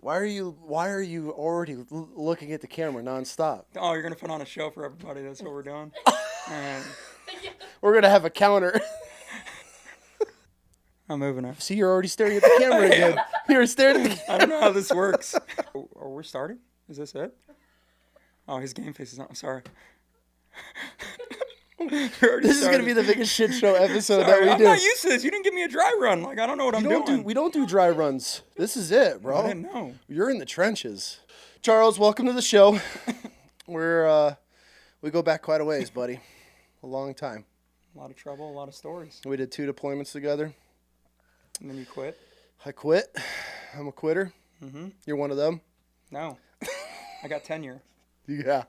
Why are you already looking at the camera nonstop? Oh, you're gonna put on a show for everybody. That's what we're doing. And We're gonna have a counter. I'm moving it. See, you're already staring at the camera again. You're staring at the I don't know how this works. Are we starting? Is this it? Oh, his game face is on. Sorry. This is gonna be the biggest shit show episode Sorry, that we I'm do. not used to this. You didn't give me a dry run. Like I don't know what I'm doing. We don't do dry runs. This is it, bro. I didn't know. You're in the trenches. Charles, welcome to the show. We go back quite a ways, buddy. A long time. A lot of trouble, a lot of stories. We did 2 deployments together. And then you quit? I quit. I'm a quitter. Mm-hmm. You're one of them? No. I got tenure. Yeah.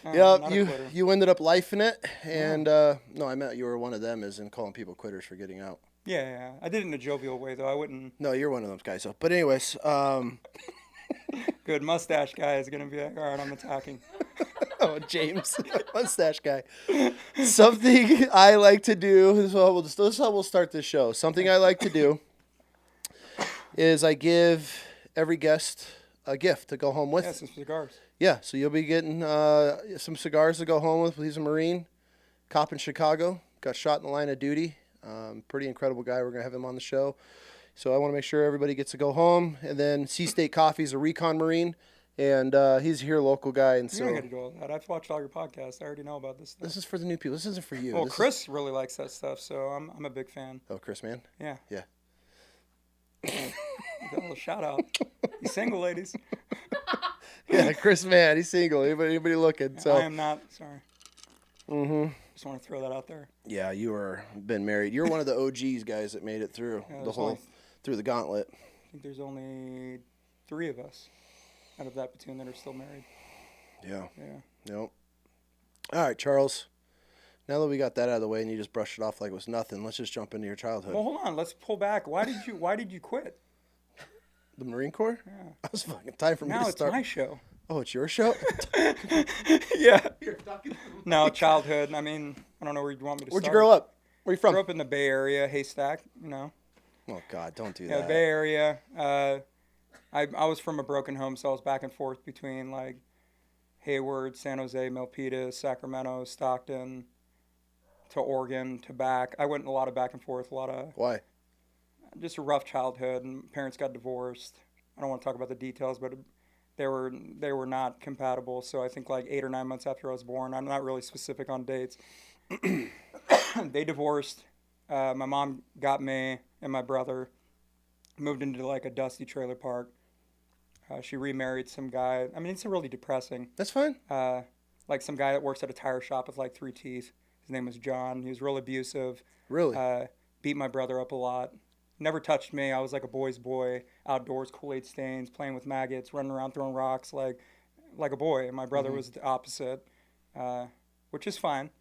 Not You ended up lifing it, and no, I meant you were one of them, as in calling people quitters for getting out. Yeah. I did it in a jovial way, though. I wouldn't. No, you're one of those guys. But anyways, Good mustache guy is gonna be like, all right, I'm attacking. oh, James, mustache guy. Something I like to do. This is how we'll start this show. Something I like to do is I give every guest a gift to go home with. Yeah, some cigars. Yeah, so you'll be getting some cigars to go home with. He's a Marine, cop in Chicago, got shot in the line of duty. Pretty incredible guy. We're going to have him on the show. So I want to make sure everybody gets to go home. And then C-State Coffee's a recon Marine, and he's here, local guy. And You so don't got to do all that. I've watched all your podcasts. I already know about this stuff. this is for the new people. This isn't for you. Well, Chris really likes that stuff, so I'm a big fan. Oh, Chris, man? Yeah. Yeah. Got a little shout out. You single, ladies. Yeah, Chris, man. He's single. Anybody looking? So I am not. Sorry. Mm-hmm. Just want to throw that out there. Yeah, been married. You're one of the OGs guys that made it through through the gauntlet. I think there's only 3 of us out of that platoon that are still married. Yeah. Yeah. Nope. All right, Charles. Now that we got that out of the way and you just brushed it off like it was nothing, let's just jump into your childhood. Well, hold on. Let's pull back. Why did you quit? The Marine Corps? Yeah. I was fucking time for me Now to it's start. my show. Oh, it's your show? Yeah. No, childhood. I mean, I don't know where you want me to Where'd start. you grow up? Where you from? Grew up in the Bay Area, Haystack, you know. Oh, God, don't do Yeah, that. Bay Area. I was from a broken home, so I was back and forth between, like, Hayward, San Jose, Milpitas, Sacramento, Stockton, to Oregon, to back. I went a lot of back and forth, Why? just a rough childhood, and parents got divorced. I don't want to talk about the details, but they were not compatible. So I think like 8 or 9 months after I was born, I'm not really specific on dates. They divorced. My mom got me and my brother, moved into like a dusty trailer park. She remarried some guy. I mean, it's really depressing. That's fine. Like some guy that works at a tire shop with like 3 teeth. His name was John. He was real abusive. Really? Beat my brother up a lot. Never touched me. I was like a boy's boy, outdoors, Kool-Aid stains, playing with maggots, running around throwing rocks like a boy. And my brother was the opposite, which is fine.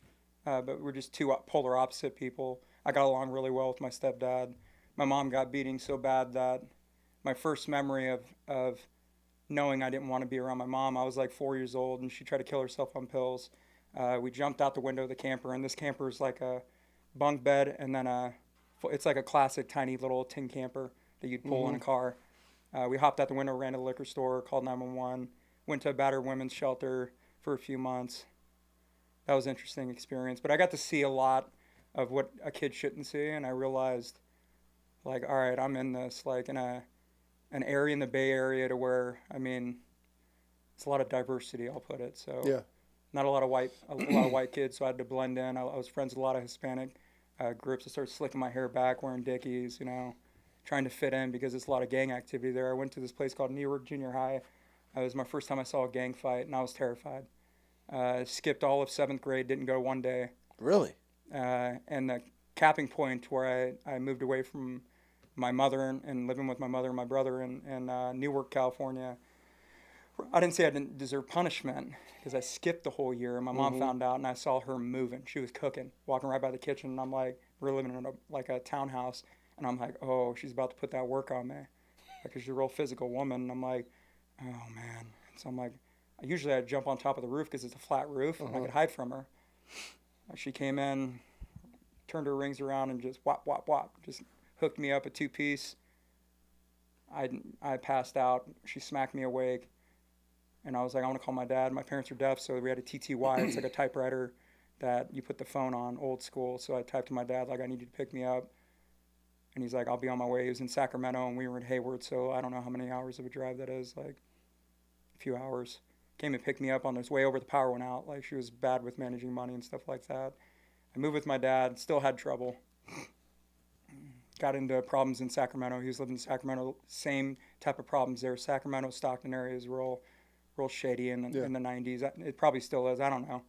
But we're just 2 polar opposite people. I got along really well with my stepdad. My mom got beating so bad that my first memory of knowing I didn't want to be around my mom, I was like 4 years old, and she tried to kill herself on pills. We jumped out the window of the camper, and this camper is like a bunk bed, and then it's like a classic tiny little tin camper that you'd pull in a car. We hopped out the window, ran to the liquor store, called 911, went to a battered women's shelter for a few months. That was an interesting experience. But I got to see a lot of what a kid shouldn't see, and I realized, like, all right, I'm in this, like, in an area in the Bay Area to where, I mean, it's a lot of diversity, I'll put it. So Yeah. not a lot of white kids, so I had to blend in. I was friends with a lot of Hispanic groups. I started slicking my hair back, wearing Dickies, you know, trying to fit in because there's a lot of gang activity there. I went to this place called Newark Junior High. It was my first time I saw a gang fight, and I was terrified. Skipped all of 7th grade, didn't go one day. Really? And the capping point where I moved away from my mother and living with my mother and my brother in Newark, California. I didn't say I didn't deserve punishment because I skipped the whole year, and my mom found out, and I saw her moving. She was cooking, walking right by the kitchen, and I'm like, we're living in a townhouse, and I'm like, oh, she's about to put that work on me, because she's a real physical woman, and I'm like, oh man. And so I'm like, usually I'd jump on top of the roof because it's a flat roof, and I could hide from her. She came in, turned her rings around, and just whop, whop, whop, just hooked me up a 2-piece. I passed out. She smacked me awake, and I was like, I want to call my dad. My parents are deaf, so we had a TTY. It's like a typewriter that you put the phone on, old school. So I typed to my dad, like, I need you to pick me up. And he's like, I'll be on my way. He was in Sacramento, and we were in Hayward, so I don't know how many hours of a drive that is, like a few hours. Came and picked me up on his way over. The power went out. Like, she was bad with managing money and stuff like that. I moved with my dad, still had trouble. Got into problems in Sacramento. He was living in Sacramento, same type of problems there. Sacramento, Stockton area is real shady in the 90s. It probably still is. I don't know.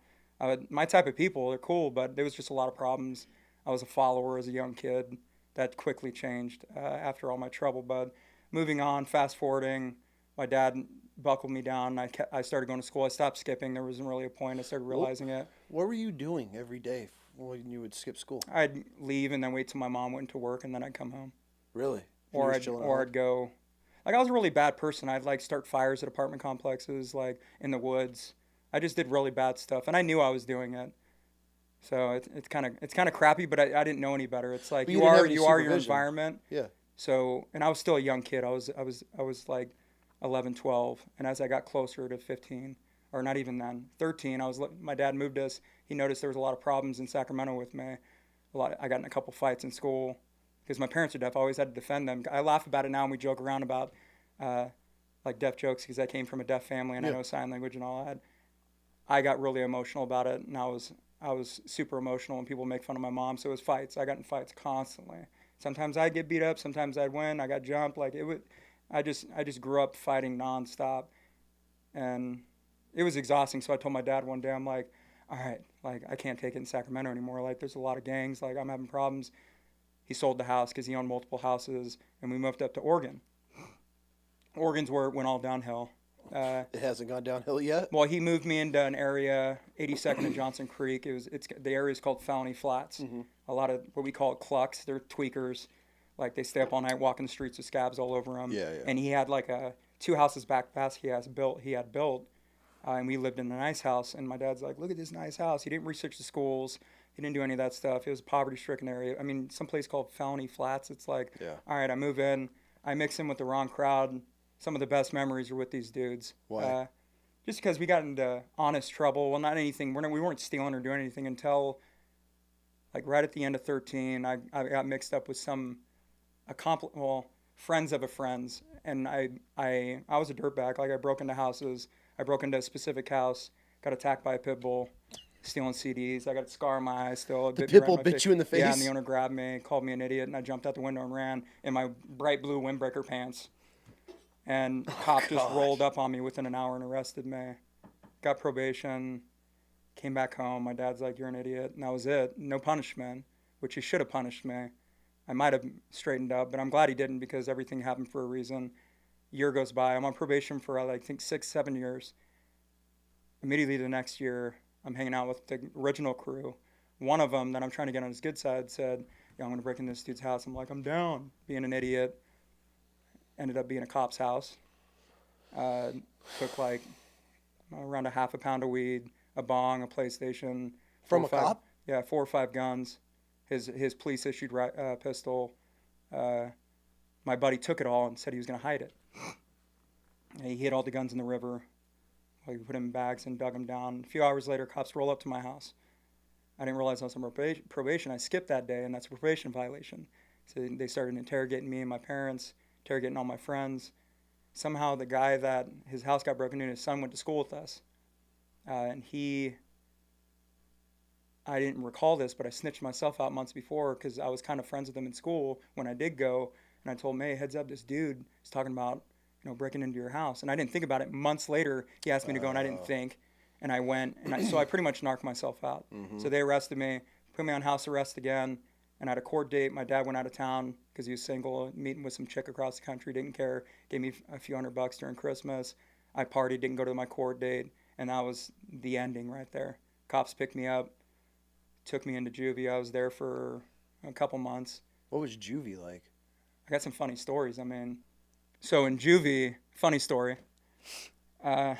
My type of people, they're cool, but there was just a lot of problems. I was a follower as a young kid. That quickly changed after all my trouble. But moving on, fast forwarding, my dad buckled me down. I started going to school. I stopped skipping. There wasn't really a point. I started realizing it. What were you doing every day when you would skip school? I'd leave and then wait till my mom went to work, and then I'd come home. Really? Or I'd go. Like, I was a really bad person. I'd like start fires at apartment complexes, like in the woods. I just did really bad stuff, and I knew I was doing it. So it's kind of crappy, but I didn't know any better. It's like you are your environment. Yeah. So, and I was still a young kid. I was like 11, 12, and as I got closer to 15, or not even then, 13, my dad moved us. He noticed there was a lot of problems in Sacramento with me. I got in a couple fights in school because my parents are deaf. I always had to defend them. I laugh about it now, and we joke around about like deaf jokes because I came from a deaf family and I know sign language and all that. I got really emotional about it, and I was super emotional, and people make fun of my mom. So it was fights. I got in fights constantly. Sometimes I'd get beat up. Sometimes I'd win. I got jumped. Like, it would. I just grew up fighting nonstop, and it was exhausting. So I told my dad one day, I'm like, all right, like, I can't take it in Sacramento anymore. Like, there's a lot of gangs. Like, I'm having problems. He sold the house because he owned multiple houses, and we moved up to Oregon. Oregon's where it went all downhill. It hasn't gone downhill yet? Well, he moved me into an area, 82nd and Johnson Creek. The area is called Felony Flats. Mm-hmm. A lot of what we call clucks. They're tweakers. Like, they stay up all night walking the streets with scabs all over them. Yeah. And he had like two houses back past he had built, and we lived in a nice house. And my dad's like, look at this nice house. He didn't research the schools. He didn't do any of that stuff. It was a poverty-stricken area. I mean, some place called Felony Flats. It's like, all right, I move in. I mix in with the wrong crowd. Some of the best memories are with these dudes. Why? Just because we got into honest trouble. Well, not anything. We weren't stealing or doing anything until, like, right at the end of 13. I got mixed up with friends of a friend's, and I was a dirtbag. Like, I broke into houses. I broke into a specific house. Got attacked by a pit bull, stealing CDs. I got a scar on my eye still. The pit bull bit you in the face? Yeah, and the owner grabbed me, called me an idiot, and I jumped out the window and ran in my bright blue windbreaker pants. And cop just rolled up on me within an hour and arrested me. Got probation, came back home. My dad's like, you're an idiot. And that was it. No punishment, which he should have punished me. I might have straightened up, but I'm glad he didn't because everything happened for a reason. Year goes by. I'm on probation for, I think, 6-7 years. Immediately the next year, I'm hanging out with the original crew. One of them that I'm trying to get on his good side said, yeah, I'm going to break into this dude's house. I'm like, I'm down. Being an idiot. Ended up being a cop's house. Took like around a half a pound of weed, a bong, a PlayStation. From a cop? Yeah, 4 or 5 guns. His police issued pistol. My buddy took it all and said he was going to hide it. And he hid all the guns in the river. We put them in bags and dug them down. A few hours later, cops roll up to my house. I didn't realize I was on probation. I skipped that day, and that's a probation violation. So they started interrogating me and my parents, interrogating all my friends. Somehow the guy that his house got broken into, his son went to school with us. And I didn't recall this, but I snitched myself out months before because I was kind of friends with him in school when I did go. And I told him, hey, heads up, this dude is talking about, breaking into your house. And I didn't think about it. Months later, he asked me to go, and I didn't think. And I went, so I pretty much narked myself out. Mm-hmm. So they arrested me, put me on house arrest again. And I had a court date. My dad went out of town because he was single, meeting with some chick across the country, didn't care, gave me a few $100 during Christmas. I partied, didn't go to my court date, and that was the ending right there. Cops picked me up, took me into Juvie. I was there for a couple months. What was Juvie like? I got some funny stories. So in Juvie, funny story, I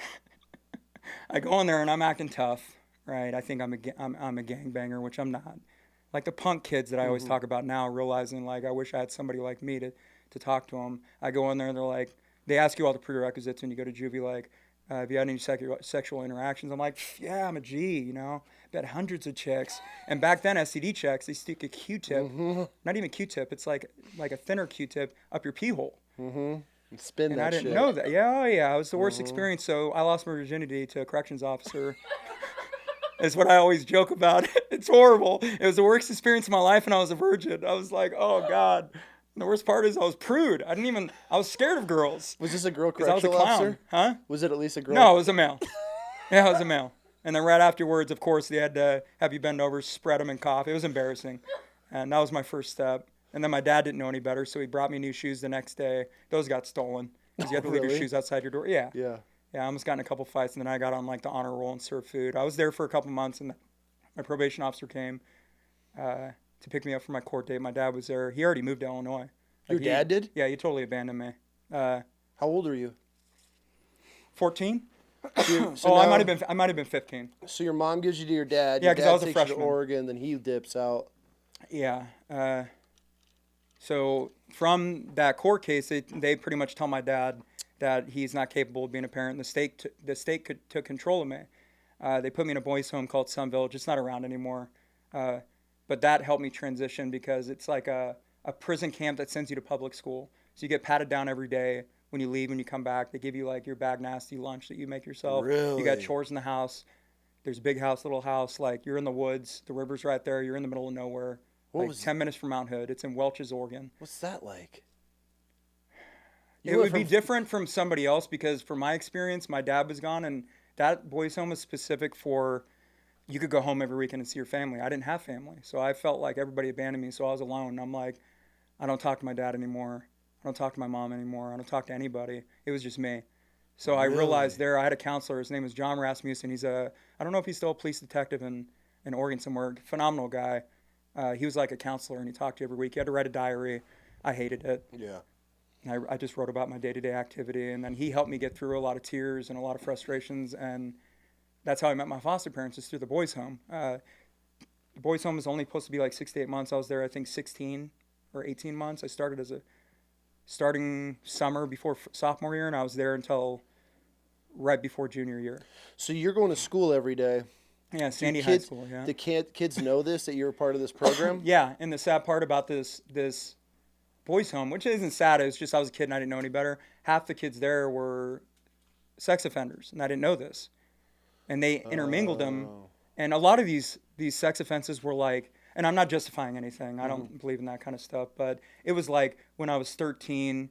go in there and I'm acting tough, right? I think I'm a gangbanger, which I'm not. Like the punk kids that I always talk about now, realizing like I wish I had somebody like me to talk to them. I go in there and they're like, they ask you all the prerequisites when you go to Juvie, like, have you had any sexual interactions? I'm like, yeah, I'm a G, you know. I've had hundreds of chicks. And back then, STD checks, they stick a Q-tip, not even Q-tip, it's like a thinner Q-tip up your pee hole. And spin And that I didn't shit. know that. Yeah, oh yeah, it was the worst experience. So I lost my virginity to a corrections officer. Is what I always joke about. It's horrible. It was the worst experience of my life, and I was a virgin. I was like, oh God. And the worst part is I was prude. I was scared of girls. Was this a girl Because I was a correctional clown. officer? Huh? Was it at least a girl? No, it was a male. Yeah, it was a male. And then right afterwards, of course, they had to have you bend over, spread them, and cough. It was embarrassing. And that was my first step. And then my dad didn't know any better, so he brought me new shoes the next day. Those got stolen. Because you had to leave your Really? shoes outside your door. Yeah. Yeah. Yeah, I almost got in a couple fights, and then I got on like the honor roll and served food. I was there for a couple months, and my probation officer came to pick me up for my court date. My dad was there. He already moved to Illinois. Your dad did? Yeah, he totally abandoned me. How old are you? 14? So I now- might have been 15. So your mom gives you to your dad. Yeah, your 'cause dad I was a takes you to freshman. Oregon, then he dips out. Yeah. So from that court case, they pretty much tell my dad that he's not capable of being a parent. The state took control of me. They put me in a boys' home called Sun Village. It's not around anymore. But that helped me transition because it's like a prison camp that sends you to public school. So you get patted down every day. When you leave, when you come back, they give you like your bag nasty lunch that you make yourself. Really? You got chores in the house. There's a big house, little house. Like you're in the woods. The river's right there. You're in the middle of nowhere. Like 10 minutes from Mount Hood. It's in Welch's, Oregon. What's that like? It would be different from somebody else because from my experience, my dad was gone, and that boys' home was specific for you could go home every weekend and see your family. I didn't have family, so I felt like everybody abandoned me, so I was alone. And I'm like, I don't talk to my dad anymore. I don't talk to my mom anymore. I don't talk to anybody. It was just me. So I realized there, I had a counselor. His name was John Rasmussen. I don't know if he's still a police detective in Oregon somewhere. Phenomenal guy. He was like a counselor, and he talked to you every week. He had to write a diary. I hated it. Yeah. And I just wrote about my day-to-day activity, and then he helped me get through a lot of tears and a lot of frustrations, and that's how I met my foster parents, is through the boys' home. The boys' home is only supposed to be like 6 to 8 months. I was there, I think, 16 or 18 months. I started as a starting summer before sophomore year, and I was there until right before junior year. So you're going to school every day. Yeah, Sandy High School, yeah. The kids know this, that you're a part of this program? Yeah, and the sad part about this boys' home, which isn't sad, it's just I was a kid and I didn't know any better. Half the kids there were sex offenders, and I didn't know this. And they intermingled them. And a lot of these sex offenses were like, and I'm not justifying anything. I don't believe in that kind of stuff. But it was like when I was 13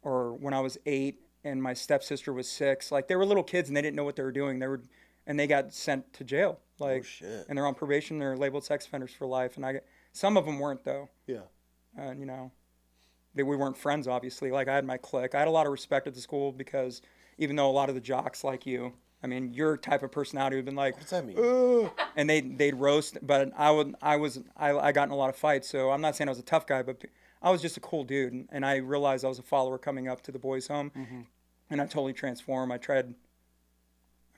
or when I was 8 and my stepsister was 6. Like they were little kids and they didn't know what they were doing. And they got sent to jail. Like, oh, shit. And they're on probation. They're labeled sex offenders for life. And some of them weren't though. Yeah. And you know, we weren't friends obviously. Like I had my clique. I had a lot of respect at the school because even though a lot of the jocks like you, I mean, your type of personality would have been like, what's that mean? ugh, and they'd roast, but I got in a lot of fights. So I'm not saying I was a tough guy, but I was just a cool dude. And I realized I was a follower coming up to the boys' home, and I totally transformed. I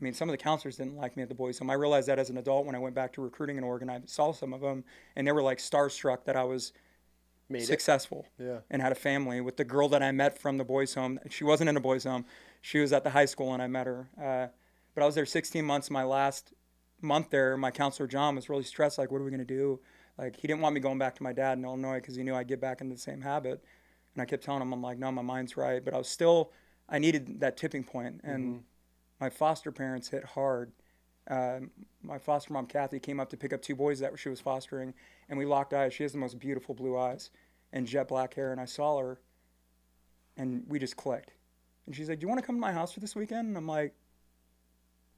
mean, some of the counselors didn't like me at the boys' home. I realized that as an adult when I went back to recruiting in Oregon. I saw some of them, and they were like starstruck that I was successful and had a family. With the girl that I met from the boys' home, she wasn't in a boys' home. She was at the high school, and I met her. But I was there 16 months. My last month there, my counselor, John, was really stressed. Like, what are we going to do? Like, he didn't want me going back to my dad in Illinois because he knew I'd get back into the same habit. And I kept telling him, I'm like, no, my mind's right. But I needed that tipping point. And my foster parents hit hard. My foster mom, Kathy, came up to pick up 2 boys that she was fostering. And we locked eyes. She has the most beautiful blue eyes and jet black hair. And I saw her, and we just clicked. And she's like, do you want to come to my house for this weekend? And I'm like,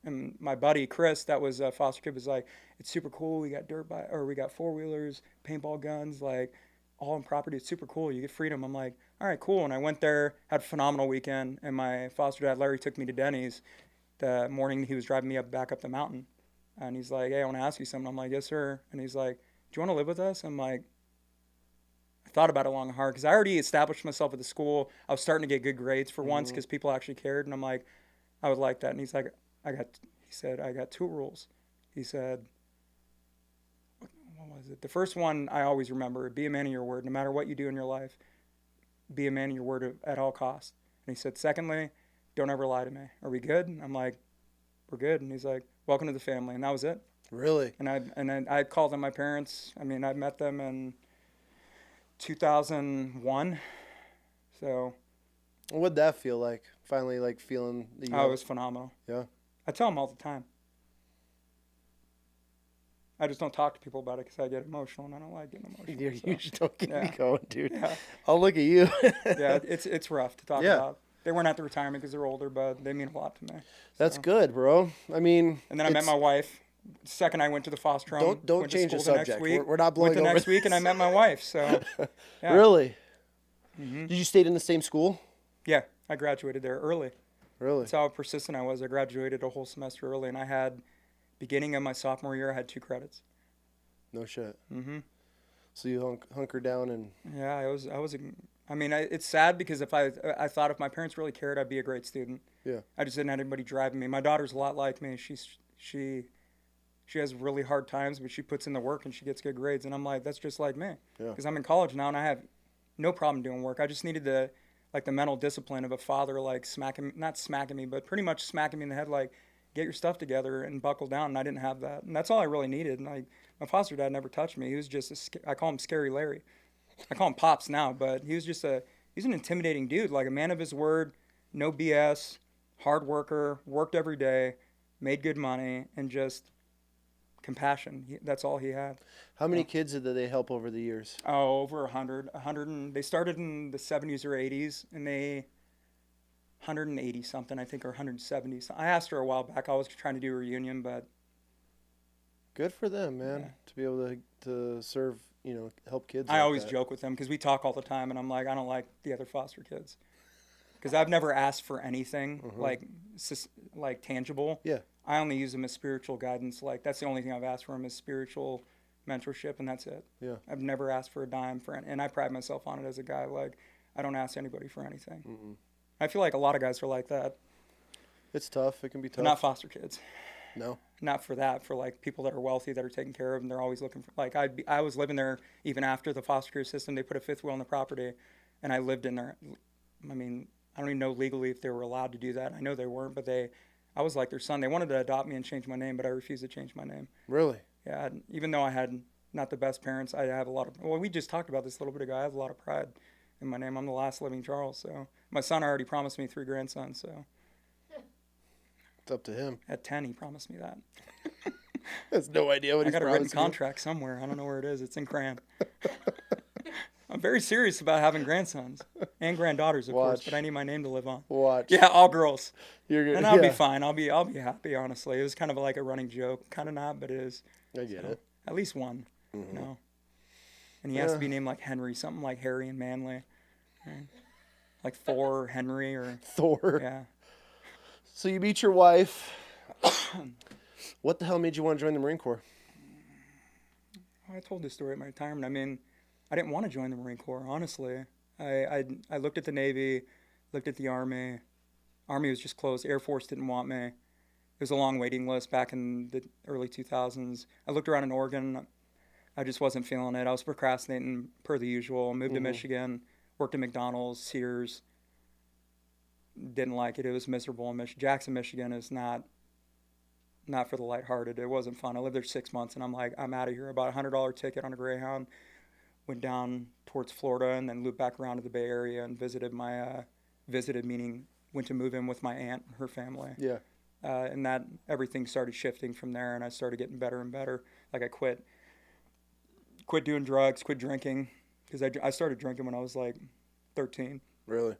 and my buddy Chris, that was a foster kid, was like, it's super cool. We got we got 4-wheelers, paintball guns, like all on property. It's super cool. You get freedom. I'm like, all right, cool. And I went there, had a phenomenal weekend. And my foster dad, Larry, took me to Denny's the morning he was driving me back up the mountain. And he's like, hey, I want to ask you something. I'm like, yes, sir. And he's like, do you want to live with us? I'm like, I thought about it long and hard because I already established myself at the school. I was starting to get good grades for once because people actually cared. And I'm like, I would like that. And he's like, he said, I got 2 rules. He said, what was it? The first one I always remember, be a man of your word. No matter what you do in your life, be a man of your word at all costs. And he said, secondly, don't ever lie to me. Are we good? And I'm like, we're good. And he's like, welcome to the family. And that was it. Really? And I called them my parents. I mean, I met them in 2001. So. What'd that feel like? Finally, like feeling the. Oh, it was phenomenal. Yeah. I tell them all the time. I just don't talk to people about it because I get emotional and I don't like getting emotional. You just don't get me going, dude. Yeah. I'll look at you. Yeah, it's rough to talk about. They weren't at the retirement because they're older, but they mean a lot to me. That's good, bro. I mean. And then I met my wife. Second, I went to the foster home. Don't change the subject. We're not blowing over. Went the next week, and I met my wife. So. Yeah. Really? Mm-hmm. Did you stay in the same school? Yeah, I graduated there early. Really? That's how persistent I was. I graduated a whole semester early, and I had, beginning of my sophomore year, I had 2 credits. No shit. Mm-hmm. So you hunkered down and. Yeah, I mean, it's sad because if I thought if my parents really cared, I'd be a great student. Yeah. I just didn't have anybody driving me. My daughter's a lot like me. She has really hard times, but she puts in the work and she gets good grades. And I'm like, that's just like me. Yeah. Because I'm in college now and I have no problem doing work. I just needed the mental discipline of a father, like not smacking me, but pretty much smacking me in the head, like, get your stuff together and buckle down. And I didn't have that. And that's all I really needed. And my foster dad never touched me. He was just I call him Scary Larry. I call him Pops now, but he was just he's an intimidating dude, like a man of his word, no BS, hard worker, worked every day, made good money, and just compassion. That's all he had. How many kids did they help over the years? Oh, over 100. They started in the 70s or 80s, and they 180 something, I think, or 170. I asked her a while back. I was trying to do a reunion, but good for them, man, to be able to serve, help kids. I always joke with them because we talk all the time, and I'm like, I don't like the other foster kids because I've never asked for anything like tangible. Yeah. I only use them as spiritual guidance. Like, that's the only thing I've asked for them is spiritual mentorship, and that's it. Yeah. I've never asked for a dime and I pride myself on it as a guy. Like, I don't ask anybody for anything. Mm-mm. I feel like a lot of guys are like that. It's tough. It can be tough. But not foster kids. No. Not for that. For like people that are wealthy that are taken care of, and they're always looking for. Like I was living there even after the foster care system. They put a 5th wheel on the property, and I lived in there. I mean, I don't even know legally if they were allowed to do that. I know they weren't, but I was like their son. They wanted to adopt me and change my name, but I refused to change my name. Really? Yeah. Even though I had not the best parents, I have a lot of. Well, we just talked about this a little bit ago. I have a lot of pride in my name. I'm the last living Charles. So my son already promised me 3 grandsons. So it's up to him. At 10, he promised me that. Has no idea what he's promising. I got a written contract somewhere. I don't know where it is. It's in Cran. I'm very serious about having grandsons and granddaughters, of course, but I need my name to live on. Watch. Yeah, all girls. You're good. And I'll be fine. I'll be happy, honestly. It was kind of like a running joke. Kind of not, but it is. I get it. At least one, And he has to be named like Henry, something like Harry and Manly. Right? Like Thor, Henry, or... Thor. Yeah. So you meet your wife. What the hell made you want to join the Marine Corps? I told this story at my retirement. I mean, I didn't want to join the Marine Corps, honestly. I looked at the Navy, looked at the Army. Army was just closed. Air Force didn't want me. There was a long waiting list back in the early 2000s. I looked around in Oregon. I just wasn't feeling it. I was procrastinating per the usual. Moved to Michigan, worked at McDonald's, Sears. Didn't like it. It was miserable. Jackson, Michigan is not for the lighthearted. It wasn't fun. I lived there 6 months, and I'm like, I'm out of here. I bought a $100 ticket on a Greyhound, went down towards Florida, and then looped back around to the Bay Area and visited meaning went to move in with my aunt and her family. Yeah. And that everything started shifting from there, and I started getting better and better. Like I quit doing drugs, quit drinking, because I started drinking when I was like 13. Really?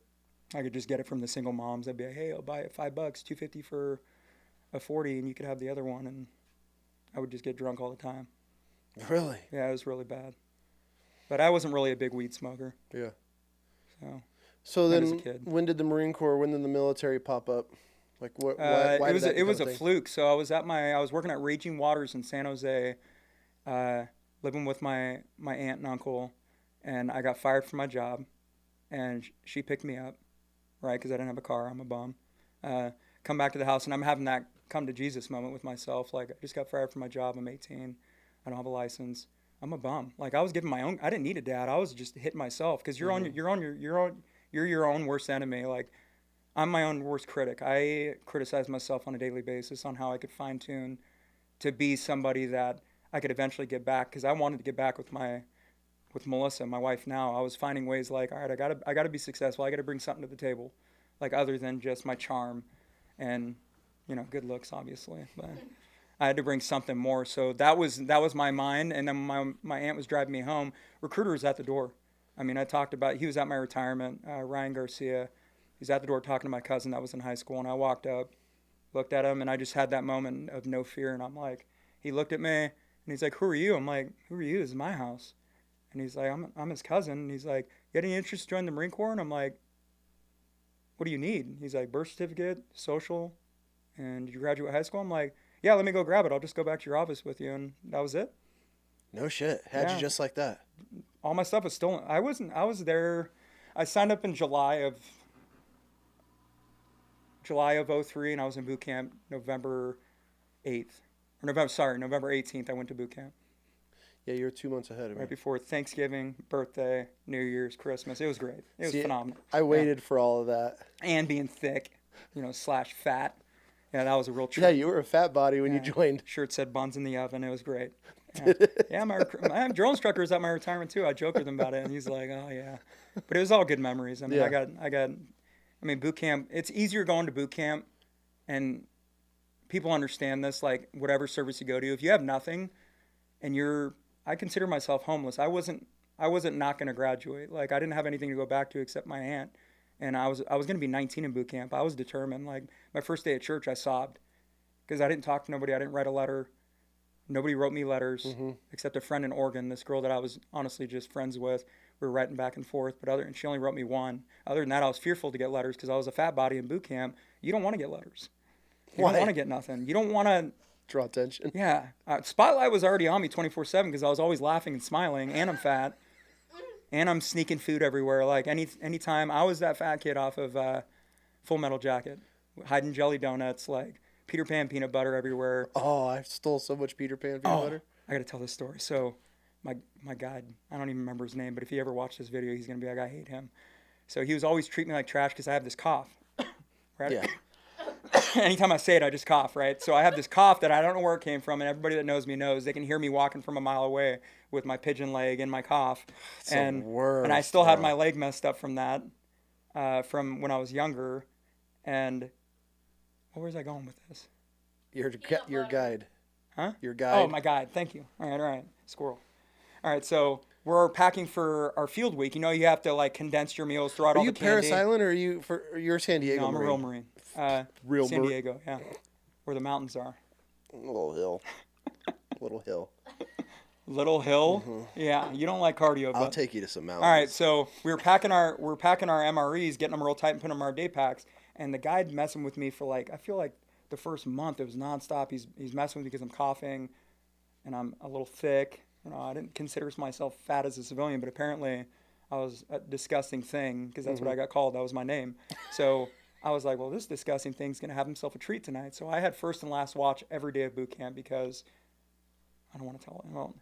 I could just get it from the single moms. I'd be like, hey, I'll buy it $5, $2.50 for a 40, and you could have the other one. And I would just get drunk all the time. Really? Yeah, it was really bad. But I wasn't really a big weed smoker. Yeah. So then, as a kid. when did the military pop up? Like what? Why it was a fluke. So I was working at Raging Waters in San Jose, living with my aunt and uncle, and I got fired from my job, and she picked me up, right? Because I didn't have a car. I'm a bum. Come back to the house, and I'm having that come to Jesus moment with myself. Like, I just got fired from my job. I'm 18. I don't have a license. I'm a bum. Like I was giving my own. I didn't need a dad. I was just hitting myself because you're your own worst enemy. Like I'm my own worst critic. I criticize myself on a daily basis on how I could fine tune to be somebody that I could eventually get back because I wanted to get back with Melissa, my wife now. I was finding ways like, all right, I gotta be successful. I gotta bring something to the table, like other than just my charm and good looks, obviously. But I had to bring something more. So that was my mind. And then my aunt was driving me home. Recruiter was at the door. I mean, he was at my retirement, Ryan Garcia. He's at the door talking to my cousin that was in high school. And I walked up, looked at him, and I just had that moment of no fear. And I'm like, he looked at me and he's like, who are you? I'm like, who are you? This is my house. And he's like, I'm his cousin. And he's like, you got any interest to join the Marine Corps? And I'm like, what do you need? He's like, birth certificate, social, and did you graduate high school? I'm like, yeah, let me go grab it. I'll just go back to your office with you. And that was it. No shit. Had you just like that? All my stuff was stolen. I was there. I signed up in July of '03, and I was in boot camp November 8th. November 18th, I went to boot camp. Yeah, you're 2 months ahead of me. Right before Thanksgiving, birthday, New Year's, Christmas. It was great. It was phenomenal. I waited for all of that. And being thick, / fat. Yeah, that was a real treat. Yeah, you were a fat body when you joined. Shirt said buns in the oven. It was great. Yeah, my drill instructor was at my retirement too. I joked with him about it, and he's like, "Oh yeah," but it was all good memories. I mean, I mean, boot camp. It's easier going to boot camp, and people understand this. Like whatever service you go to, if you have nothing, and I consider myself homeless. I wasn't not going to graduate. Like I didn't have anything to go back to except my aunt, and I was going to be 19 in boot camp. I was determined. Like my first day at church, I sobbed because I didn't talk to nobody. I didn't write a letter. Nobody wrote me letters except a friend in Oregon, this girl that I was honestly just friends with. We were writing back and forth, and she only wrote me one. Other than that, I was fearful to get letters because I was a fat body in boot camp. You don't want to get letters. You don't want to get nothing. You don't want to draw attention. Yeah. Spotlight was already on me 24/7 because I was always laughing and smiling, and I'm fat, and I'm sneaking food everywhere. Like anytime I was that fat kid off of Full Metal Jacket, hiding jelly donuts, like Peter Pan peanut butter everywhere. Oh, I stole so much Peter Pan peanut butter. I got to tell this story. So my guide, I don't even remember his name, but if he ever watched this video, he's going to be like, I hate him. So he was always treating me like trash because I have this cough. Right? Yeah. Anytime I say it, I just cough, right? So I have this cough that I don't know where it came from, and everybody that knows me knows. They can hear me walking from a mile away with my pigeon leg and my cough. And I still had my leg messed up from that, from when I was younger. And where was I going with this? Your guide. Huh? Your guide. Oh, my guide. Thank you. All right. Squirrel. All right, so we're packing for our field week. You have to like condense your meals throughout all the candy. Are you Paris Island or you're San Diego? No, I'm a real Marine. San Diego, yeah, where the mountains are. Little hill. Little hill. Little hill. Mm-hmm. Yeah, you don't like cardio. I'll take you to some mountains. All right, so we're packing our MREs, getting them real tight and putting them in our day packs. And the guide messing with me for I feel like the first month it was nonstop. He's messing with me because I'm coughing, and I'm a little thick. I didn't consider myself fat as a civilian, but apparently I was a disgusting thing because that's what I got called. That was my name. So I was like, well, this disgusting thing's going to have himself a treat tonight. So I had first and last watch every day of boot camp because I don't want to tell it. Well,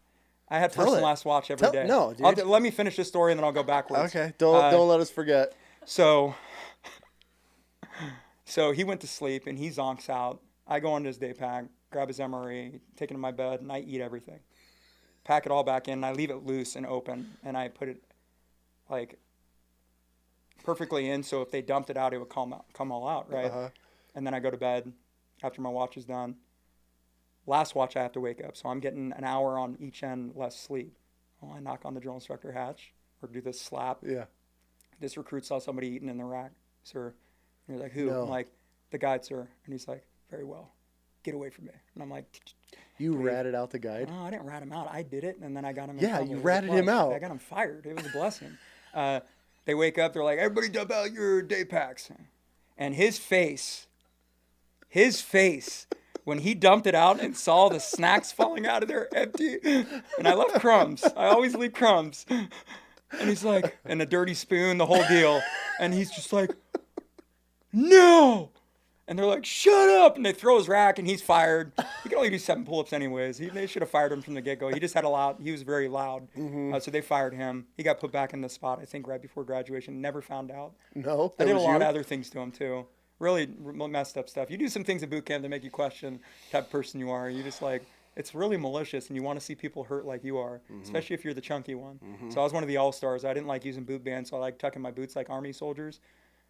I had first and last watch every day. No, dude. Let me finish this story and then I'll go backwards. Okay, don't let us forget. So he went to sleep and he zonks out. I go into his day pack, grab his MRE, take it to my bed, and I eat everything. Pack it all back in, and I leave it loose and open, and I put it perfectly in, so if they dumped it out, it would come all out, right? And then I go to bed after my watch is done. Last watch, I have to wake up, so I'm getting an hour on each end less sleep. Well, I knock on the drill instructor hatch, or do this slap. Yeah. This recruit saw somebody eating in the rack, sir. And you're like, who? No. I'm like, the guide, sir. And he's like, very well. Get away from me. And I'm like... You ratted out the guide? No, I didn't rat him out. I did it, and then I got him in trouble. You ratted him out. I got him fired. It was a blessing. They wake up. They're like, everybody dump out your day packs. And his face, when he dumped it out and saw the snacks falling out of there empty, and I left crumbs. I always leave crumbs. And he's like, and a dirty spoon, the whole deal. And he's just like, no. And they're like, shut up! And they throw his rack, and he's fired. He can only do 7 pull-ups anyways. They should have fired him from the get-go. He just had he was very loud. So they fired him. He got put back in the spot, I think, right before graduation. Never found out. No, I did a lot of other things to him, too. Really messed up stuff. You do some things at boot camp that make you question the type of person you are. You just like, it's really malicious, and you want to see people hurt like you are, especially if you're the chunky one. So I was one of the all-stars. I didn't like using boot bands, so I like tucking my boots like army soldiers.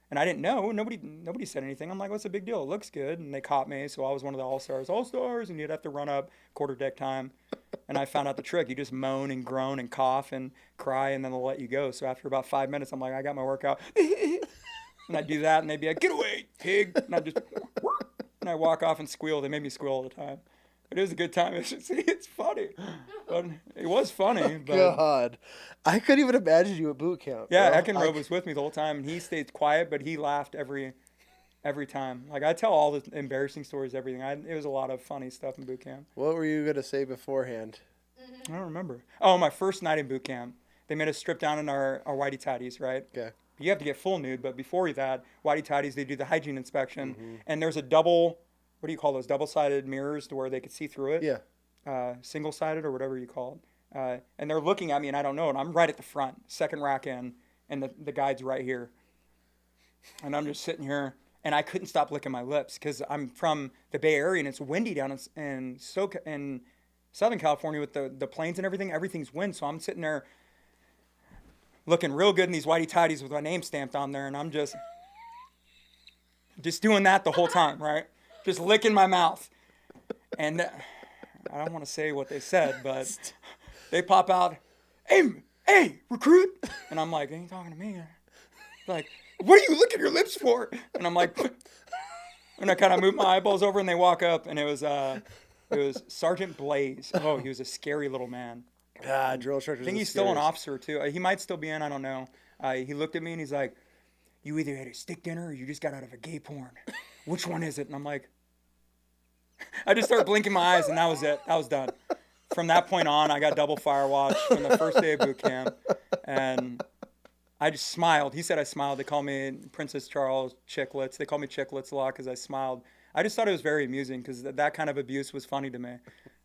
And I didn't know. Nobody said anything. I'm like, what's the big deal? It looks good. And they caught me, so I was one of the all-stars. All-stars, and you'd have to run up quarter deck time. And I found out the trick. You just moan and groan and cough and cry, and then they'll let you go. So after about 5 minutes, I'm like, I got my workout. And I'd do that, and they'd be like, get away, pig. And I'd just, and I'd walk off and squeal. They made me squeal all the time. It was a good time. It's funny. But it was funny. But God. I couldn't even imagine you at boot camp. yeah, bro. Eckenrode was with me the whole time, and he stayed quiet, but he laughed every time. Like, I tell all the embarrassing stories, everything. It was a lot of funny stuff in boot camp. What were you going to say beforehand? I don't remember. Oh, my first night in boot camp, they made us strip down in our whitey tighties, right? Okay. You have to get full nude, but before that, whitey tighties, they do the hygiene inspection, and there's a double, what do you call those, double-sided mirrors to where they could see through it? Yeah. Single-sided or whatever you call it. And they're looking at me, and I don't know, and I'm right at the front, second rack in, and the guide's right here. And I'm just sitting here, and I couldn't stop licking my lips because I'm from the Bay Area, and it's windy down in Southern California with the plains and everything. Everything's wind, so I'm sitting there looking real good in these whitey tighties with my name stamped on there, and I'm just doing that the whole time, right? Just licking my mouth. And I don't want to say what they said, but they pop out, hey, recruit. And I'm like, they ain't talking to me. Like, what are you licking your lips for? And I'm like, and I kind of move my eyeballs over, and they walk up, and it was Sergeant Blaze. Oh, he was a scary little man. Drill instructor. I think he's still an officer, too. He might still be in. I don't know. He looked at me, and he's like, you either had a steak dinner or you just got out of a gay porn. Which one is it? And I'm like, I just started blinking my eyes, and that was it. That was done. From that point on, I got double fire watch from the first day of boot camp, and I just smiled. He said I smiled. They call me Princess Charles Chicklets. They call me Chicklets a lot because I smiled. I just thought it was very amusing because that kind of abuse was funny to me.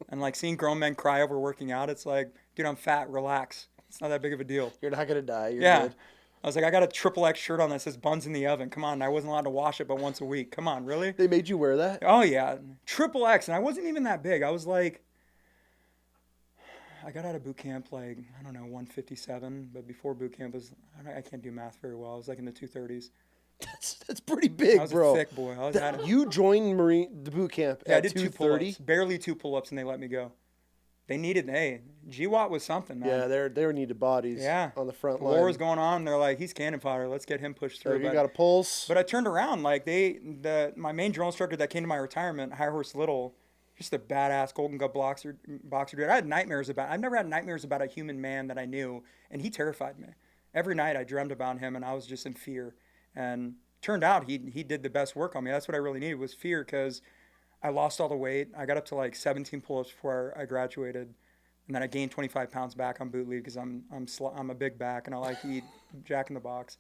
And like seeing grown men cry over working out, it's like, dude, I'm fat. Relax. It's not that big of a deal. You're not going to die. You're yeah. good. I was like, I got a XXX shirt on that says buns in the oven. Come on. I wasn't allowed to wash it but once a week. Come on, really? They made you wear that? Oh, yeah. XXX. And I wasn't even that big. I was like, I got out of boot camp like, I don't know, 157. But before boot camp, I can't do math very well. I was like in the 230s. That's pretty big, I was bro. a thick boy. You joined the boot camp at I did 2 pull-ups. 230? Barely 2 pull-ups, and they let me go. They needed, GWAT was something, man. Yeah, they needed bodies on the front line. War was going on. They're like, he's cannon fodder. Let's get him pushed through. You got a pulse. But I turned around. Like, my main drill instructor that came to my retirement, High Horse Little, just a badass Golden Glove boxer dude. I've never had nightmares about a human man that I knew, and he terrified me. Every night I dreamt about him, and I was just in fear. And turned out he did the best work on me. That's what I really needed was fear because I lost all the weight. I got up to like 17 pull-ups before I graduated. And then I gained 25 pounds back on boot leave because I'm a big back and I like to eat Jack in the Box.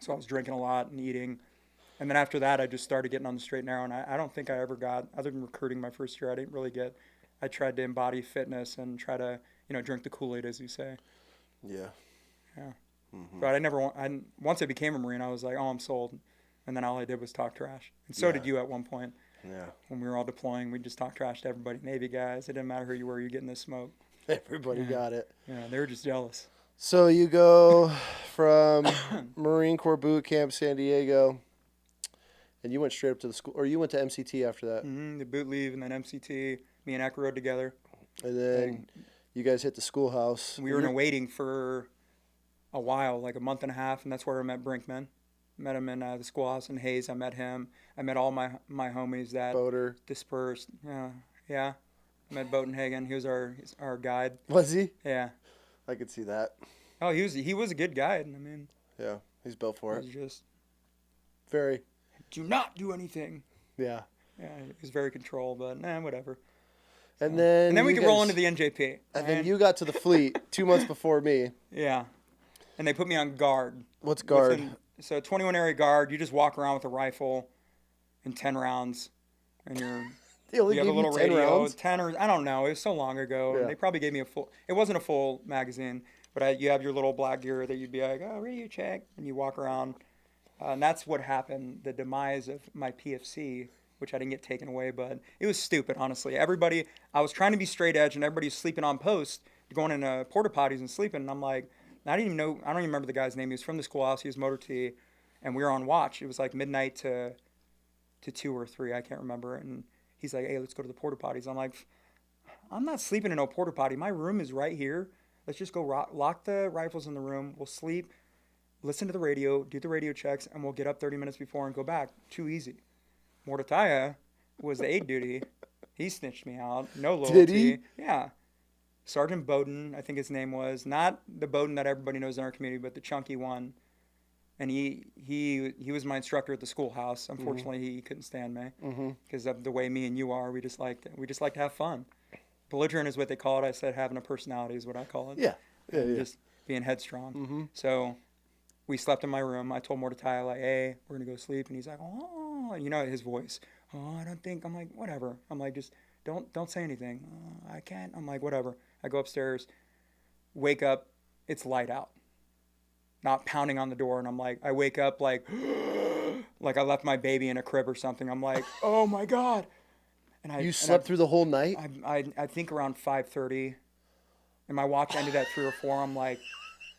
So I was drinking a lot and eating. And then after that, I just started getting on the straight and narrow. And I don't think I ever got, other than recruiting my first year, I tried to embody fitness and try to, drink the Kool-Aid, as you say. Yeah. Yeah. Mm-hmm. But once I became a Marine, I was like, oh, I'm sold. And then all I did was talk trash. And so did you at one point. Yeah. When we were all deploying, we just talked trash to everybody. Navy guys, it didn't matter who you were, you're getting this smoke. Everybody got it. Yeah, they were just jealous. So you go from Marine Corps boot camp, San Diego, and you went straight up to the school, or you went to MCT after that. Mm-hmm, the boot leave and then MCT. Me and Echo rode together. And then you guys hit the schoolhouse. We were in waiting for a while, like a month and a half, and that's where I met Brinkman. Met him in the schoolhouse in Hayes. I met him. I met all my homies that Boater. Dispersed. Yeah. I met Botenhagen. He was our guide. Was he? Yeah. I could see that. Oh, he was a good guide. I mean. Yeah, he's built for it. He was just very. Do not do anything. Yeah. Yeah, he was very controlled, but whatever. And then we could roll into the NJP. And then you got to the fleet 2 months before me. Yeah. And they put me on guard. What's guard? So 21 area guard, you just walk around with a rifle and 10 rounds, and They only you have a gave you little 10 radio, rounds? 10 or I don't know. It was so long ago. Yeah. They probably gave me it wasn't a full magazine, but you have your little black gear that you'd be like, oh, radio check, and you walk around. And that's what happened, the demise of my PFC, which I didn't get taken away, but it was stupid, honestly. I was trying to be straight edge, and everybody's sleeping on post, going in porta potties and sleeping, and I'm like, I don't even remember the guy's name. He was from the schoolhouse. He was motor T, and we were on watch. It was like midnight to 2 or 3, I can't remember, and he's like, hey, let's go to the porta potties. I'm like, I'm not sleeping in no porta potty. My room is right here. Let's just go lock the rifles in the room. We'll sleep, listen to the radio, do the radio checks, and we'll get up 30 minutes before and go back. Too easy. Mortar was the aid duty. He snitched me out. No loyalty. Did he? Yeah. Sergeant Bowden, I think his name was. Not the Bowden that everybody knows in our community, but the chunky one. And he was my instructor at the schoolhouse. Unfortunately, he couldn't stand me because of the way me and you are. We just like to have fun. Belligerent is what they call it. I said having a personality is what I call it. Yeah. Just being headstrong. So we slept in my room. I told Mordecai, like, hey, we're going to go sleep. And he's like, oh, you know his voice. Oh, I don't think. I'm like, whatever. I'm like, just don't say anything. Oh, I can't. I'm like, whatever. I go upstairs, wake up. It's light out. Not pounding on the door. And I'm like, I wake up like I left my baby in a crib or something. I'm like, oh, my God. And you slept through the whole night? I think around 5:30. And my watch ended at 3 or 4. I'm like,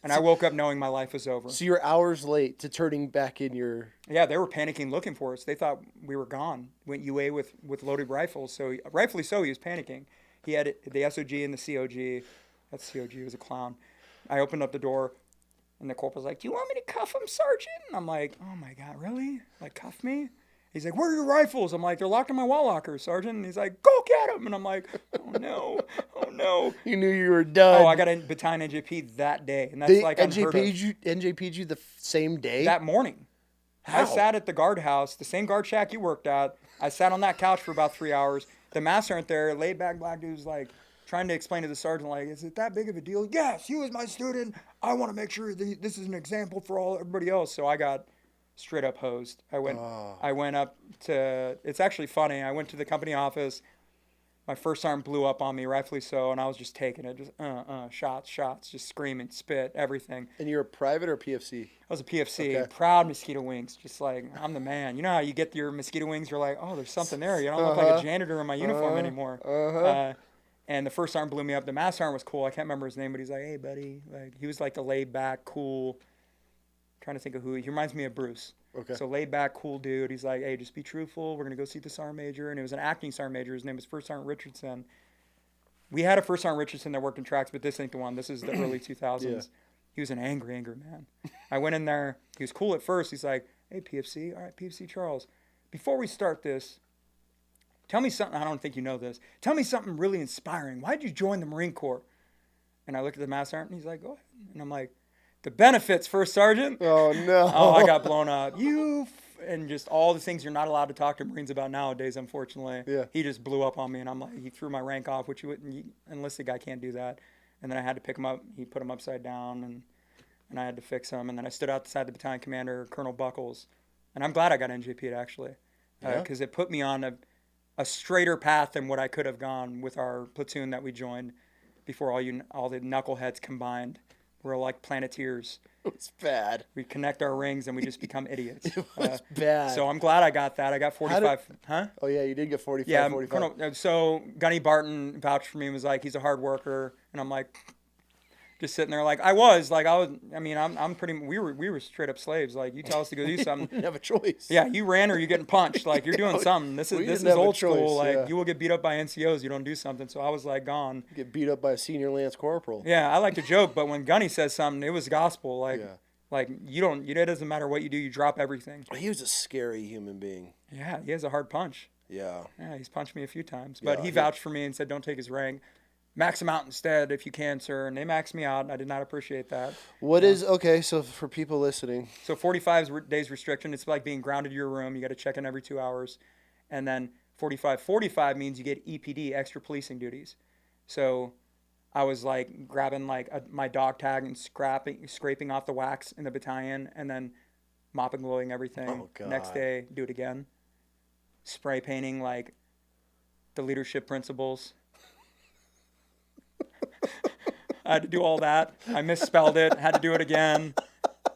and I woke up knowing my life was over. So you're hours late to turning back in your... Yeah, they were panicking looking for us. They thought we were gone. Went UA with loaded rifles. So rightfully so, he was panicking. He had the SOG and the COG. That COG was a clown. I opened up the door, and the corporal's like, do you want me to cuff him, Sergeant? And I'm like, oh, my God, really? Like, cuff me? He's like, where are your rifles? I'm like, they're locked in my wall locker, Sergeant. And he's like, go get them. And I'm like, oh, no. Oh, no. You knew you were done. Oh, I got a battalion NJP that day. And that's like NJP'd you the same day? That morning. How? I sat at the guardhouse, the same guard shack you worked at. I sat on that couch for about 3 hours. The masks aren't there. Laid back black dude's like trying to explain to the sergeant, like, is it that big of a deal? Yes, you as my student. I want to make sure this is an example for everybody else. So I got straight up hosed. I went up to, it's actually funny. I went to the company office. My first sergeant blew up on me, rightfully so, and I was just taking it, just shots, just screaming, spit, everything. And you're a private or PFC? I was a PFC, Okay. proud mosquito wings, just like, I'm the man. You know how you get your mosquito wings, you're like, oh, there's something there. You don't look like a janitor in my uniform anymore. And the first sergeant blew me up. The mass sergeant was cool. I can't remember his name, but he's like, hey, buddy. Like, he was like the laid back, cool, trying to think of who. He reminds me of Bruce. Okay. So laid back, cool dude. He's like, hey, just be truthful. We're going to go see the sergeant major. And it was an acting sergeant major. His name was First Sergeant Richardson. We had a First Sergeant Richardson that worked in tracks, but this ain't the one. This is the early 2000s. Yeah. He was an angry man. I went in there. He was cool at first. He's like, hey, PFC. All right, PFC Charles. Before we start this, tell me something. I don't think you know this. Tell me something really inspiring. Why did you join the Marine Corps? And I looked at the master sergeant, and he's like, go ahead. And I'm like, the benefits, First Sergeant. Oh, no. Oh, I got blown up. And just all the things you're not allowed to talk to Marines about nowadays, unfortunately. Yeah. He just blew up on me, and I'm like, he threw my rank off, which enlisted guy can't do that. And then I had to pick him up. He put him upside down, and I had to fix him. And then I stood outside the battalion commander, Colonel Buckles. And I'm glad I got NJP'd, actually, because it put me on a straighter path than what I could have gone with our platoon that we joined before all the knuckleheads combined. We're like Planeteers. It was bad. We connect our rings and we just become idiots. It was bad. So I'm glad I got that. I got 45. Oh, yeah, you did get 45, Yeah, 45. so Gunny Barton vouched for me and was like, he's a hard worker. And I'm like, just sitting there like, I'm pretty, we were straight up slaves. Like, you tell us to go do something. We didn't have a choice. Yeah, you ran or you're getting punched. Like, you're doing something. This is old school. Like, you will get beat up by NCOs. You don't do something. So I was like, gone. You get beat up by a senior lance corporal. Yeah, I like to joke, but when Gunny says something, it was gospel. Like, Yeah. like it doesn't matter what you do, you drop everything. He was a scary human being. Yeah, he has a hard punch. Yeah. Yeah, he's punched me a few times. But Yeah, he vouched for me and said, don't take his rank. Max him out instead if you can, sir. And they maxed me out. I did not appreciate that. Okay, so for people listening. So 45 days restriction. It's like being grounded to your room. You got to check in every 2 hours. And then 45 means you get EPD, extra policing duties. So I was like grabbing my dog tag and scraping off the wax in the battalion and then mopping, gluing everything. Oh, God. Next day, do it again. spray painting like the leadership principles. I had to do all that. I misspelled it. Had to do it again.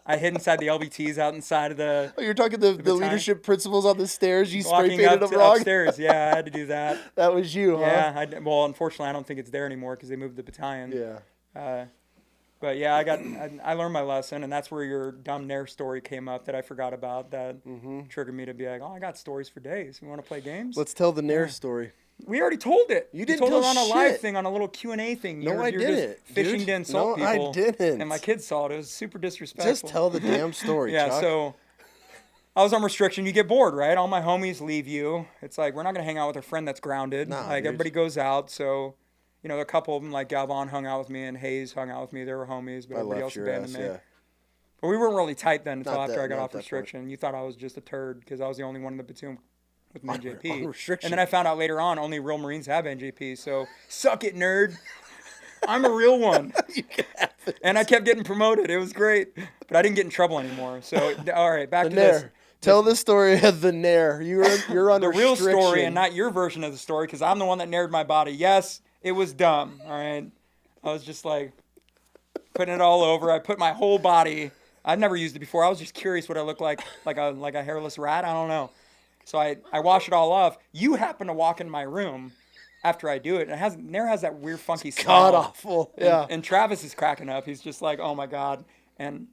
I hid inside the LBTs out inside of the. Oh, you're talking the leadership principles on the stairs. You spray Walking painted them wrong. upstairs. Yeah, I had to do that. That was you, huh? Yeah. Well, unfortunately, I don't think it's there anymore because they moved the battalion. Yeah. But yeah, I learned my lesson, and that's where your dumb Nare story came up that I forgot about. That triggered me to be like, oh, I got stories for days. You want to play games? Let's tell the Nare story. We already told it. You didn't told tell it on a shit. live thing, on a little Q&A thing. No, I didn't. Just fishing to insult people. No, I didn't. And my kids saw it. It was super disrespectful. Just tell the damn story, Yeah, Chuck. so I was on restriction. You get bored, right? All my homies leave you. It's like, we're not going to hang out with a friend that's grounded. Nah, like, dude. everybody goes out. So, you know, a couple of them, like Galvan hung out with me and Hayes hung out with me. They were homies, but I everybody left else your abandoned ass, me. yeah. But we weren't really tight then until Not after that- I got not off that restriction. You thought I was just a turd because I was the only one in the platoon with an NJP. on restriction. And then I found out later on only real Marines have NJP. So suck it, nerd. I'm a real one. You can have it. And I kept getting promoted. It was great. But I didn't get in trouble anymore. So, all right, back The to this. Nare. Tell the story of the Nare. You're on The real restriction. story and not your version of the story because I'm the one that nared my body. Yes, it was dumb. All right. I was just like putting it all over. I put my whole body. I've never used it before. I was just curious what I looked like a hairless rat. I don't know. So I wash it all off. You happen to walk in my room after I do it. And Nare has that weird funky smell. God awful. Yeah. And Travis is cracking up. He's just like, oh my God. And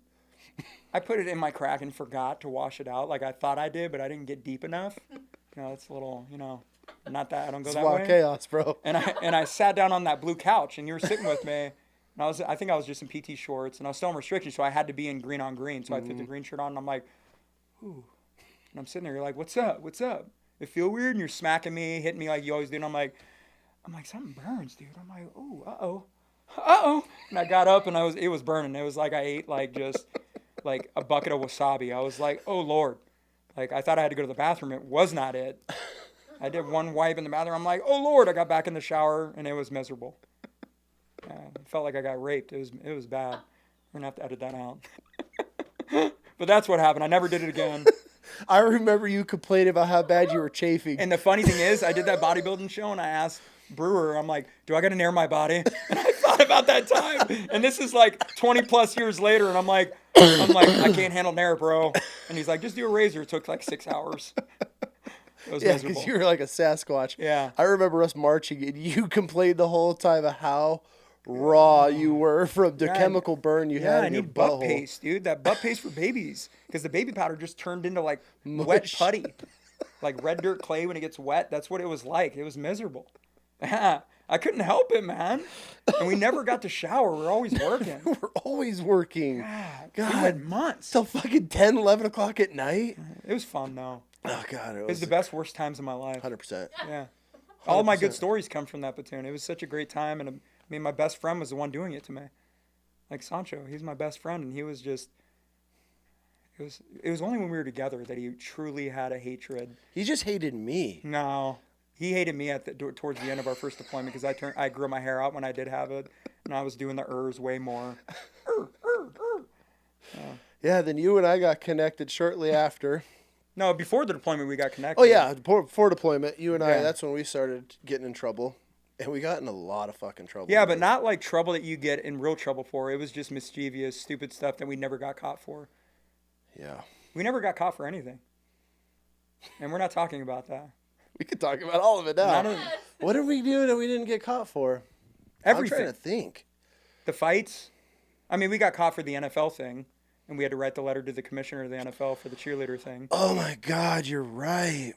I put it in my crack and forgot to wash it out like I thought I did, but I didn't get deep enough. You know, it's a little, not that I don't go that way. Chaos, bro. And I sat down on that blue couch and you were sitting with me. And I think I was just in PT shorts and I was still in restriction, so I had to be in green on green. So I put the green shirt on and I'm like, ooh. And I'm sitting there, you're like, what's up? What's up? It feel weird? And you're smacking me, hitting me like you always do. And I'm like, something burns, dude. I'm like, ooh, uh-oh. And I got up and it was burning. It was like I ate just a bucket of wasabi. I was like, oh Lord. Like I thought I had to go to the bathroom. It was not it. I did one wipe in the bathroom. I'm like, oh Lord. I got back in the shower and it was miserable. It felt like I got raped. It was bad. We're gonna have to edit that out. But that's what happened. I never did it again. I remember you complaining about how bad you were chafing. And the funny thing is, I did that bodybuilding show and I asked Brewer, I'm like, do I got to nair my body? And I thought about that time. And this is like 20 plus years later. And I'm like, I can't handle Nare, bro. And he's like, just do a razor. It took like 6 hours. It was miserable. Because you were like a Sasquatch. Yeah. I remember us marching and you complained the whole time of how raw you were from the chemical burn you had in your need butt butthole. paste, dude. That butt paste for babies. Because the baby powder just turned into like wet putty. Like red dirt clay when it gets wet. That's what it was like. It was miserable. I couldn't help it, man. And we never got to shower. We're always working. We're always working. God. We went months. Till fucking 10, 11 o'clock at night. It was fun, though. Oh, God. It was the best, worst times of my life. 100%. Yeah. All my good stories come from that platoon. It was such a great time. And my best friend was the one doing it to me. Like Sancho, he's my best friend. And he was just... It was only when we were together that he truly had a hatred. He just hated me. No. He hated me towards the end of our first deployment because I grew my hair out when I did have it. And I was doing the way more. Yeah, then you and I got connected shortly after. No, before the deployment we got connected. Oh, yeah. Before deployment, you and I, Yeah. that's when we started getting in trouble. And we got in a lot of fucking trouble. Yeah, but not like trouble that you get in real trouble for. It was just mischievous, stupid stuff that we never got caught for. Yeah. We never got caught for anything. And we're not talking about that. We could talk about all of it now. None of What did we do that we didn't get caught for? everything. I'm trying to think. The fights. I mean, we got caught for the NFL thing. And we had to write the letter to the commissioner of the NFL for the cheerleader thing. Oh, my God, you're right.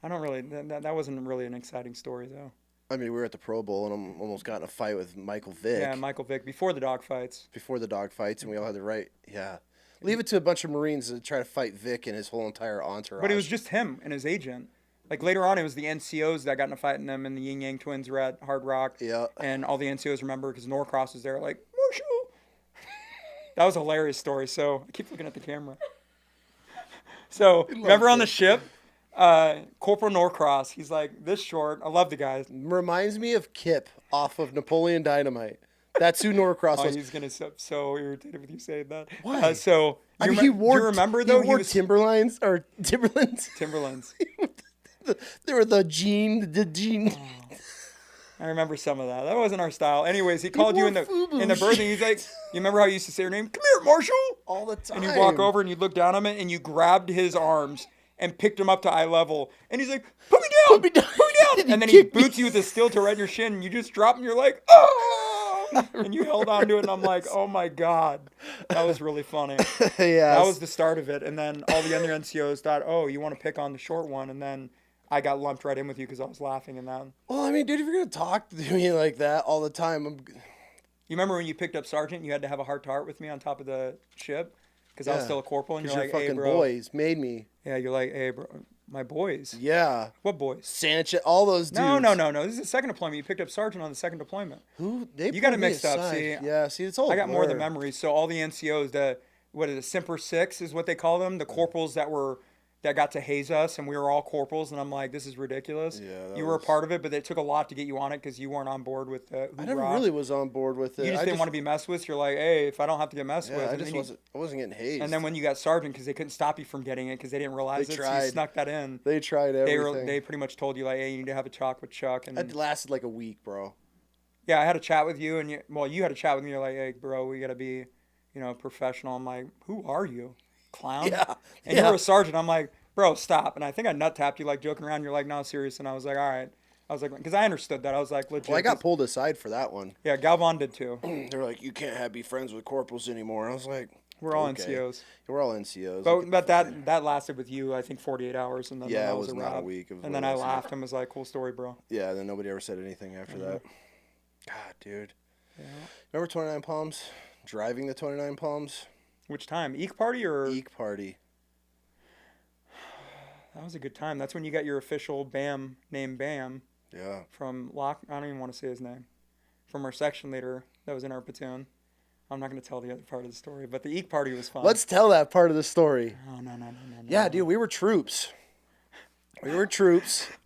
I don't really... That wasn't really an exciting story, though. I mean, we were at the Pro Bowl, and I almost got in a fight with Michael Vick. Yeah, Michael Vick, before the dog fights. Before the dog fights, and we all had the right... Yeah. Leave it to a bunch of Marines to try to fight Vick and his whole entire entourage. But it was just him and his agent. Like, later on, it was the NCOs that got in a fight in them, and the Yin Yang twins were at Hard Rock. Yeah. And all the NCOs remember, because Norcross was there, like, Marshall. That was a hilarious story, so I keep looking at the camera. So, remember on the ship, Corporal Norcross, he's like this short. I love the guy. Reminds me of Kip off of Napoleon Dynamite. That's who Norcross was. He's going to be so irritated with you saying that. Why? Do you remember, though? He wore Timberlines or Timberlands. Timberlands. They were the gene. I remember some of that. That wasn't our style. Anyways, he called you in the birthing. He's like, you remember how you used to say your name? Come here, Marshall. All the time. And you walk over and you look down on him and you grabbed his arms and picked him up to eye level. And he's like, put me down. Put me down. And then he boots you with his steel toe right in your shin. And you just drop and you're like, oh. And you held on to it. And I'm like, oh my God. That was really funny. Yeah. That was the start of it. And then all the other NCOs thought, oh, you want to pick on the short one. And then I got lumped right in with you because I was laughing and that. Well, I mean, dude, if you're going to talk to me like that all the time, You remember when you picked up Sergeant, you had to have a heart-to-heart with me on top of the ship? Because I was still a corporal, and you're like, fucking hey, bro. boys made me. Yeah, you're like, hey, bro. My boys. Yeah. What boys? Sanchez, all those dudes. No. This is the second deployment. You picked up Sergeant on the second deployment. Who? You got it mixed up, see? Yeah, see, it's all I got more of the blur. memories. So all the NCOs, what is it, Semper Six is what they call them, the corporals that got to haze us, and we were all corporals, and I'm like, this is ridiculous. Yeah, you were a part of it, but it took a lot to get you on it because you weren't on board with the I never really was on board with it. You just didn't want to be messed with. You're like, hey, if I don't have to get messed with. I wasn't getting hazed. And then when you got Sergeant, because they couldn't stop you from getting it because they didn't realize it, so you snuck that in. They tried everything. They pretty much told you, like, hey, you need to have a talk with Chuck. And it lasted like a week, bro. Yeah, I had a chat with you, and you had a chat with me. You're like, hey, bro, we got to be, professional. I'm like, who are you? Clown? Yeah. And you were a sergeant. I'm like, bro, stop. And I think I nut tapped you, like, joking around. You're like, no, serious. And I was like, all right. I was like, because I understood that. I was like, legit. Well, I got pulled aside for that one. Yeah, Galvan did too. They're like, you can't be friends with corporals anymore. And I was like, we're all NCOs. We're all NCOs. But that lasted with you, I think, 48 hours. And then yeah, that it was not a week. And then I laughed and was like, cool story, bro. Yeah, then nobody ever said anything after that. God, dude. Yeah. Remember 29 Palms? Driving the 29 Palms? Which time? Eek party or? Eek party. That was a good time. That's when you got your official BAM name, BAM. Yeah. From I don't even want to say his name. From our section leader that was in our platoon. I'm not going to tell the other part of the story, but the Eek party was fun. Let's tell that part of the story. Oh, no. Yeah, dude, we were troops.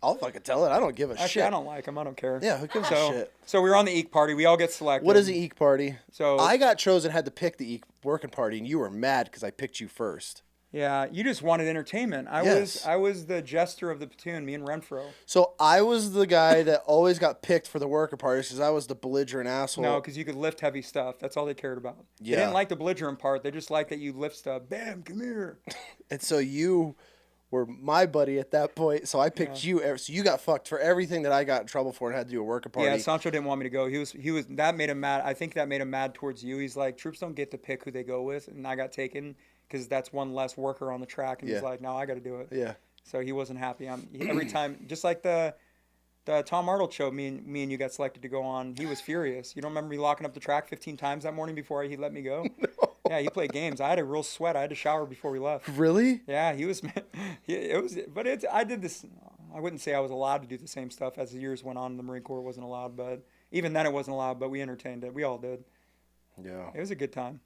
I'll fucking tell it. I don't give a shit. Actually, I don't like them. I don't care. Yeah, who gives a shit? So we were on the Eek party. We all get selected. What is the Eek party? So I got chosen, had to pick the Eek working party, and you were mad because I picked you first. Yeah, you just wanted entertainment. I was the jester of the platoon, me and Renfro. So I was the guy that always got picked for the worker parties because I was the belligerent asshole. No, because you could lift heavy stuff. That's all they cared about. Yeah. They didn't like the belligerent part. They just liked that you lift stuff. Bam, come here. And so you were my buddy at that point, so I picked you. So you got fucked for everything that I got in trouble for and had to do a worker party. Yeah, Sancho didn't want me to go. He was that made him mad. I think that made him mad towards you. He's like, troops don't get to pick who they go with, and I got taken because that's one less worker on the track, and he's like, no, I got to do it. Yeah. So he wasn't happy. Every time, just like the Tom Arnold show, me and you got selected to go on. He was furious. You don't remember me locking up the track 15 times that morning before he let me go? No. Yeah, he played games. I had a real sweat. I had to shower before we left. Really? Yeah, he was. I did this. I wouldn't say I was allowed to do the same stuff as the years went on. The Marine Corps wasn't allowed, but even then it wasn't allowed. But we entertained it. We all did. Yeah. It was a good time.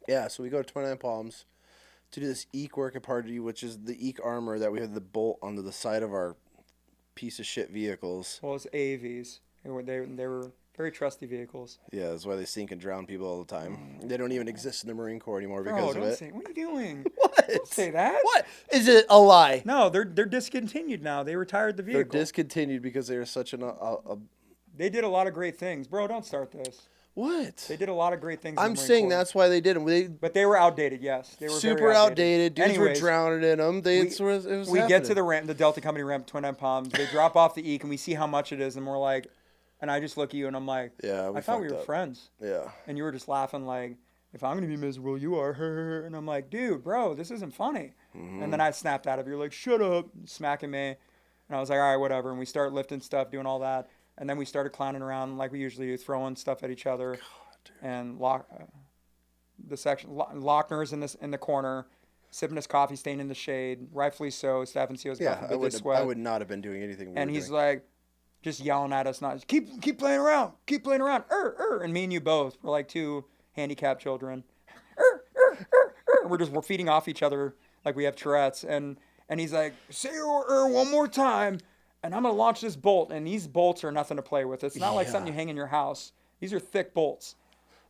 Yeah, so we go to 29 Palms to do this Eek worker party, which is the Eek armor that we have the bolt onto the side of our piece of shit vehicles. Well, it's AAVs. They were very trusty vehicles. Yeah, that's why they sink and drown people all the time. They don't even exist in the Marine Corps anymore Bro, because of it. Say, what are you doing? What? Don't say that. What? Is it a lie? No, they're discontinued now. They retired the vehicle. They're discontinued because they're such They did a lot of great things. Bro, don't start this. What? They did a lot of great things. I'm saying that's why they did them. But they were outdated, yes. They were super very outdated. Dudes Anyways, were drowning in them. We get to the ramp, the Delta Company ramp, 29 Palms. They drop off the Eek, and we see how much it is, and we're like, and I just look at you, and I'm like, yeah, I thought we were friends. Yeah. And you were just laughing like, if I'm going to be miserable, you are. And I'm like, dude, bro, this isn't funny. Mm-hmm. And then I snapped out of you. You're like, shut up, smacking me. And I was like, all right, whatever. And we start lifting stuff, doing all that. And then we started clowning around like we usually do, throwing stuff at each other. God, and Lochner's in the corner, sipping his coffee, staying in the shade. Rightfully so. Staff and CO's got a bit of sweat. I would not have been doing anything weird. And he's like, just yelling at us, not keep playing around, and me and you both were like two handicapped children. We're feeding off each other like we have Tourette's, and he's like, say one more time, and I'm gonna launch this bolt. And these bolts are nothing to play with. It's not like something you hang in your house. These are thick bolts,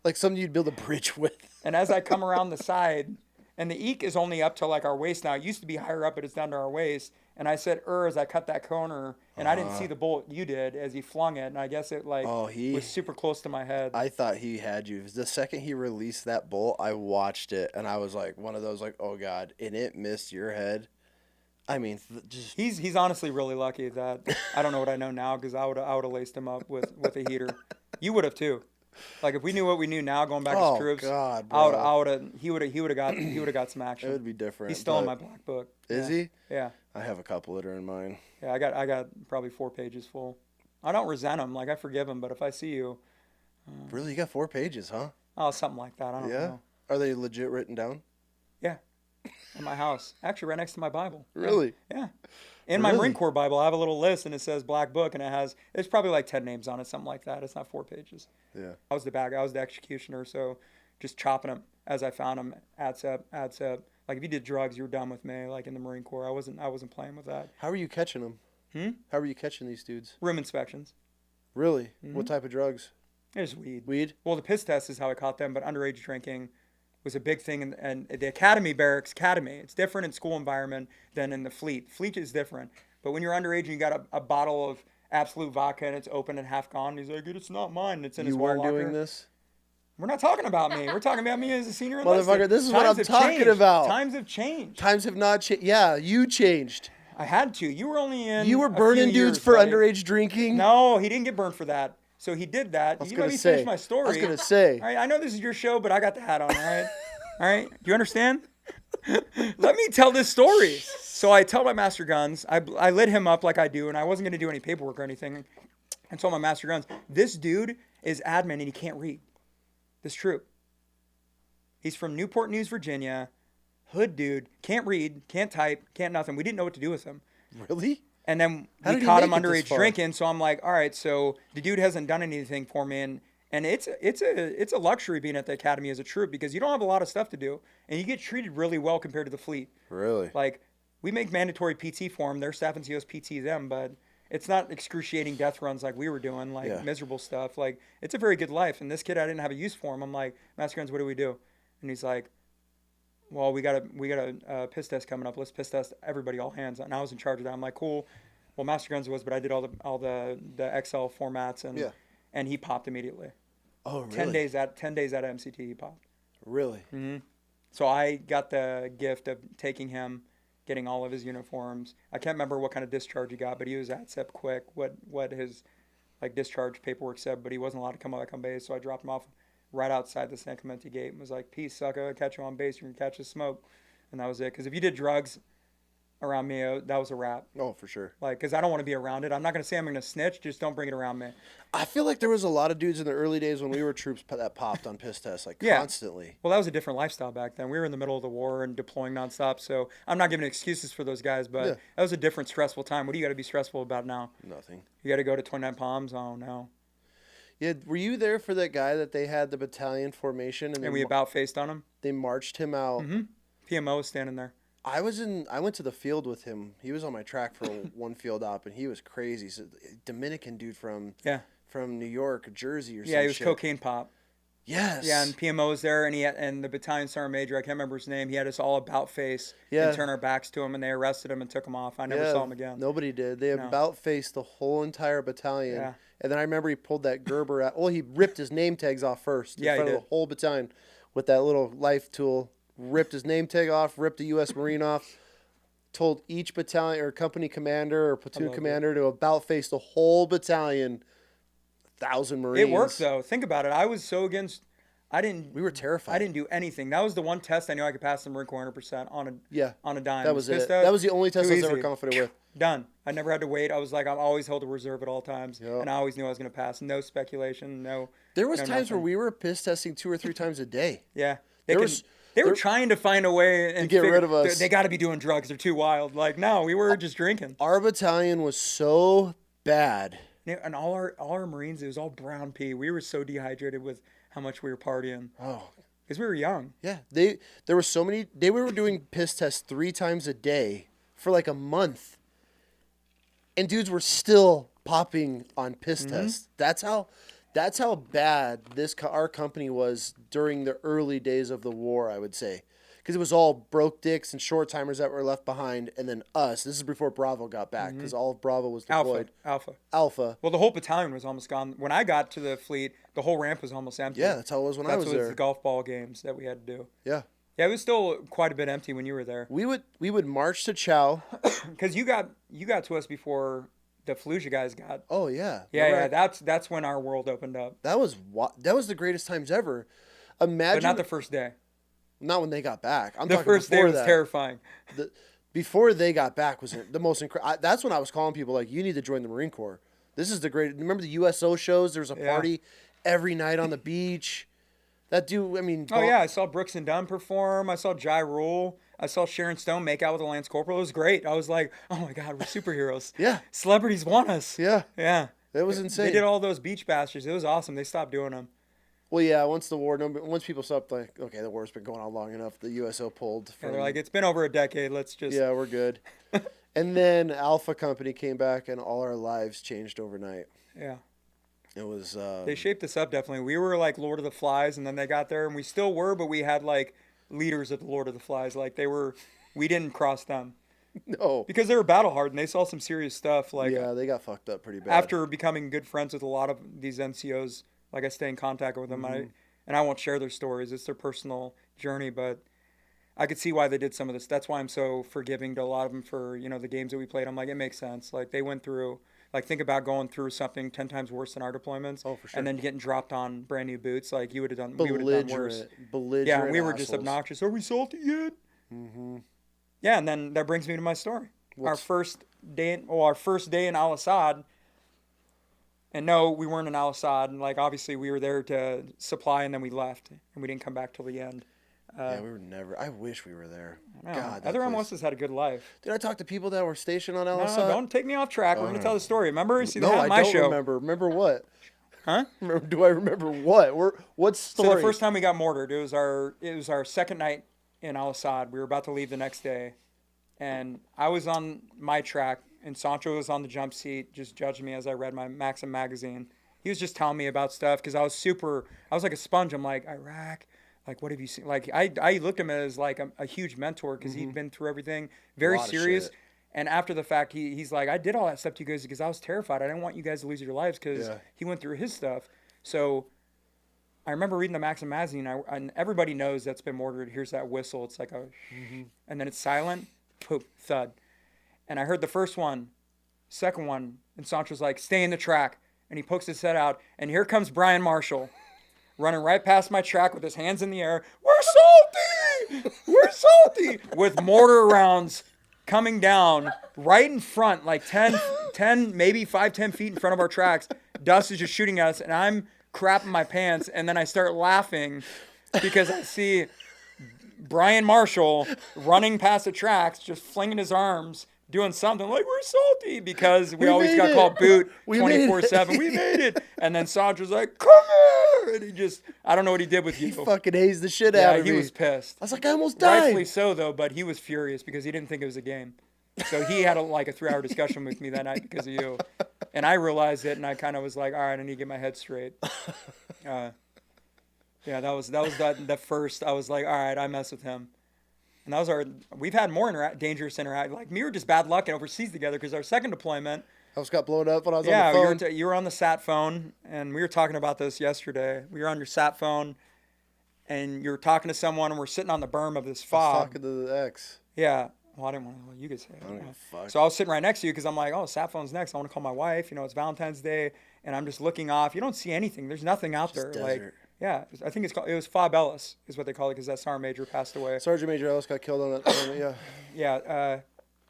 like something you'd build a bridge with. And as I come around the side, And the eek is only up to like our waist now. It used to be higher up, but it's down to our waist. And I said, as I cut that corner, and I didn't see the bullet you did as he flung it. And I guess it like was super close to my head. I thought he had you. The second he released that bolt, I watched it, and I was like, one of those like, oh God, and it missed your head. I mean, just he's honestly really lucky that I don't know what I know now, because I would have laced him up with a heater. You would have too. Like if we knew what we knew now, going back as troops, God, bro. he would have got some action. It would be different. He's still in my black book. Is he? Yeah. I have a couple that are in mine. Yeah, I got probably 4 pages full. I don't resent him. Like I forgive him, but if I see you, Really, you got 4 pages, huh? oh, something like that. I don't know. Are they legit written down? Yeah. In my house, actually, right next to my Bible. Really? Yeah. In my Marine Corps Bible, I have a little list, and it says Black Book, and it's probably like 10 names on it, something like that. It's not 4 pages. Yeah. I was the executioner, so just chopping them as I found them, adds up. Like if you did drugs, you were done with me. Like in the Marine Corps, I wasn't playing with that. How are you catching them? How are you catching these dudes? Room inspections. Really? What type of drugs? There's weed. Weed? Well, the piss test is how I caught them, but underage drinking was a big thing. And the academy, Barracks academy, it's different in school environment than in the fleet. Fleet is different. But when you're underage and you got a bottle of Absolute vodka and it's open and half gone, he's like, it's not mine. It's in his wall locker. You weren't doing this? We're not talking about me. We're talking about me as a senior enlisted. Motherfucker, this is what I'm talking about. Times have changed. Times have not changed. Yeah, you changed. I had to. You were only in. You were burning dudes for underage drinking? No, he didn't get burned for that. So he did that. You let me finish my story. I was going to say. All right, I know this is your show, but I got the hat on, all right? All right? Do you understand? Let me tell this story. So I tell my master guns, I lit him up like I do, and I wasn't going to do any paperwork or anything. I told my master guns, this dude is admin and he can't read. This troop. He's from Newport News, Virginia. Hood dude, can't read, can't type, can't nothing. We didn't know what to do with him. Really? And then we caught him underage drinking, so I'm like, all right, so the dude hasn't done anything for me, and it's a luxury being at the academy as a troop, because you don't have a lot of stuff to do, and you get treated really well compared to the fleet. Really? Like, we make mandatory PT for them. Their staff and COs PT them, but it's not excruciating death runs like we were doing, like miserable stuff. Like, it's a very good life, and this kid, I didn't have a use for him. I'm like, Master Guns, what do we do? And he's like, well, we got a piss test coming up. Let's piss test everybody, all hands. And I was in charge of that. I'm like, cool. Well, Master Guns was, but I did all the Excel formats, and he popped immediately. Oh, really? 10 days out of MCT, he popped. Really? Mm-hmm. So I got the gift of taking him, getting all of his uniforms. I can't remember what kind of discharge he got, but he was at SEP quick. What his discharge paperwork said, but he wasn't allowed to come back on base. So I dropped him off right outside the San Clemente gate and was like, peace, sucker, catch you on base, you can catch the smoke. And that was it. Because if you did drugs around me, that was a wrap. Oh, for sure. Like, because I don't want to be around it. I'm not going to say I'm going to snitch, just don't bring it around me. I feel like there was a lot of dudes in the early days when we were troops that popped on piss tests, constantly. Well, that was a different lifestyle back then. We were in the middle of the war and deploying nonstop, so I'm not giving excuses for those guys, but that was a different stressful time. What do you got to be stressful about now? Nothing. You got to go to 29 Palms? Oh, no. Yeah, were you there for that guy that they had the battalion formation and we about faced on him? They marched him out. Mm-hmm. PMO was standing there. I went to the field with him. He was on my track for one field op, and he was crazy. So, Dominican dude from New York, Jersey, or something. Yeah, he was cocaine pop. Yes. Yeah, and PMO was there, and the battalion sergeant major, I can't remember his name. He had us all about face and turn our backs to him, and they arrested him and took him off. I never saw him again. Nobody did. They about faced the whole entire battalion. Yeah. And then I remember he pulled that Gerber out. Well, he ripped his name tags off first in front of the whole battalion with that little life tool. Ripped his name tag off, ripped a U.S. Marine off, told each battalion or company commander or platoon commander to about face the whole battalion, 1,000 Marines. It worked, though. Think about it. I was so against... We were terrified. I didn't do anything. That was the one test I knew I could pass the Marine Corps 100% on a dime. That was it. That was the only test I was ever confident with. Done. I never had to wait. I was like, I'm always held to reserve at all times, and I always knew I was going to pass. No speculation, no... There was times where we were piss testing 2 or 3 times a day. Yeah. They were trying to find a way and to get rid of us. They got to be doing drugs. They're too wild. Like, no, we were just drinking. Our battalion was so bad. And all our Marines, it was all brown pea. We were so dehydrated with how much we were partying. Oh. Because we were young. Yeah. There were so many. They were doing piss tests 3 times a day for like a month. And dudes were still popping on piss tests. That's how bad our company was during the early days of the war, I would say. because it was all broke dicks and short timers that were left behind, and then us. This is before Bravo got back, because all of Bravo was deployed. Alpha. Well, the whole battalion was almost gone. When I got to the fleet, the whole ramp was almost empty. Yeah, that's how it was when I was there. That's what the golf ball games that we had to do. Yeah. Yeah, it was still quite a bit empty when you were there. We would march to Chow. Because you got to us before the Fallujah guys got. Oh yeah. Yeah. That's when our world opened up. That was the greatest times ever. Imagine. But not the first day. Not when they got back. The first day was terrifying. Before they got back was the most incredible. That's when I was calling people like, you need to join the Marine Corps. This is the great. Remember the USO shows? There was a party every night on the beach. That dude, I mean. Oh, yeah. I saw Brooks and Dunn perform. I saw Jai Rule. I saw Sharon Stone make out with a Lance Corporal. It was great. I was like, oh, my God, we're superheroes. Yeah. Celebrities want us. Yeah. Yeah. It was insane. They did all those beach bastards. It was awesome. They stopped doing them. Well, yeah, once people stopped, like, okay, the war's been going on long enough, the USO pulled. And they're like, it's been over a decade. Let's just. Yeah, we're good. And then Alpha Company came back, and all our lives changed overnight. Yeah. It was. They shaped us up, definitely. We were like Lord of the Flies, and then they got there, and we still were, but we had like leaders of the Lord of the Flies. Like we didn't cross them. No. Because they were battle hardened. They saw some serious stuff. Like, yeah, they got fucked up pretty bad. After becoming good friends with a lot of these NCOs, like I stay in contact with them, and I won't share their stories. It's their personal journey, but I could see why they did some of this. That's why I'm so forgiving to a lot of them for, the games that we played. I'm like, it makes sense. Like, they went through, like, think about going through something 10 times worse than our deployments. Oh, for sure. And then getting dropped on brand new boots. Like, we would have done worse. Belligerent Yeah, and we were assholes. just obnoxious. Are we salty yet? Mm-hmm. Yeah, and then that brings me to my story. Our first day in Al Asad. And no, we weren't in Al Asad. And like, obviously, we were there to supply, and then we left, and we didn't come back till the end. Yeah, we were never. I wish we were there. God, other MOSs had a good life. Did I talk to people that were stationed on Al No, Asad? don't take me off track. We're going to tell the story. Remember? See, no, I my don't show. remember. Remember what? Huh? Do I remember what? What story? So the first time we got mortared, it was our second night in Al Asad. We were about to leave the next day, and I was on my track, and Sancho was on the jump seat, just judging me as I read my Maxim magazine. He was just telling me about stuff because I was like a sponge. I'm like, Iraq, like, what have you seen? Like, I looked at him as like a huge mentor because he'd been through everything, very serious. And after the fact, he's like, I did all that stuff to you guys because I was terrified. I didn't want you guys to lose your lives because he went through his stuff. So I remember reading the Maxim magazine, and everybody knows that's been mortared. Here's that whistle. It's like and then it's silent, poop, thud. And I heard the first one, second one, and Sancho's like, stay in the track. And he pokes his head out, and here comes Brian Marshall, running right past my track with his hands in the air. We're salty! We're salty! With mortar rounds coming down right in front, like 10, maybe 5-10 feet in front of our tracks. Dust is just shooting at us, and I'm crapping my pants, and then I start laughing because I see Brian Marshall running past the tracks, just flinging his arms, doing something like, we're salty, because we always got called boot 24/7. We made it. And then Sandra's like, come here. And he just, I don't know what he did with you. He fucking hazed the shit out of me. Yeah, he was pissed. I was like, I almost died. Rightfully so, though, but he was furious because he didn't think it was a game. So he had a 3-hour discussion with me that night because of you. And I realized it, and I kind of was like, all right, I need to get my head straight. Yeah, that was the first. I was like, all right, I mess with him. And that was we've had more dangerous interact. Like, we were just bad luck and overseas together because our second deployment. House got blown up when I was on the phone. You were on the sat phone, and we were talking about this yesterday. We were on your sat phone, and you were talking to someone, and we're sitting on the berm of this fob. I was talking to the ex. Yeah. Well, I didn't want to. You could say it. I don't give a fuck. So I was sitting right next to you because I'm like, oh, sat phone's next. I want to call my wife. It's Valentine's Day, and I'm just looking off. You don't see anything. There's nothing out there. Desert. Like, yeah, I think it was Fob Ellis is what they call it because that Sergeant Major passed away. Sergeant Major Ellis got killed on that moment, yeah. Yeah,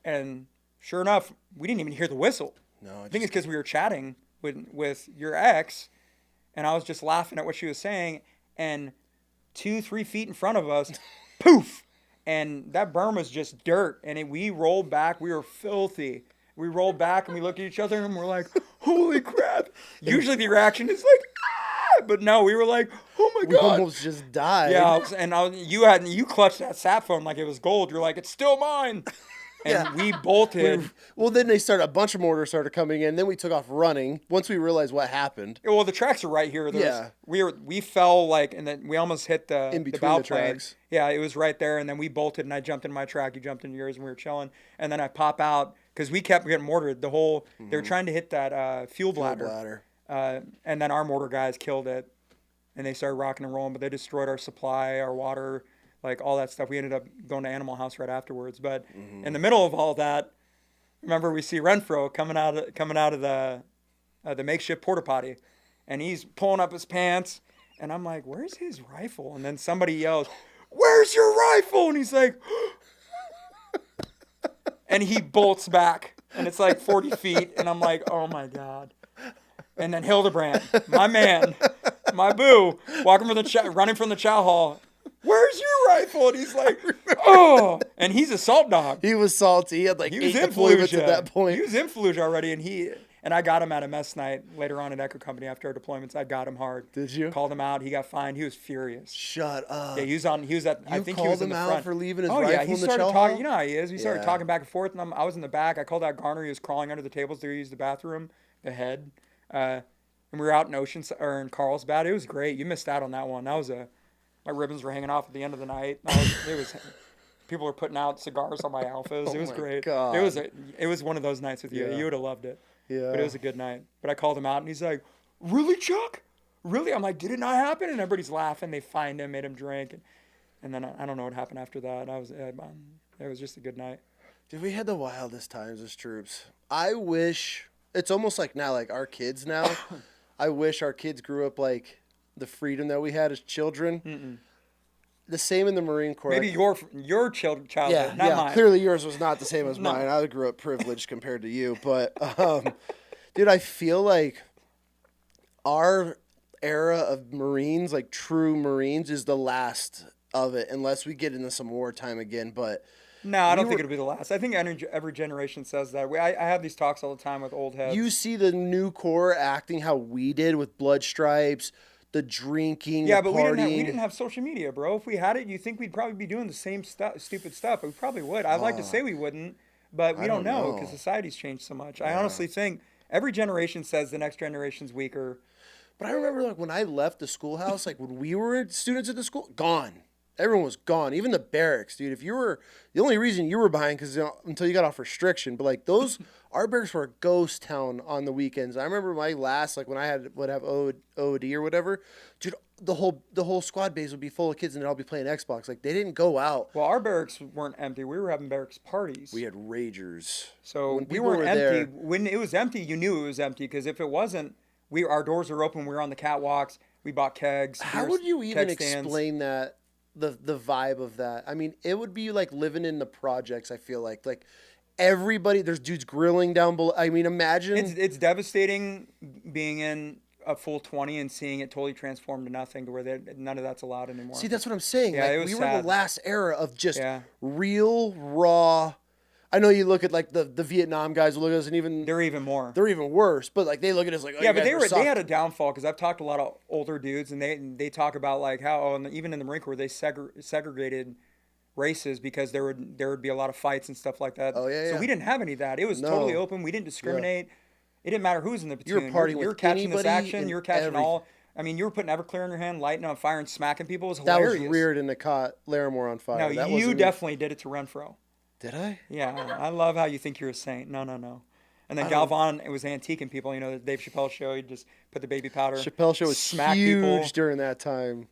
and sure enough, we didn't even hear the whistle. No, I think it's because we were chatting with your ex, and I was just laughing at what she was saying, and 2-3 feet in front of us, poof, and that berm was just dirt, and we rolled back. We were filthy. We rolled back, and we looked at each other, and we're like, holy crap. Usually the reaction is like, ah! But no, we were like, oh my God. We almost just died. Yeah, and you clutched that sat phone like it was gold. You're like, it's still mine. And we bolted. Well, then a bunch of mortars started coming in. Then we took off running once we realized what happened. Well, the tracks are right here. We fell and then we almost hit In the between bow the plane. tracks. Yeah, it was right there, and then we bolted, and I jumped in my track. You jumped into yours, and we were chilling. And then I pop out because we kept getting mortared. They were trying to hit that fuel bladder. And then our mortar guys killed it, and they started rocking and rolling. But they destroyed our supply, our water, all that stuff. We ended up going to Animal House right afterwards. But in the middle of all that, remember we see Renfro coming out of the makeshift porta potty, and he's pulling up his pants, and I'm like, "Where's his rifle?" And then somebody yells, "Where's your rifle?" And he's like, and he bolts back, and it's 40 feet, and I'm like, "Oh my God." And then Hildebrand, my man, my boo, running from the chow hall. "Where's your rifle?" And he's like, "Oh!" And he's a salt dog. He was salty. He had He was 8 in deployments Fallujah. at that point. He was in Fallujah already, and I got him at a mess night later on at Echo Company after our deployments. I got him hard. Did you? Called him out. He got fined. He was furious. Shut up. Yeah, he was at. I think he was in the front. Called him out for leaving his Oh rifle yeah, he in the started chow talking. hall? You know how he is. We started Yeah. talking back and forth, and I was in the back. I called out Garner. He was crawling under the tables to use the bathroom, the head. And we were out in in Carlsbad. It was great. You missed out on that one. That was my ribbons were hanging off at the end of the night. People were putting out cigars on my alphas. It was great. God. It was one of those nights with you. Yeah. You would have loved it. Yeah. But it was a good night. But I called him out, and he's like, "Really, Chuck? Really?" I'm like, "Did it not happen?" And everybody's laughing. They fined him, made him drink, and then I don't know what happened after that. It was just a good night. Dude, we had the wildest times as troops. I wish it's almost like now, our kids now. I wish our kids grew up the freedom that we had as children. Mm-mm. The same in the Marine Corps. Maybe your childhood, not mine. Clearly yours was not the same as mine. I grew up privileged compared to you, but dude, I feel like our era of Marines, true Marines, is the last of it, unless we get into some wartime again. But no, I don't think it'll be the last. I think every generation says that. I have these talks all the time with old heads. you see the new Corps acting how we did with blood stripes, the drinking, Yeah, the but partying. we didn't have social media, bro. If we had it, you think we'd probably be doing the same stupid stuff? We probably would. I'd like to say we wouldn't, but we I don't don't know know. because society's changed so much. I honestly think every generation says the next generation's weaker. But I remember when I left the schoolhouse, when we were students at the school, gone. Everyone was gone. Even the barracks, dude. If you were the only reason you were behind because until you got off restriction, but our barracks were a ghost town on the weekends. I remember my last when I would have OOD or whatever, dude. The whole squad base would be full of kids and they'd all be playing Xbox. They didn't go out. Well, our barracks weren't empty. We were having barracks parties. We had ragers. So When we people weren't were empty. there- When it was empty, you knew it was empty because if it wasn't, our doors were open. We were on the catwalks. We bought kegs. How beer- would you even keg stands. explain that? The vibe of that. I mean, it would be like living in the projects. I feel like everybody. There's dudes grilling down below. I mean, imagine. It's devastating being in a full 20 and seeing it totally transformed to nothing to where none of that's allowed anymore. See, that's what I'm saying. Yeah, it was we were in sad. the last era of just Yeah. real raw. I know you look at the Vietnam guys who look at us and even They're even more. they're even worse. But they look at us oh, Yeah, you but guys they had a downfall because I've talked to a lot of older dudes and they talk about how and even in the Marine Corps they segregated races because there would be a lot of fights and stuff like that. Oh, yeah, So yeah. we didn't have any of that. It was No. totally open. We didn't discriminate. It didn't matter who was in the You were platoon. partying You're with catching this anybody action. and You're catching everything. all. I mean, you were putting Everclear in your hand, lighting on fire and smacking people. It was That hilarious. was Reardon that caught Larimore on fire. No, that you wasn't- definitely did it to Renfro. Did I? Yeah, I love how you think you're a saint. No. And then Galvan, it was antiquing people. The Dave Chappelle show, he just put the baby powder. Chappelle show was smack huge people. during that time.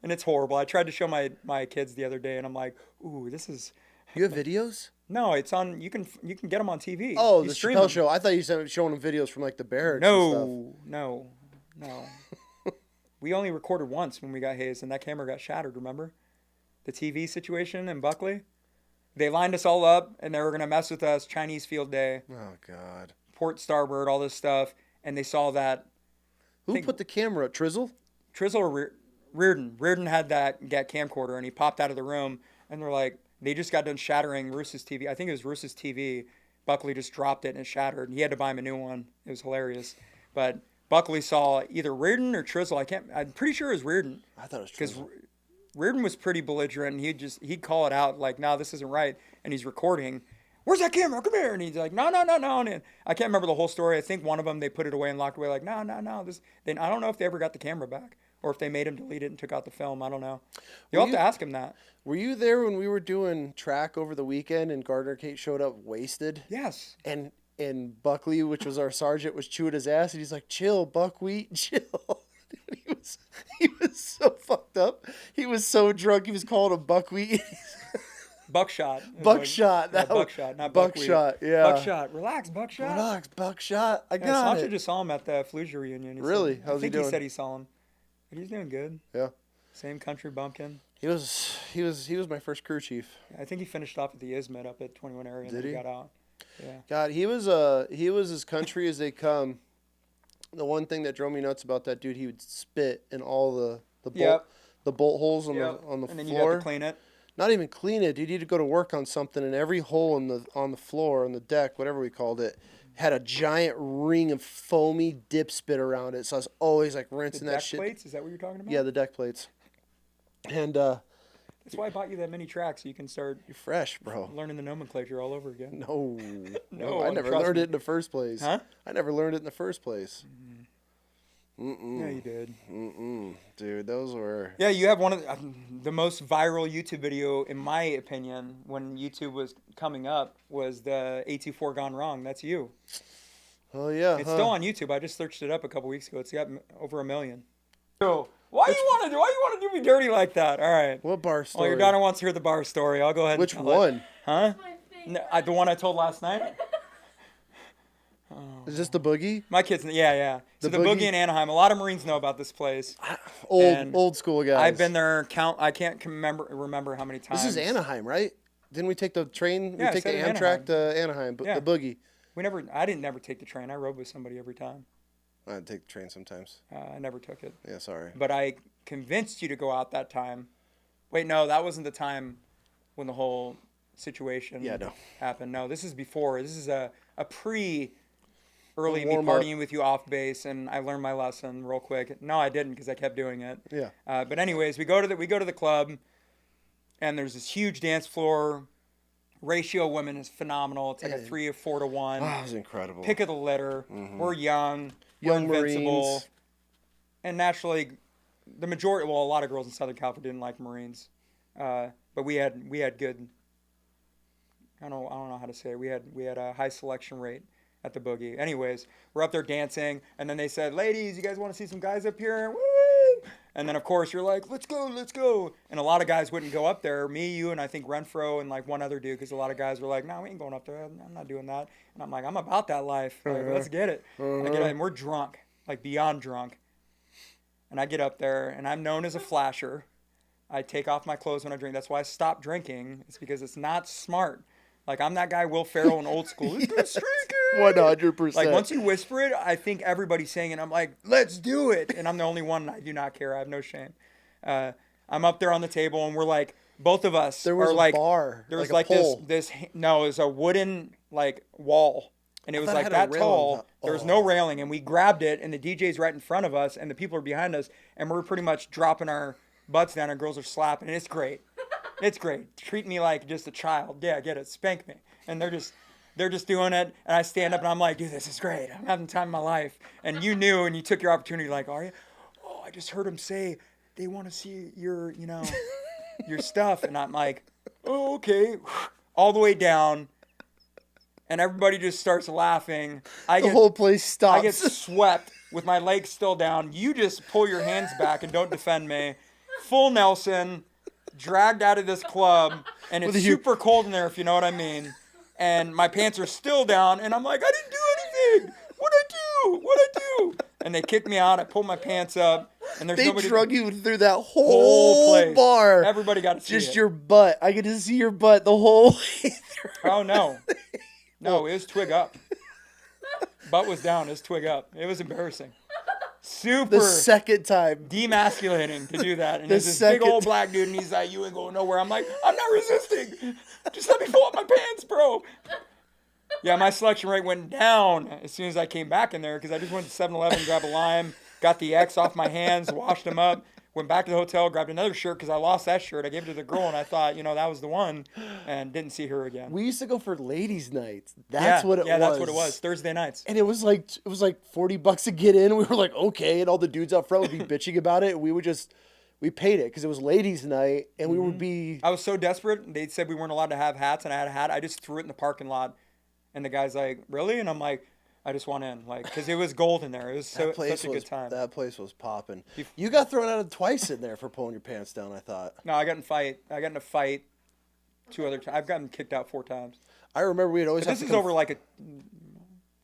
And it's horrible. I tried to show my kids the other day, and I'm like, ooh, this is... You have videos? No, it's on... You can get them on TV. Oh, You the stream Chappelle them. show. I thought you said showing them videos from the barracks and stuff. No. We only recorded once when we got hazed, and that camera got shattered, remember? The TV situation in Buckley? They lined us all up, and they were going to mess with us. Chinese field day, Oh, God. port starboard, all this stuff. And they saw that Who put the camera up? Trizzle? Trizzle or Reardon. Reardon had that camcorder, and he popped out of the room, and they're like, they just got done shattering Roos's TV. I think it was Roos's TV. Buckley just dropped it, and it shattered. He had to buy him a new one. It was hilarious. But Buckley saw either Reardon or Trizzle. I'm pretty sure it was Reardon. I thought it was Because Trizzle. Reardon was pretty belligerent, and he'd call it out like, no, this isn't right, and he's recording. where's that camera? Come here. And he's like, no. And I can't remember the whole story. I think one of them, they put it away and locked away like, no. Then I don't know if they ever got the camera back or if they made him delete it and took out the film. I don't know. You'll have to ask him that. Were you there when we were doing track over the weekend and Gardner Kate showed up wasted? Yes. And Buckley, which was our sergeant, was chewing his ass, and he's like, chill, buckwheat, chill. He was so fucked up. He was so drunk, he was calling him buckwheat. Buckshot. Buckshot. Buckshot, not Buckshot, buckwheat. yeah. Buckshot. Relax, Buckshot. Relax, Buckshot. I got Sancho it. just saw him at the Fallujah reunion. Really? How's he doing? He said he saw him. But he's doing good. Yeah. Same country bumpkin. He was my first crew chief. I think he finished off at the Ismet up at 21 area and Did then he? got out. Yeah. God, he was as country as they come. The one thing that drove me nuts about that dude, he would spit in all the bolt holes on the and then floor. you have to clean it. Not even clean it, dude. You had to go to work on something, and every hole on the floor, on the deck, whatever we called it, had a giant ring of foamy dip spit around it. So I was always like rinsing that shit. The deck plates? Is that what you're talking about? Yeah, the deck plates. And that's why I bought you that mini track so you can start you're fresh, bro. learning the nomenclature all over again. No, I never learned it in the first place. Huh? I never learned it in the first place. Yeah, you did. Dude, those were... Yeah, you have one of the most viral YouTube video, in my opinion, when YouTube was coming up, was the AT4 Gone Wrong. That's you. Oh, yeah. It's still on YouTube. I just searched it up a couple weeks ago. It's got over 1 million. So, why you want to do me dirty like that? All right. What bar story? Well, your daughter wants to hear the bar story. I'll go ahead Which and tell one? it. Huh? No, the one I told last night? Is this the boogie? My kids, yeah. So the boogie in Anaheim. A lot of Marines know about this place. Old school guys. I've been there. I can't remember how many times. This is Anaheim, right? Didn't we take the train? Yeah, we take the Amtrak to Anaheim, Yeah. the boogie. I didn't never take the train. I rode with somebody every time. I take the train sometimes. I never took it. Yeah, sorry. But I convinced you to go out that time. Wait, no, that wasn't the time when the whole situation happened. No, this is before. This is a early me partying with you off base, and I learned my lesson real quick. No, I didn't because I kept doing it. Yeah. But anyways, we go to the club, and there's this huge dance floor. Ratio of women is phenomenal. It's like a 3 or 4 to 1. Oh, it was incredible. Pick of the litter. We're young. Young we're invincible. Marines. And naturally, a lot of girls in Southern California didn't like Marines. But we had good. I don't know how to say it. We had a high selection rate at the boogie. Anyways, we're up there dancing, and then they said, "Ladies, you guys want to see some guys up here?" Woo! And then of course you're like, "Let's go!" And a lot of guys wouldn't go up there. Me, you, and I think Renfro and like one other dude, because a lot of guys were like, "No, we ain't going up there. I'm not doing that." And I'm like, "I'm about that life. Like, let's get it." I get it, and we're drunk, like beyond drunk. And I get up there, and I'm known as a flasher. I take off my clothes when I drink. That's why I stopped drinking. It's because it's not smart. Like, I'm that guy, Will Ferrell in Old School. Let's go streaking. 100%. Like, once you whisper it, I think everybody's saying it. I'm like, let's do it. And I'm the only one. I do not care. I have no shame. I'm up there on the table, and we're like, both of us there was are a like, bar. there was like this, no, it was a wooden, like, wall. And it was like that tall. There was no railing. And we grabbed it, and the DJ's right in front of us, and the people are behind us. And we're pretty much dropping our butts down, and girls are slapping. And it's great. It's great. Treat me like just a child. Yeah, get it. Spank me. And they're just doing it. And I stand up and I'm like, dude, this is great. I'm having the time of my life. And you knew and you took your opportunity like, are you? Oh, I just heard them say they want to see your stuff. And I'm like, oh, okay. All the way down. And everybody just starts laughing. The whole place stops. I get swept with my legs still down. You just pull your hands back and don't defend me. Full Nelson. Dragged out of this club, and it's super cold in there, if you know what I mean. And my pants are still down, and I'm like, I didn't do anything. What'd I do? And they kicked me out. I pulled my pants up, and there's nobody. They drug you through that whole place. Bar. Everybody got to see just your butt. I get to see your butt the whole way through. Oh no, it was twig up. Butt was down. It was twig up. It was embarrassing. Super. The second time. Demasculating to do that. And there's this big old black dude, and he's like, you ain't going nowhere. I'm like, I'm not resisting. Just let me pull up my pants, bro. Yeah, my selection rate went down as soon as I came back in there because I just went to 7-Eleven, grabbed a lime, got the X off my hands, washed them up, Went back to the hotel, grabbed another shirt because I lost that shirt. I gave it to the girl, and I thought, that was the one, and didn't see her again. We used to go for ladies' night. That's what it was. Yeah, that's what it was. Thursday nights. And it was like $40 to get in. We were like, okay, and all the dudes out front would be bitching about it. And we paid it because it was ladies' night, and we would be. I was so desperate. They said we weren't allowed to have hats, and I had a hat. I just threw it in the parking lot, and the guy's like, "Really?" And I'm like, "I just want in," because it was gold in there. It was such a good time. That place was popping. You got thrown out of twice in there for pulling your pants down, I thought. No, I got in a fight 2 other times. I've gotten kicked out 4 times. I remember we'd always. This is over like a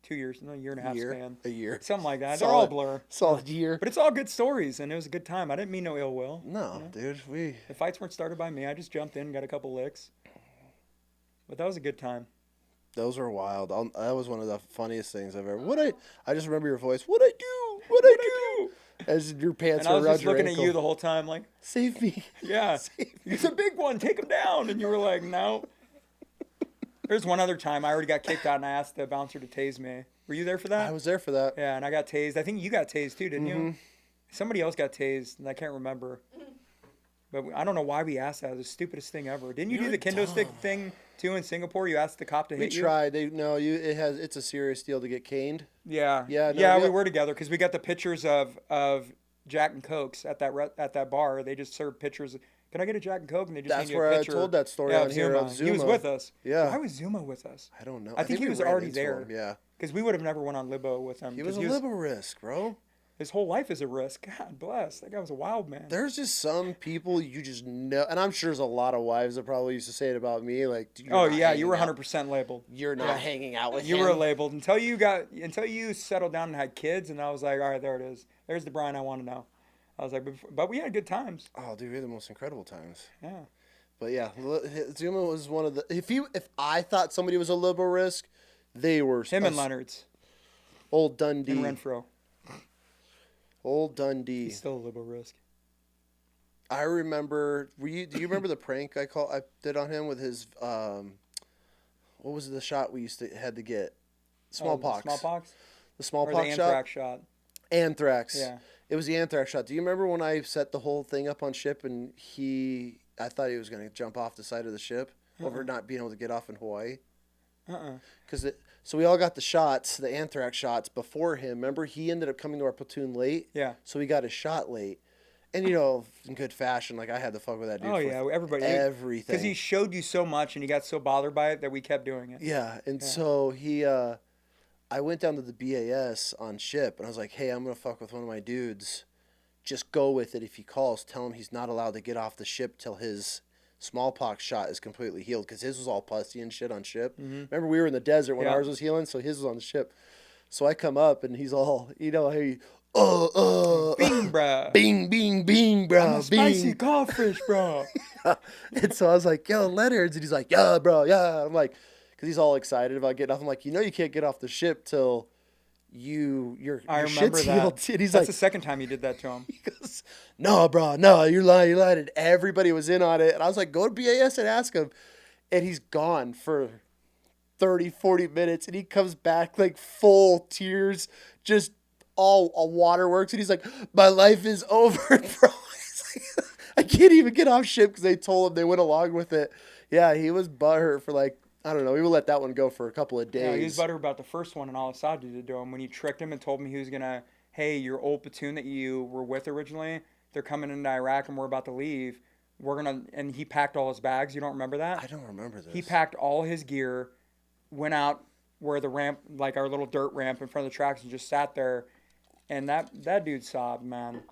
2 years, no, year and a half span. A year. Something like that. They're all blur. Solid year. But it's all good stories, and it was a good time. I didn't mean no ill will. No, dude. The fights weren't started by me. I just jumped in, got a couple licks. But that was a good time. Those were wild. That was one of the funniest things I've ever. I just remember your voice. What'd I do? What'd I do? As your pants were around your ankle. And I was just looking at you the whole time like, save me. Yeah. Save me. He's a big one. Take him down. And you were like, no. There's one other time I already got kicked out and I asked the bouncer to tase me. Were you there for that? I was there for that. Yeah, and I got tased. I think you got tased too, didn't you? Somebody else got tased, and I can't remember. But I don't know why we asked that. It was the stupidest thing ever. Didn't you do the kendo stick thing too in Singapore? You asked the cop to hit you? We tried. It's a serious deal to get caned. Yeah. We were together because we got the pictures of Jack and Cokes at that bar. They just served pictures. Can I get a Jack and Coke? And they just That's where I told that story on here of Zuma. He was with us. Yeah. Why was Zuma with us? I don't know. I think he was already there. Yeah. Because we would have never went on Libo with him. He was a Libo risk, bro. His whole life is a risk. God bless. That guy was a wild man. There's just some people you just know, and I'm sure there's a lot of wives that probably used to say it about me, like, you were 100% labeled. You're not hanging out with him. You were labeled until you settled down and had kids, and I was like, all right, there it is. There's the Brian I want to know. I was like, but we had good times. Oh, dude, we had the most incredible times. Yeah. But yeah, Zuma was one of the. If I thought somebody was a liberal risk, they were. Him and Leonard's. Old Dundee. And Renfro. Old Dundee. He's still a liberal risk. I remember. Do you remember the prank I did on him with his? What was the shot we had to get? Smallpox. Smallpox. The smallpox or the anthrax shot. Anthrax. Yeah. It was the anthrax shot. Do you remember when I set the whole thing up on ship and I thought he was going to jump off the side of the ship over not being able to get off in Hawaii? So we all got the shots, the anthrax shots before him. Remember, he ended up coming to our platoon late. Yeah. So he got his shot late. And, in good fashion, like, I had to fuck with that dude everybody. everything. Because he showed you so much and he got so bothered by it that we kept doing it. Yeah. And so I went down to the BAS on ship, and I was like, hey, I'm going to fuck with one of my dudes. Just go with it. If he calls, tell him he's not allowed to get off the ship till his smallpox shot is completely healed, because his was all pussy and shit on ship. Remember, we were in the desert when ours was healing, so his was on the ship. So I come up, and he's all, hey, bing, bro. Bing, bing, bing, bro. I'm a spicy codfish, bro. And so I was like, yo, Leonard's, and he's like, yeah, bro, yeah. I'm like, because he's all excited about getting off. I'm like, you can't get off the ship till your shit's healed. And he's That's the second time you did that to him. He goes, no, bro, no, you're lying. And everybody was in on it. And I was like, go to BAS and ask him. And he's gone for 30, 40 minutes. And he comes back like full tears, just all waterworks. And he's like, my life is over, bro. I can't even get off ship because they told him they went along with it. Yeah, he was butthurt for like, I don't know. We would let that one go for a couple of days. Yeah, he was butthurt about the first one, and all Assad did to him when he tricked him and told him he was going to, hey, your old platoon that you were with originally, they're coming into Iraq and we're about to leave. And he packed all his bags. You don't remember that? I don't remember this. He packed all his gear, went out where the ramp, like our little dirt ramp in front of the tracks, and just sat there. And that dude sobbed, man.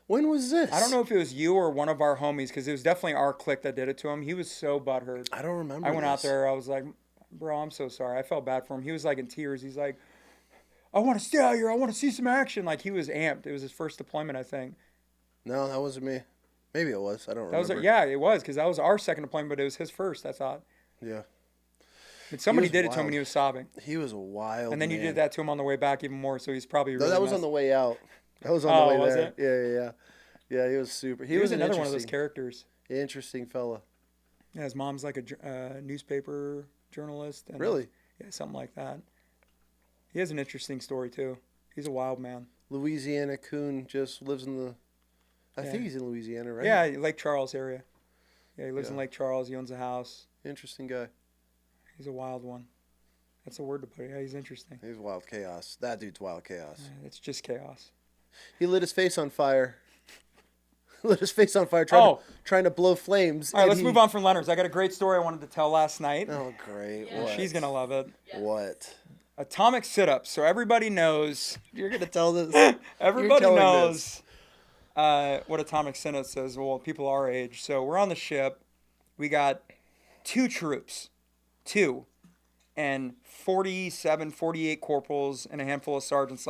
When was this? I don't know if it was you or one of our homies, because it was definitely our clique that did it to him. He was so butthurt. I don't remember. I went out there. I was like, bro, I'm so sorry. I felt bad for him. He was like in tears. He's like, I want to stay out here. I want to see some action. Like, he was amped. It was his first deployment, I think. No, that wasn't me. Maybe it was. I don't remember. It was, because that was our second deployment, but it was his first, I thought. Yeah. But somebody did it to him and he was sobbing. He was a wild And then you did that to him on the way back even more, so he's probably really that was on the way out. That was on the way was there. It? Yeah. Yeah, he was super. He was another one of those characters. Interesting fella. Yeah, his mom's like a newspaper journalist. And really? Yeah, something like that. He has an interesting story, too. He's a wild man. Louisiana coon just lives in the... I think he's in Louisiana, right? Yeah, Lake Charles area. Yeah, he lives in Lake Charles. He owns a house. Interesting guy. He's a wild one. That's a word to put it. Yeah, he's interesting. He's wild chaos. That dude's wild chaos. It's just chaos. He lit his face on fire. Lit his face on fire trying to blow flames. All right, let's move on from Leonard's. I got a great story I wanted to tell last night. Oh, great. Yeah. What? She's going to love it. Yes. What? Atomic sit-ups. So everybody knows. You're going to tell this? Everybody telling knows what atomic sit-ups is. Well, people our age. So we're on the ship. We got 2 troops. 2. And 47, 48 corporals and a handful of sergeants.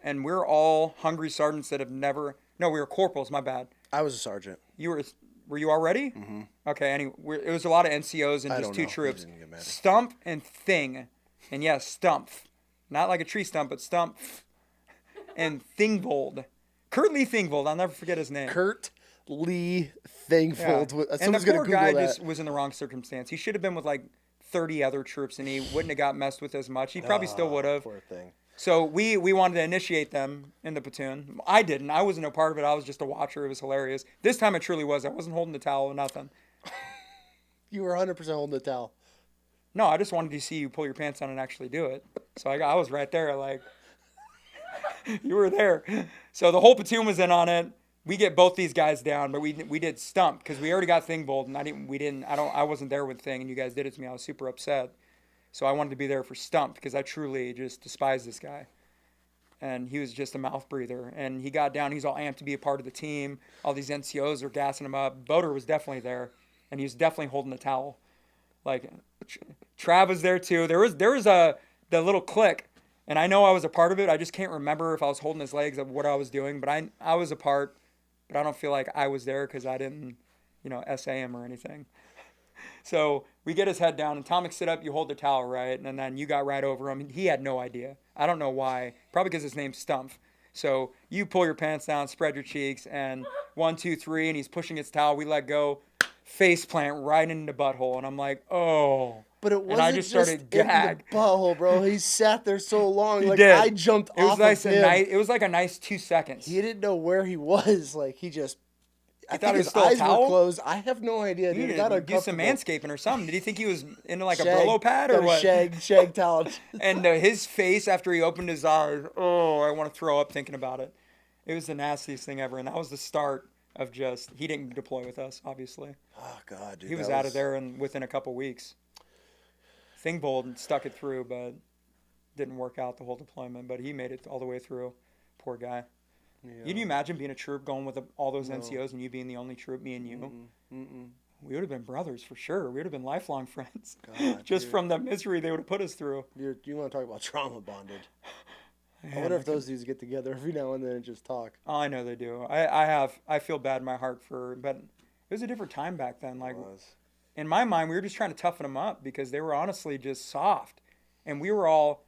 And we're all hungry sergeants that have never... No, we were corporals. My bad. I was a sergeant. Were you already? Mm-hmm. Okay. Anyway, it was a lot of NCOs and just 2 troops. Stump and Thing, and yes, Stump, not like a tree stump, but Stump, and Thingvold, Kurt Lee Thingvold. I'll never forget his name. Kurt Lee Thingvold. Yeah. And the poor guy just was in the wrong circumstance. He should have been with like 30 other troops, and he wouldn't have got messed with as much. He probably still would have. Poor thing. So we wanted to initiate them in the platoon. I didn't. I wasn't a part of it. I was just a watcher. It was hilarious. This time it truly was. I wasn't holding the towel or nothing. You were 100% holding the towel. No, I just wanted to see you pull your pants down and actually do it. So I was right there, like, you were there. So the whole platoon was in on it. We get both these guys down, but we did Stump because we already got Thingvold, and I wasn't there with Thing, and you guys did it to me. I was super upset. So I wanted to be there for Stump because I truly just despise this guy. And he was just a mouth breather. And he got down. He's all amped to be a part of the team. All these NCOs are gassing him up. Boater was definitely there, and he was definitely holding the towel. Like, Trav was there too. There was the little click, and I know I was a part of it. I just can't remember if I was holding his legs of what I was doing, but I was a part. But I don't feel like I was there because I didn't, SA him or anything. So we get his head down, and Atomic sit up, you hold the towel, right? And then you got right over him. He had no idea. I don't know why. Probably because his name's Stump. So you pull your pants down, spread your cheeks, and 1, 2, 3, and he's pushing his towel. We let go, face plant right into the butthole. And I'm like, oh. But it wasn't and I just started gag. In the butthole, bro. He sat there so long. He like did. I jumped off of him. It was like a nice 2 seconds. He didn't know where he was. Like he just... I thought think it was his still a eyes towel? were closed. I have no idea, dude. He did do some manscaping or something. Did he think he was into like a Brillo pad or got a what? Shag towel. And his face after he opened his eyes, oh, I want to throw up thinking about it. It was the nastiest thing ever, and that was the start of just, he didn't deploy with us, obviously. Oh, God, dude. He was out of there within a couple weeks. Thingvold stuck it through, but didn't work out the whole deployment, but he made it all the way through. Poor guy. Yeah. Can you imagine being a troop going with all those NCOs and you being the only troop, me and you? We would have been brothers for sure. We would have been lifelong friends. God, just from the misery they would have put us through. You want to talk about trauma bonded. I wonder if those dudes get together every now and then and just talk. Oh, I know they do. I feel bad in my heart but it was a different time back then. Like, in my mind, we were just trying to toughen them up because they were honestly just soft. And we were all,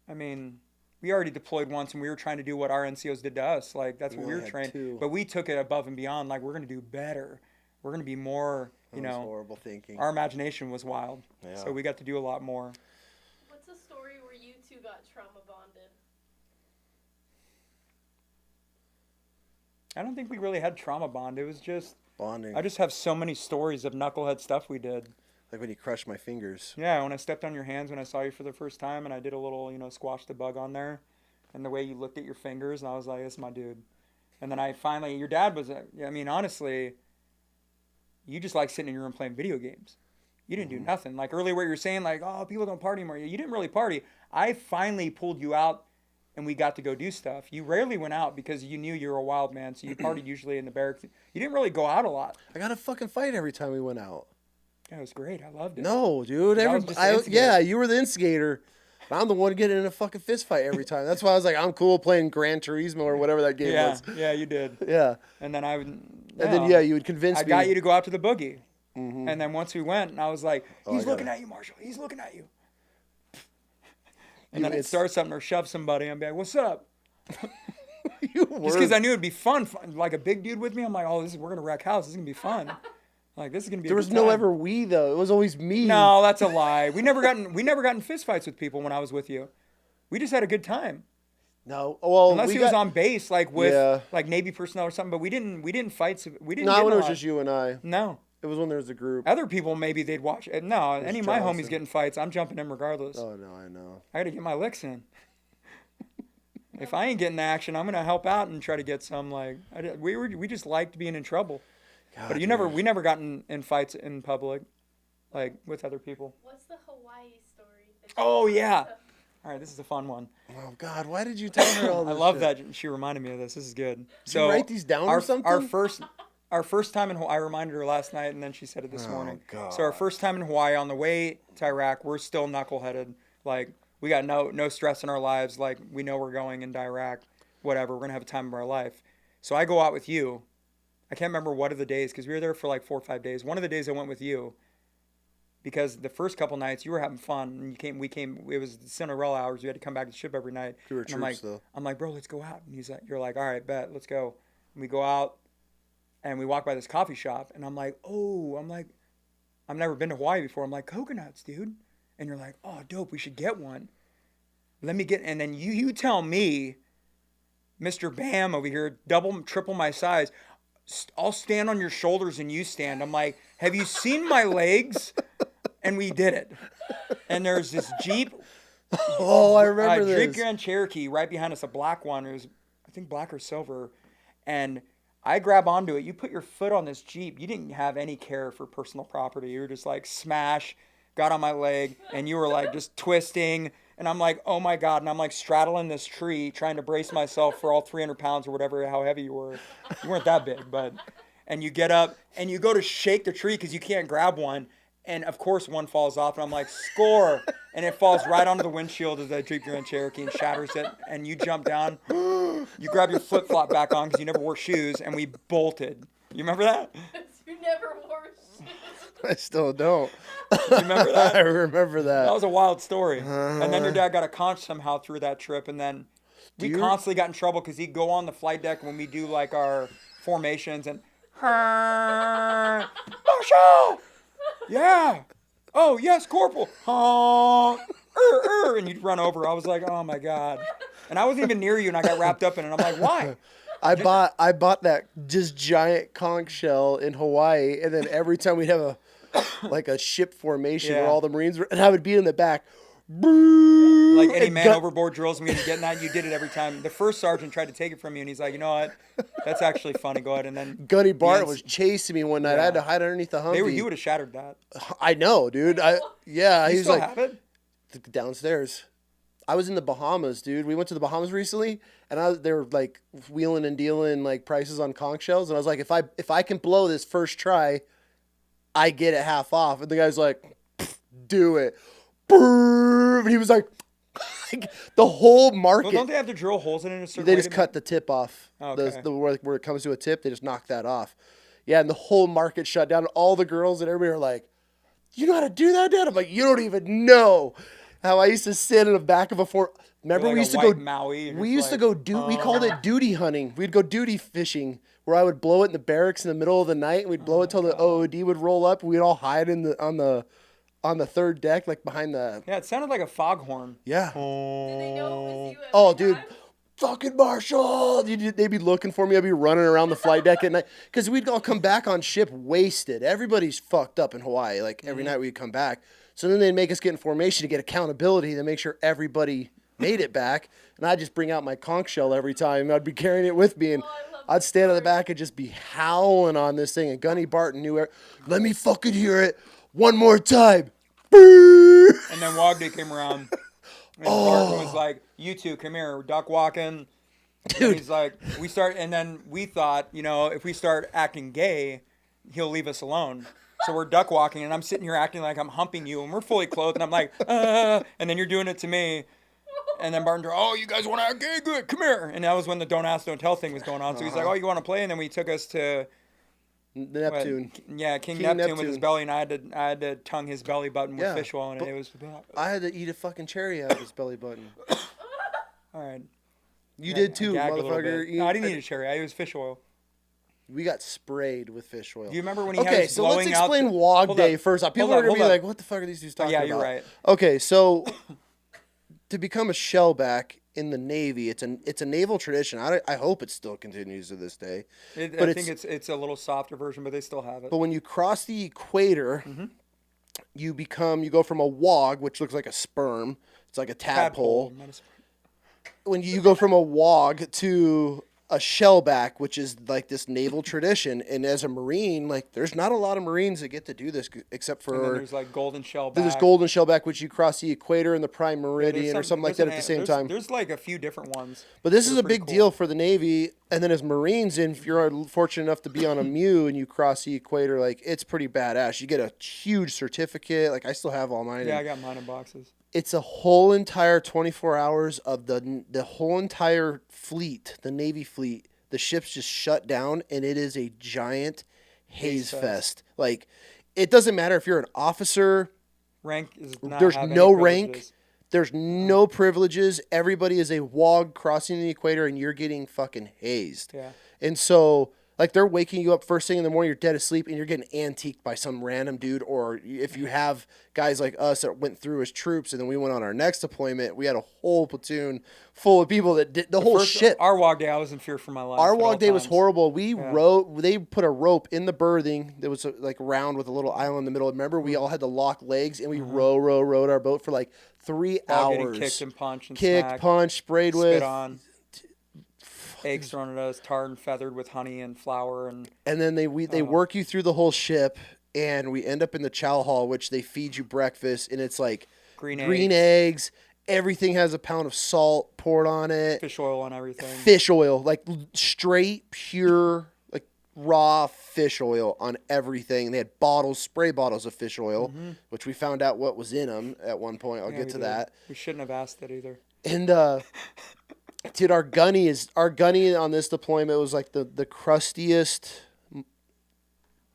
we already deployed once and we were trying to do what our NCOs did to us. Like, that's what we were trained. But we took it above and beyond. Like, we're going to do better. We're going to be more, horrible thinking. Our imagination was wild. Yeah. So we got to do a lot more. What's a story where you two got trauma bonded? I don't think we really had trauma bond. It was just bonding. I just have so many stories of knucklehead stuff we did. Like when you crushed my fingers. Yeah, when I stepped on your hands when I saw you for the first time and I did a little, squash the bug on there. And the way you looked at your fingers, and I was like, this is my dude. And then your dad was, honestly, you just like sitting in your room playing video games. You didn't do nothing. Like earlier what you were saying, like, oh, people don't party anymore. You didn't really party. I finally pulled you out and we got to go do stuff. You rarely went out because you knew you were a wild man, so you partied usually in the barracks. You didn't really go out a lot. I got a fucking fight every time we went out. Yeah, it was great. I loved it. No, dude. You were the instigator. I'm the one getting in a fucking fist fight every time. That's why I was like, I'm cool playing Gran Turismo or whatever that game was. Yeah, you did. Yeah. And then you would convince me. I got you to go out to the boogie. Mm-hmm. And then once we went, and I was like, he's looking at you, Marshall. He's looking at you. And then I'd start something or shove somebody and be like, what's up? Just because I knew it'd be fun. Like a big dude with me, I'm like, we're going to wreck house. This is going to be fun. Like, this is going to be There was no ever we, though. It was always me. No, that's a lie. We never got in fist fights with people when I was with you. We just had a good time. No. Well, Unless he was on base, like with like Navy personnel or something. But we didn't fight. We didn't. No, get when in it a was lot. just you and I. No. It was when there was a group. Other people maybe they'd watch it. No, any of my Johnson. homies getting fights, I'm jumping in regardless. Oh no, I know. I got to get my licks in. If I ain't getting action, I'm gonna help out and try to get some. Like we just liked being in trouble. God, But we never got in fights in public, like with other people. What's the Hawaii story? Oh yeah. All right, this is a fun one. Oh God, why did you tell her all I this? love shit? that she reminded me of this. This is good. Did So you write these down or something? Our first time in Hawaii, I reminded her last night, and then she said it this morning. God. So our first time in Hawaii, on the way to Iraq, we're still knuckleheaded. Like we got no stress in our lives. Like we know we're going into Iraq, whatever. We're gonna have a time of our life. So I go out with you. I can't remember what of the days because we were there for like 4 or 5 days. One of the days I went with you because the first couple nights you were having fun and we came. It was the Cinderella hours. You had to come back to the ship every night. You were And troops, though. I'm like, bro, let's go out. And you're like, all right, bet, let's go. And we go out. And we walk by this coffee shop, and I'm like, I've never been to Hawaii before. I'm like, coconuts, dude. And you're like, oh, dope, we should get one. And then you tell me, Mr. Bam over here, double, triple my size, I'll stand on your shoulders and you stand. I'm like, have you seen my legs? And we did it. And there's this Jeep. Oh, I remember Jeep this. Grand Cherokee right behind us, a black one. It was, I think, black or silver. And I grab onto it. You put your foot on this Jeep. You didn't have any care for personal property. You were just like, smash, got on my leg, and you were like just twisting. And I'm like, oh my God. And I'm like straddling this tree, trying to brace myself for all 300 pounds or whatever, how heavy you were. You weren't that big, but. And you get up and you go to shake the tree because you can't grab one. And of course one falls off. And I'm like, score. And it falls right onto the windshield of the Jeep Grand Cherokee and shatters it. And you jump down. You grab your flip-flop back on because you never wore shoes. And we bolted. You remember that? You never wore shoes. I still don't. You remember that? I remember that. That was a wild story. And then your dad got a conch somehow through that trip. And then we constantly got in trouble because he'd go on the flight deck when we do like our formations and Marshall! Yeah. Oh, yes, Corporal. And you'd run over. I was like, oh, my God. And I wasn't even near you, and I got wrapped up in it. I'm like, why? I bought that just giant conch shell in Hawaii, and then every time we'd have a ship formation where all the Marines were, and I would be in the back. Like any man overboard drills me into getting that, you did it every time. The first sergeant tried to take it from you, and he's like, you know what? That's actually funny. Go ahead. And then Gunny Barton was chasing me one night. I had to hide underneath the Humvee. you would have shattered that. I know, dude. You he's still like have it? downstairs. I was in the Bahamas, dude. We went to the Bahamas recently, and they were like wheeling and dealing like prices on conch shells, and I was like, if I can blow this first try, I get it half off. And the guy's like, do it. And he was like the whole market. Well, don't they have to drill holes in it a certain They way just cut the tip off. Okay. Where it comes to a tip, they just knock that off. Yeah, and the whole market shut down. All the girls and everybody are like, you know how to do that, Dad? I'm like, you don't even know how I used to sit in the back of a Remember, like we used to white go Maui. We used to go we called it duty hunting. We'd go duty fishing, where I would blow it in the barracks in the middle of the night, and we'd blow it till the OOD would roll up. We'd all hide on the third deck, like behind the. Yeah, it sounded like a foghorn. Yeah. Did they know it was you? Oh, dude. Fucking Marshall! They'd be looking for me. I'd be running around the flight deck at night. Because we'd all come back on ship wasted. Everybody's fucked up in Hawaii. Like, every night we'd come back. So then they'd make us get in formation to get accountability to make sure everybody made it back. And I'd just bring out my conch shell every time. I'd be carrying it with me. And I'd stand in the back and just be howling on this thing. And Gunny Barton knew it. Let me fucking hear it one more time. And then Wagner came around. And Barton was like, you two, come here. We're duck walking. Dude. And he's like, and then we thought, if we start acting gay, he'll leave us alone. So we're duck walking, and I'm sitting here acting like I'm humping you, and we're fully clothed, and I'm like, and then you're doing it to me. And then Barton goes, oh, you guys want to act gay? Good, come here. And that was when the don't ask, don't tell thing was going on. So he's like, oh, you want to play? And then we took us to The Neptune. King Neptune with his belly, and I had to tongue his belly button with fish oil, and it was. I had to eat a fucking cherry out of his belly button. All right. You did too, motherfucker. No, I didn't eat a cherry. I used fish oil. We got sprayed with fish oil. Do you remember when he had so let's explain Wog Day first. People are going to be like, what the fuck are these dudes talking about? Yeah, you're right. Okay, so to become a Shellback in the Navy. It's a naval tradition. I hope it still continues to this day. I think it's a little softer version, but they still have it. But when you cross the equator, Mm-hmm. you go from a wog, which looks like a sperm. It's like a tadpole. When you go from a wog to a shellback, which is like this naval tradition, and as a Marine, like there's not a lot of Marines that get to do this except for And then there's like golden shellback. there's golden shellback, which you cross the equator and the prime meridian or something like that at the same time. There's like a few different ones. But this is a big deal for the Navy, and then as Marines, and if you're fortunate enough to be on a MEU and you cross the equator, like it's pretty badass. You get a huge certificate. Like I still have all mine. Yeah, I got mine in boxes. It's a whole entire 24 hours of the whole entire fleet, the Navy fleet. The ship's just shut down, and it is a giant haze fest. Like, it doesn't matter if you're an officer. Rank is not There's have no any rank. privileges. There's no privileges. Everybody is a wog crossing the equator, and you're getting fucking hazed. Yeah. And so, like, they're waking you up first thing in the morning, you're dead asleep, and you're getting antiqued by some random dude. Or if you have guys like us that went through as troops, and then we went on our next deployment, we had a whole platoon full of people that did the whole shit. Our WOG day, I was in fear for my life. Our at all WOG day was times. horrible. They put a rope in the berthing. There was like round with a little island in the middle. Remember, we all had to lock legs, and we rowed our boat for like 3 All hours. getting kicked and punched and Kicked, smacked, punched, sprayed spit with. on. Eggs thrown at us, tarred and feathered with honey and flour, and And then they work you through the whole ship, and we end up in the chow hall, which they feed you breakfast, and it's like green eggs. Everything has a pound of salt poured on it. fish oil and everything. Fish oil, like straight, pure, like raw fish oil on everything. And they had spray bottles of fish oil, which we found out what was in them at one point. I'll get to that. We shouldn't have asked that either. And dude, our gunny on this deployment was like the crustiest.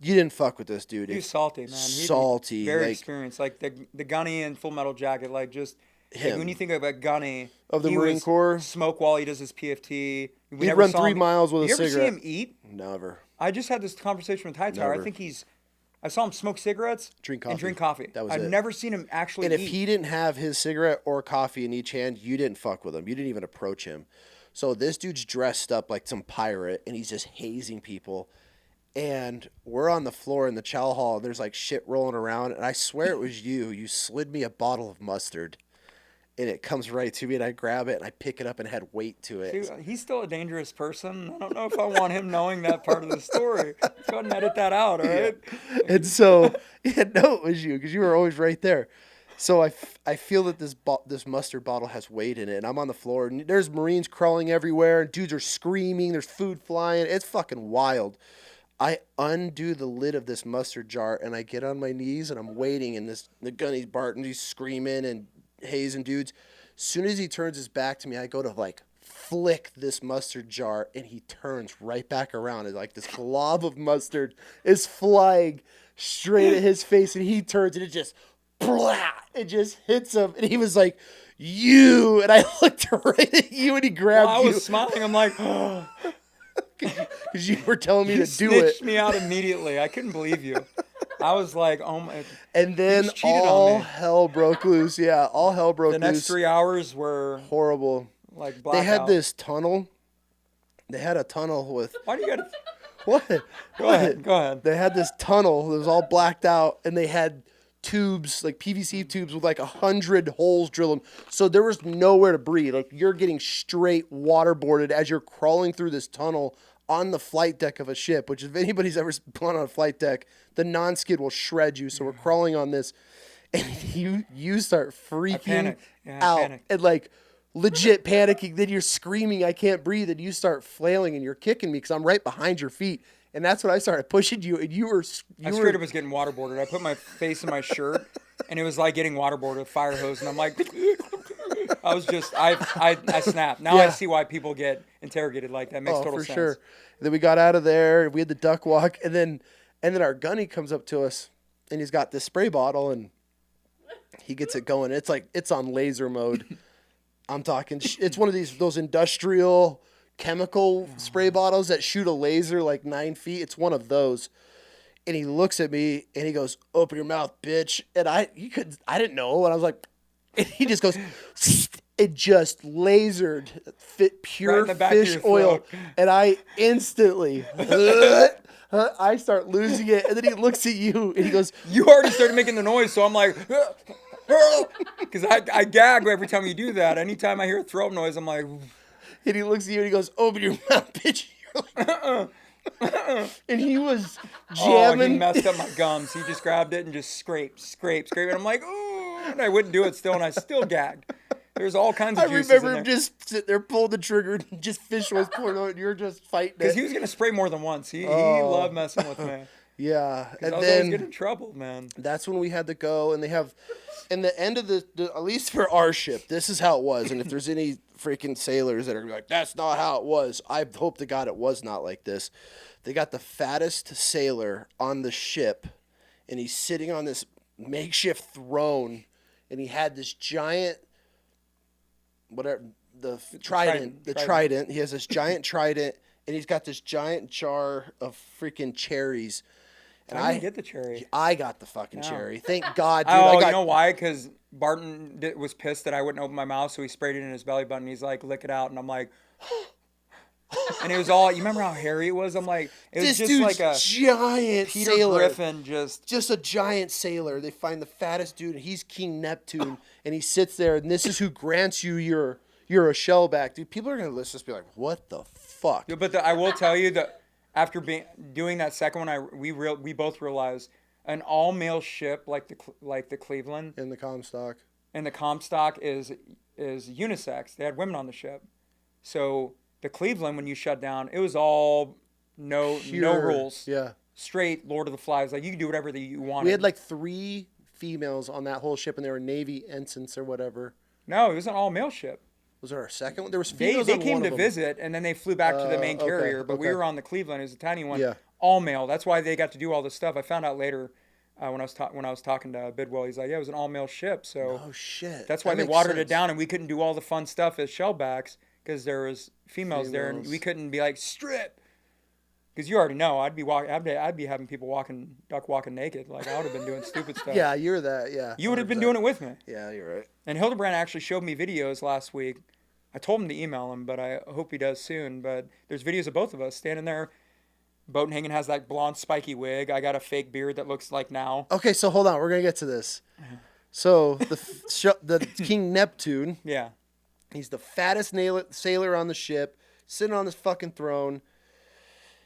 You didn't fuck with this dude. He was salty, man. Salty, very like, experienced. Like the gunny in Full Metal Jacket, like just like him. when you think of a gunny Of the he Marine was Corps? smoke while he does his PFT. We He'd never run saw 3 him- miles with a You ever see cigarette. him eat? Never. I just had this conversation with Hightower. Never. I think I saw him smoke cigarettes, Drink and coffee. drink coffee. That was I've it. never seen him actually And eat. if he didn't have his cigarette or coffee in each hand, you didn't fuck with him. You didn't even approach him. So this dude's dressed up like some pirate, and he's just hazing people. And we're on the floor in the chow hall, and there's like shit rolling around. And I swear it was you. You slid me a bottle of mustard, and it comes right to me, and I grab it, and I pick it up and had weight to it. Dude, he's still a dangerous person. I don't know if I want him knowing that part of the story. Let's go ahead and edit that out, all right? And so, no, it was you, because you were always right there. So I feel that this mustard bottle has weight in it, and I'm on the floor, and there's Marines crawling everywhere, and dudes are screaming, there's food flying. It's fucking wild. I undo the lid of this mustard jar, and I get on my knees, and I'm waiting, and the gunny's barking, he's screaming and hazing dudes. As soon as he turns his back to me, I go to like flick this mustard jar, and he turns right back around, and like this glob of mustard is flying straight at his face, and he turns, and it just hits him, and he was like, "You," and I looked right at you, and he grabbed I you. was smiling. I'm like, Because you were telling me you to do it. snitched me out immediately. I couldn't believe you. I was like, oh my. And then just cheated on all me. hell broke loose. Yeah, all hell broke The loose. next 3 hours were Horrible. like blackout. They had this tunnel. They had a tunnel with Why do you gotta? what? Go ahead. They had this tunnel that was all blacked out, and they had tubes, like PVC tubes with like 100 holes drilled. So there was nowhere to breathe. Like you're getting straight waterboarded as you're crawling through this tunnel on the flight deck of a ship, which if anybody's ever gone on a flight deck, the non-skid will shred you. So we're crawling on this, and you start freaking panicked. Yeah, I out panicked. and like legit panicking. Then you're screaming, "I can't breathe!" and you start flailing and you're kicking me because I'm right behind your feet. And that's when I started pushing you, and you were. I straight up was getting waterboarded. I put my face in my shirt, and it was like getting waterboarded with a fire hose. And I'm like, I was just, I snapped. Now I Yeah. see why people get interrogated like that. Makes total for sense. sure. And then we got out of there. We had the duck walk, and then our gunny comes up to us, and he's got this spray bottle, and he gets it going. It's like it's on laser mode. I'm talking. It's one of those industrial chemical spray bottles that shoot a laser like 9 feet. It's one of those. And he looks at me and he goes, "Open your mouth, bitch." And I didn't know. And I was like, and he just goes, it just lasered pure in the back of fish your oil, throat. and I instantly, I start losing it, and then he looks at you, and he goes, You already started making the noise, so I'm like, because I gag every time you do that. Anytime I hear a throat noise, I'm like, and he looks at you, and he goes, "Open your mouth, bitch." You're like, and he was oh, jamming. he messed up my gums. He just grabbed it and just scraped. And I'm like, ooh, and I wouldn't do it still, and I still gagged. There's all kinds of I juices remember in him there. just sitting there, pulling the trigger, and just fish was pouring out, and you're just fighting Because it. he was going to spray more than once. He loved messing with me. Yeah, Because and I was always getting then in trouble, man. that's when we had to go, and they have, in the end of the at least for our ship, this is how it was. And if there's any freaking sailors that are like, that's not how it was, I hope to God it was not like this. They got the fattest sailor on the ship, and he's sitting on this makeshift throne, and he had this giant, whatever, the trident. He has this giant trident, and he's got this giant jar of freaking cherries. And I didn't get the cherry. I got the fucking No. cherry. Thank God, dude. Oh, I got, you know why? Because Barton was pissed that I wouldn't open my mouth, so he sprayed it in his belly button. He's like, lick it out. And I'm like, and it was all, you remember how hairy it was? I'm like, it was this just dude's like a giant Peter sailor. Griffin Just a giant sailor. They find the fattest dude, and he's King Neptune, and he sits there, and this is who grants you you're a shellback. Dude, people are going to listen to this and be like, what the fuck? Yeah, but I will tell you that after doing that second one, we both realized an all male ship like the Cleveland In the Comstock. and the Comstock is unisex. They had women on the ship, so the Cleveland when you shut down, it was all no rules, Yeah. straight Lord of the Flies. Like you could do whatever you wanted. We had like 3 females on that whole ship, and they were Navy ensigns or whatever. no, it was an all male ship. Was there a second one? There was They females they on came one to of them. visit and then they flew back to the main Okay, carrier. But we okay. were on the Cleveland. It was a tiny one. Yeah. All male. That's why they got to do all this stuff. I found out later when I was talking to Bidwell. He's like, yeah, it was an all male ship. So Oh, shit. that's why That they makes watered it sense. down and we couldn't do all the fun stuff as shellbacks because there was females there and we couldn't be like strip. Because you already know, I'd be having people duck walking naked. Like I would have been doing stupid stuff. Yeah, you're that. Yeah. You would have been 100%. doing it with me. Yeah, you're right. And Hildebrand actually showed me videos last week. I told him to email him, but I hope he does soon. But there's videos of both of us standing there. Botenhagen has that blonde spiky wig. I got a fake beard that looks like now. Okay, so hold on. We're going to get to this. So the King Neptune, Yeah. he's the fattest sailor on the ship, sitting on this fucking throne.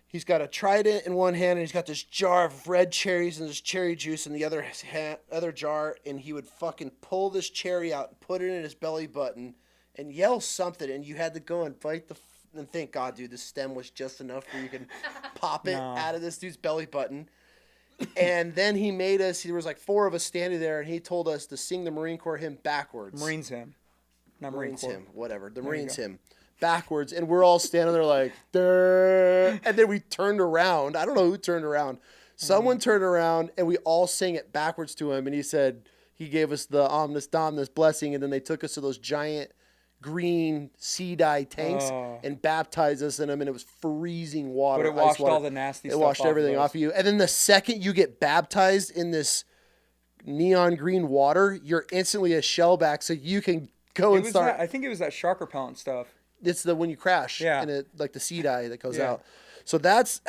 He's got a trident in one hand, and he's got this jar of red cherries and this cherry juice in the other jar, and he would fucking pull this cherry out and put it in his belly button and yell something, and you had to go and bite and thank God, dude, the stem was just enough where you can pop it out of this dude's belly button. And then he made us, there was like 4 of us standing there, and he told us to sing the Marine Corps hymn backwards. Marines hymn. Not Marine Corps. Hymn, whatever. The you Marines go. hymn. Backwards, and we're all standing there like, "Durr." And then we turned around. I don't know who turned around. Someone turned around, and we all sang it backwards to him, and he said, he gave us the Omnis Dominus blessing, and then they took us to those giant green sea dye tanks and baptized us in them, and it was freezing water. But it washed ice water. all the nasty stuff It washed off everything of off us. of you. And then the second you get baptized in this neon green water, you're instantly a shellback, so you can go and start. I think it was that shark repellent stuff. It's the when you crash, Yeah. and it like the sea dye that goes Yeah. out. So that's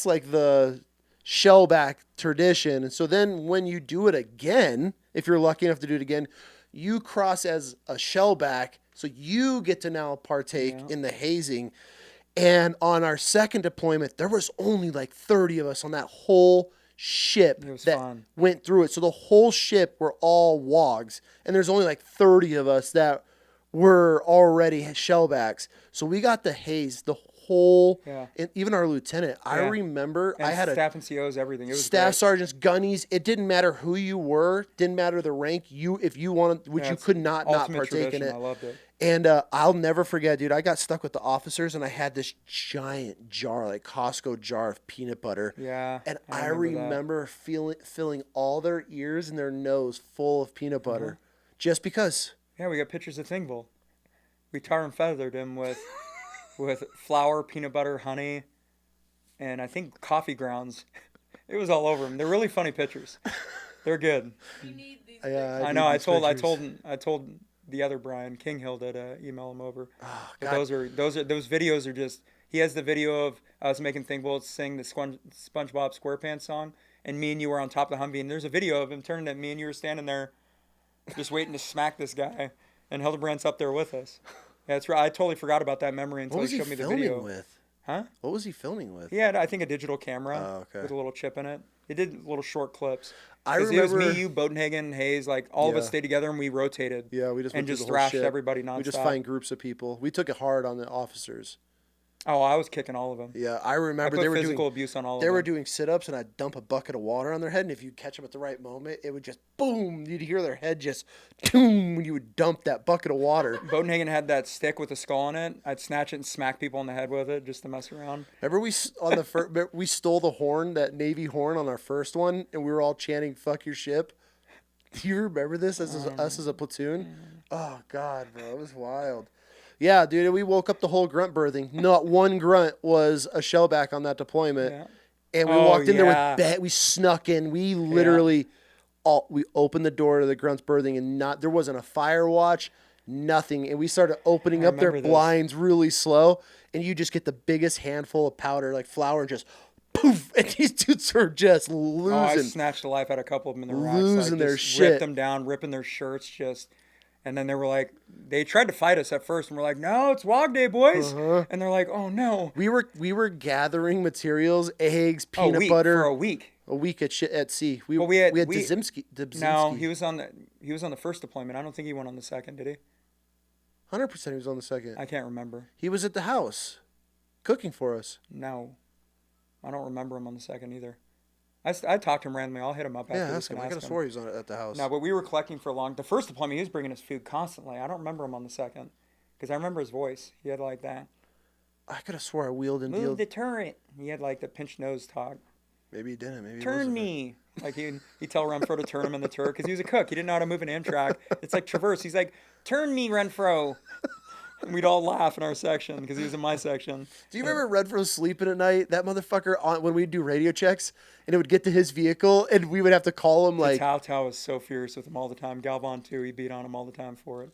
like the shellback tradition. And so then when you do it again, if you're lucky enough to do it again, you cross as a shellback, so you get to now partake in the hazing. And on our second deployment, there was only like 30 of us on that whole ship It was that fun. went through it. So the whole ship were all wogs, and there's only like 30 of us that were already shellbacks. So we got the haze, the whole, and even our lieutenant. I Yeah. remember And I had staff and COs, everything. It was staff great. sergeants, gunnies. It didn't matter who you were, didn't matter the rank. If you wanted, which Yeah, you it's could not ultimate partake in tradition. it. I loved it. And I'll never forget, dude. I got stuck with the officers, and I had this giant jar, like Costco jar of peanut butter. Yeah. And I remember that. remember filling all their ears and their nose full of peanut butter, just because. Yeah, we got pictures of Thingville. We tar and feathered him with flour, peanut butter, honey, and I think coffee grounds. It was all over him. They're really funny pictures. They're good. You need these. Yeah, I know. I need these told pictures. I told the other Brian Kinghill to email him over. Oh, But God. those videos are just. He has the video of us making Think Bullets sing the SpongeBob SquarePants song, and me and you were on top of the Humvee, and there's a video of him turning at me, and you were standing there, just waiting to smack this guy, and Hildebrandt's up there with us. Yeah, that's right. I totally forgot about that memory until What was he he showed me the filming video. with? Huh? What was he filming with? He had, I think, a digital camera Oh, okay. with a little chip in it. It did little short clips. I 'Cause remember. it was me, you, Bodenhagen, Hayes, like all of us Yeah. stayed together and we rotated. Yeah, we just went and through just the whole thrashed shit. everybody nonstop. We just find groups of people. We took it hard on the officers. Oh, I was kicking all of them. Yeah, I I remember put they were physical doing abuse on all they of were them. doing sit-ups, and I'd dump a bucket of water on their head, and if you catch them at the right moment, it would just boom. You'd hear their head just boom when you would dump that bucket of water. Bodenhagen had that stick with a skull on it. I'd snatch it and smack people in the head with it just to mess around. Remember on the first we stole the horn, that Navy horn on our first one, and we were all chanting "fuck your ship." Do you remember this us as a platoon? Oh God, bro, it was wild. Yeah, dude, we woke up the whole grunt birthing. Not one grunt was a shellback on that deployment. Yeah. And we Oh, walked in there yeah. with we snuck in. We literally we opened the door to the grunts birthing, and there wasn't a fire watch, nothing. And we started opening I up their remember this. blinds really slow, and you just get the biggest handful of powder, like flour, and just poof, and these dudes were just losing. Oh, I snatched the life out of a couple of them in the racks. Losing their just shit. Ripped them down, ripping their shirts, just. And then they were like, they tried to fight us at first, and we're like, no, it's WOG Day, boys. And they're like, oh no. We were gathering materials, eggs, Oh, peanut week, butter. for a week. A week at sea. But we had- Dzimski. No, he was on the first deployment. I don't think he went on the second, did he? 100% he was on the second. I can't remember. He was at the house, cooking for us. No, I don't remember him on the second either. I talked to him randomly. I'll hit him up after Yeah, this ask him. and I could ask have him. swore he was at the house. No, but we were collecting for long. The first deployment, he was bringing us food constantly. I don't remember him on the second because I remember his voice. He had like that. I could have swore I wheeled and Move dealed. the turret. He had like the pinched nose talk. Maybe he didn't. Maybe he Turn wasn't. me. Like he'd tell Renfro to turn him in the turret because he was a cook. He didn't know how to move an Amtrak. It's like traverse. He's like, turn me, Renfro. And we'd all laugh in our section because he was in my section. Do you remember Redfro sleeping at night? That motherfucker when we'd do radio checks, and it would get to his vehicle, and we would have to call him like. Tao was so furious with him all the time. Galvan too. He beat on him all the time for it.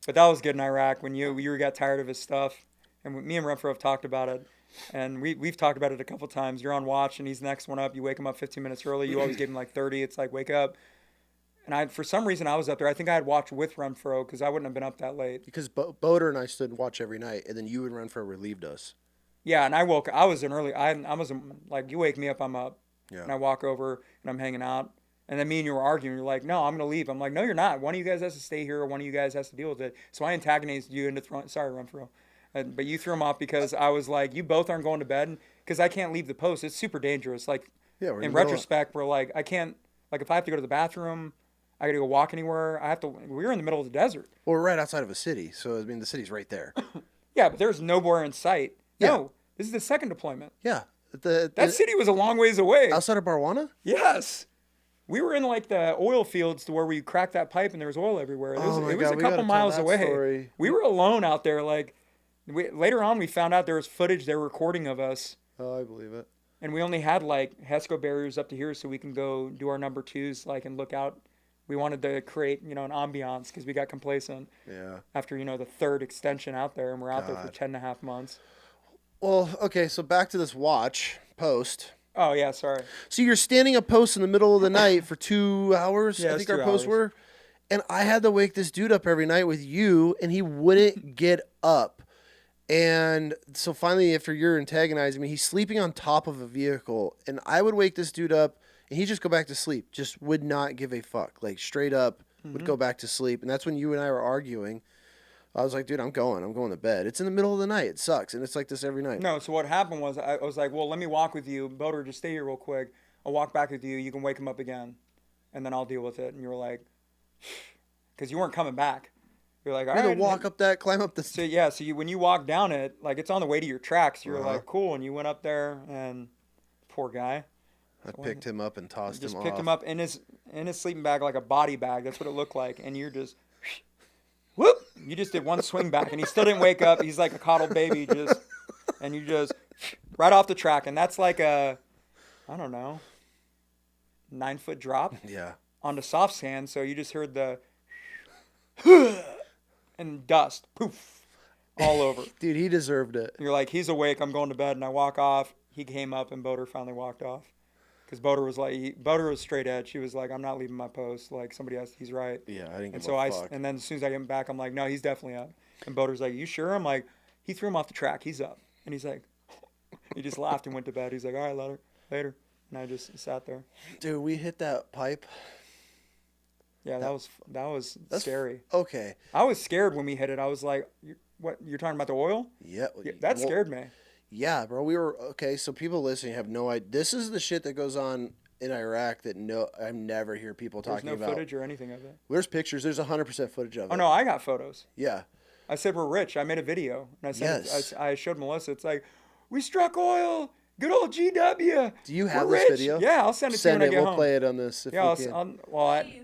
But that was good in Iraq when you got tired of his stuff, and me and Renfro have talked about it, and we've talked about it a couple times. You're on watch, and he's the next one up. You wake him up 15 minutes early. You always give him like 30. It's like wake up. And for some reason I was up there. I think I had watched with Renfro because I wouldn't have been up that late. Because Boder and I stood and watch every night, and then you and Renfro relieved us. Yeah, and I was an early. I was like you wake me up, I'm up, Yeah. and I walk over and I'm hanging out. And then me and you were arguing. You're like, no, I'm gonna leave. I'm like, no, you're not. One of you guys has to stay here, or one of you guys has to deal with it. So I antagonized you into throwing. Sorry, Renfro. But you threw him off because I was like, you both aren't going to bed because I can't leave the post. It's super dangerous. Like, Yeah, we're in in the middle of- retrospect, we're like, I can't. Like, if I have to go to the bathroom, I got to go walk anywhere. I have to. We were in the middle of the desert. Well, we're right outside of a city, so I mean the city's right there. Yeah, but there's nowhere in sight. Yeah. No, this is the second deployment. Yeah, That city was a long ways away. outside of Barwana. Yes. We were in like the oil fields to where we cracked that pipe and there was oil everywhere. It was, Oh my it was God, a we couple gotta tell miles that away. story. We were alone out there. Like later on, we found out there was footage they were recording of us, Oh, I believe it. and we only had like HESCO barriers up to here so we can go do our number twos, like and look out. We wanted to create, an ambiance because we got complacent Yeah. after, the third extension out there, and we're out there for God. 10 and a half months. Well, okay, so back to this watch post. Oh yeah, sorry. So you're standing a post in the middle of the night for 2 hours. Yeah, I it's think our 2 posts hours. were, and I had to wake this dude up every night with you, and he wouldn't get up. And so finally, after you're antagonizing me, he's sleeping on top of a vehicle, and I would wake this dude up, and he'd just go back to sleep. Just would not give a fuck. Like straight up, would go back to sleep. And that's when you and I were arguing. I was like, dude, I'm going to bed. It's in the middle of the night. It sucks, and it's like this every night. No, so what happened was I was like, well, let me walk with you. Boater, just stay here real quick. I'll walk back with you. You can wake him up again, and then I'll deal with it. And you were like, because you weren't coming back. You're like, all You had right. to walk up that, climb up the. So yeah, so when you walk down it, like it's on the way to your tracks. You're Uh-huh. like, cool. And you went up there, and poor guy. I picked him up and tossed Just him picked off. him up in his sleeping bag, like a body bag. That's what it looked like. And you're just, whoop! You just did one swing back, and he still didn't wake up. He's like a coddled baby, and you just right off the track. And that's like a, I don't know, 9-foot drop Yeah. onto soft sand. So you just heard the, and dust, poof, all over. Dude, he deserved it. You're like, he's awake. I'm going to bed, and I walk off. He came up, and Boater finally walked off. Because Boater was straight edge. She was like, I'm not leaving my post. Like, somebody else, he's right. Yeah, I didn't And give so a fuck. and then as soon as I get him back, I'm like, no, he's definitely up. And Boater's like, you sure? I'm like, he threw him off the track. He's up. And he's like, he just laughed and went to bed. He's like, all right, later. And I just sat there. Dude, we hit that pipe. Yeah, that was scary. Okay. I was scared when we hit it. I was like, what? You're talking about the oil? Yeah. That scared me. Yeah, bro. Okay, so people listening have no idea. This is the shit that goes on in Iraq that I never hear people talking There's no about. footage or anything of it. There's pictures. There's 100% footage of it. Oh, no, I got photos. Yeah. I said we're rich. I made a video. And I said, Yes. I showed Melissa. It's like, we struck oil. Good old GW. Do you have We're this rich. video? Yeah, I'll send it to you when I get We'll home. play it on this if Yeah, we can.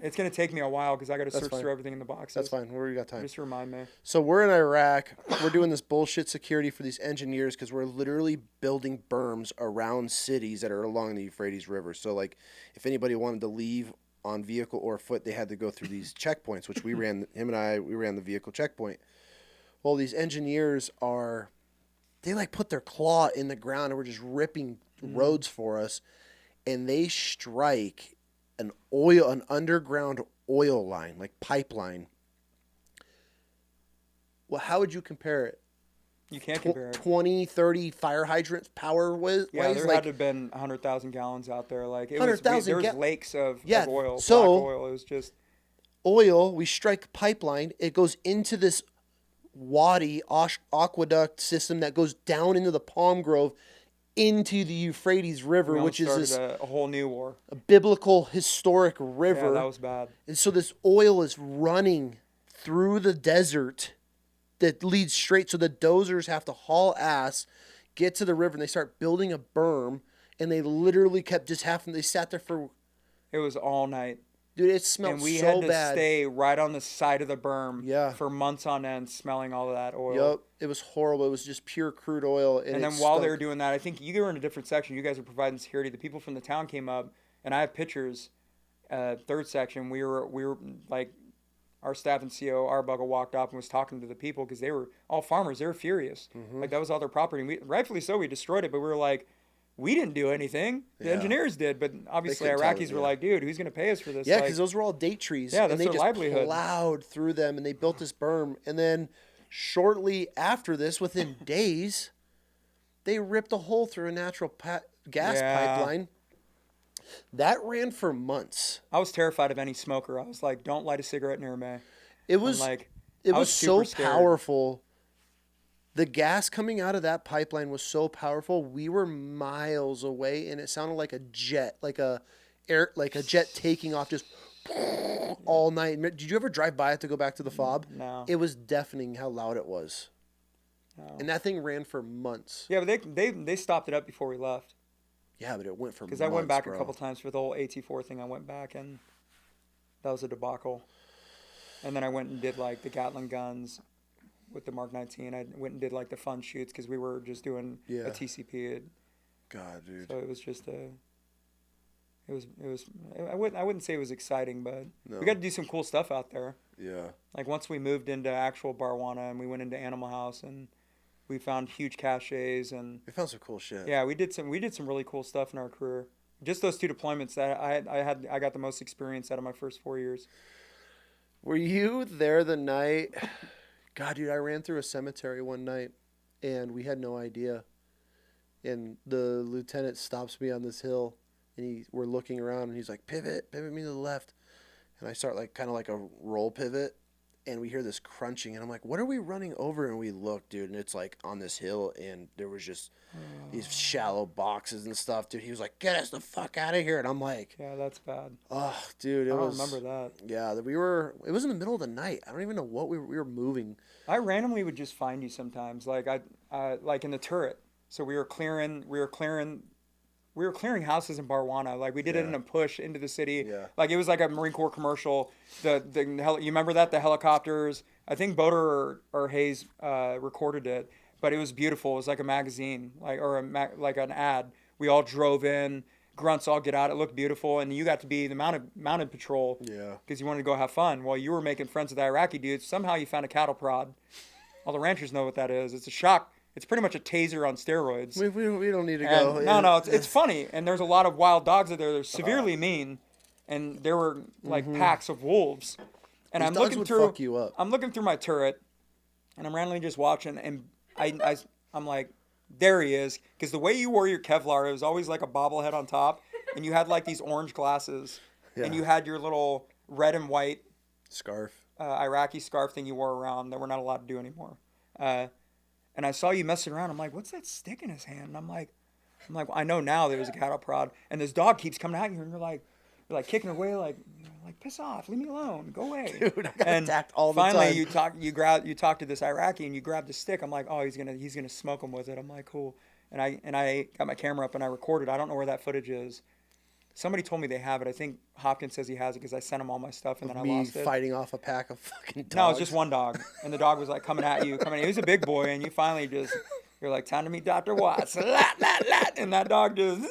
it's going to take me a while because I got to That's search fine. through everything in the boxes. That's fine. We got time. Just remind me. So we're in Iraq. We're doing this bullshit security for these engineers because we're literally building berms around cities that are along the Euphrates River. So, like, if anybody wanted to leave on vehicle or foot, they had to go through these checkpoints, which we ran. Him and I, we ran the vehicle checkpoint. Well, these engineers they like put their claw in the ground and we're just ripping roads for us, and they strike an underground oil line, like pipeline. Well, how would you compare it? You can't compare it. 20, 30 fire hydrants power wise? Yeah, there like, had to have been 100,000 gallons out there. Like, it was, 100,000 there was lakes of oil, so black oil. It was just... Oil, we strike pipeline, it goes into this wadi aqueduct system that goes down into the palm grove into the Euphrates River, which is a whole new war. A biblical historic river. Yeah, that was bad. And so this oil is running through the desert that leads straight. So the dozers have to haul ass, get to the river, and they start building a berm. And they literally kept just having, they sat there for... It was all night. Dude, it smelled and we so had to bad. stay right on the side of the berm for months on end, smelling all of that oil. Yep, it was horrible. It was just pure crude oil. And then while they were doing that, I think you were in a different section. You guys were providing security. The people from the town came up, and I have pictures. Third section, we were like, our staff and CO Arbuckle walked up and was talking to the people because they were all farmers. They were furious. Mm-hmm. Like, that was all their property. And rightfully so, we destroyed it, but we were like, we didn't do anything. The engineers did, but obviously Iraqis were like, dude, who's going to pay us for this? Yeah, because those were all date trees. Yeah, that's and they their just livelihood. plowed through them, and they built this berm. And then shortly after this, within days, they ripped a hole through a natural gas pipeline. That ran for months. I was terrified of any smoker. I was like, don't light a cigarette near me. It was so powerful. The gas coming out of that pipeline was so powerful. We were miles away, and it sounded like a jet, like a jet taking off just all night. Did you ever drive by it to go back to the fob? No. It was deafening how loud it was. No. And that thing ran for months. Yeah, but they stopped it up before we left. Yeah, but it went for months, because I went back bro. a couple times for the whole AT4 thing. I went back, and that was a debacle. And then I went and did like the Gatling guns with the Mark 19. I went and did like the fun shoots because we were just doing a TCP. God, dude. So it was just I wouldn't say it was exciting, but we got to do some cool stuff out there. Yeah. Like once we moved into actual Barwana and we went into Animal House and we found huge caches and we found some cool shit. Yeah, we did some really cool stuff in our career. Just those two deployments that I got the most experience out of my first 4 years. Were you there the night? God, dude, I ran through a cemetery one night, and we had no idea. And the lieutenant stops me on this hill, and we're looking around, and he's like, pivot me to the left. And I start like kind of like a roll pivot, and we hear this crunching, and I'm like, what are we running over? And we look, dude, and it's like on this hill, and there was just these shallow boxes and stuff, dude. He was like, get us the fuck out of here. And I'm like, yeah, that's bad. Oh, dude, I don't remember that. Yeah, it was in the middle of the night. I don't even know what we were moving. I randomly would just find you sometimes, like like in the turret. So we were clearing houses in Barwana. Like we did it in a push into the city. Yeah. Like it was like a Marine Corps commercial. You remember that, the helicopters? I think Boater or Hayes recorded it, but it was beautiful. It was like a magazine, like an ad. We all drove in, grunts all get out. It looked beautiful, and you got to be the mounted patrol. Yeah. Because you wanted to go have fun. While you were making friends with the Iraqi dudes, somehow you found a cattle prod. All the ranchers know what that is. It's a shock. It's pretty much a taser on steroids. We don't need to And go. no, it's funny. And there's a lot of wild dogs out there. They're severely mean, and there were like packs of wolves. And These I'm dogs looking would through. fuck you up. I'm looking through my turret, and I'm randomly just watching, and I'm like, there he is. Because the way you wore your Kevlar, it was always like a bobblehead on top, and you had like these orange glasses, and you had your little red and white Scarf. Iraqi scarf thing you wore around that we're not allowed to do anymore. And I saw you messing around. I'm like, what's that stick in his hand? And I'm like, I know now there was a cattle prod, and this dog keeps coming at you, and you're like kicking away, like piss off, leave me alone, go away. Dude, I got attacked all the finally, time. you talk to this Iraqi, and you grab the stick. I'm like, oh, he's gonna smoke him with it. I'm like, cool. And I got my camera up and I recorded. I don't know where that footage is. Somebody told me they have it. I think Hopkins says he has it because I sent him all my stuff and then I lost it. Fighting off a pack of fucking dogs. No, it was just one dog, and the dog was like coming at you. He was a big boy, and you finally you're like, time to meet Dr. Watts, and that dog just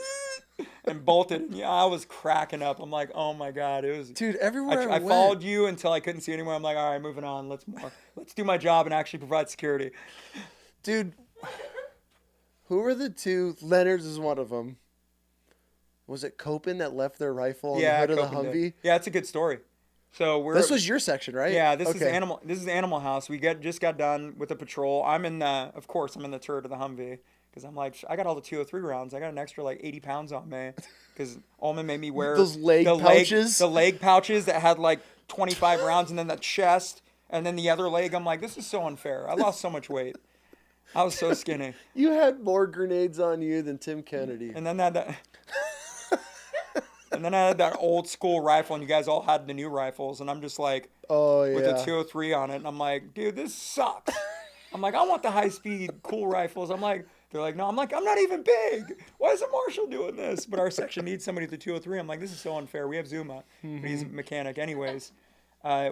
and bolted. And yeah, I was cracking up. I'm like, oh my god, it was. Dude, everywhere I went. followed you until I couldn't see anymore. I'm like, all right, moving on. Let's do my job and actually provide security. Dude, who were the two? Leonard's is one of them. Was it Copen that left their rifle on the hood of the Copen Humvee? did. Yeah, it's a good story. So This was your section, right? Yeah, this is Animal House. We just got done with the patrol. Of course, I'm in the turret of the Humvee because I'm like, I got all the 203 rounds. I got an extra like 80 pounds on me because Ullman made me wear those pouches. The leg pouches that had like 25 rounds, and then the chest, and then the other leg. I'm like, this is so unfair. I lost so much weight. I was so skinny. You had more grenades on you than Tim Kennedy. And then I had that old school rifle, and you guys all had the new rifles, and I'm just like, with the 203 on it, and I'm like, dude, this sucks. I'm like, I want the high speed cool rifles. They're like, no. I'm like, I'm not even big. Why is the marshal doing this? But our section needs somebody with the 203. I'm like, this is so unfair. We have Zuma, but he's a mechanic, anyways.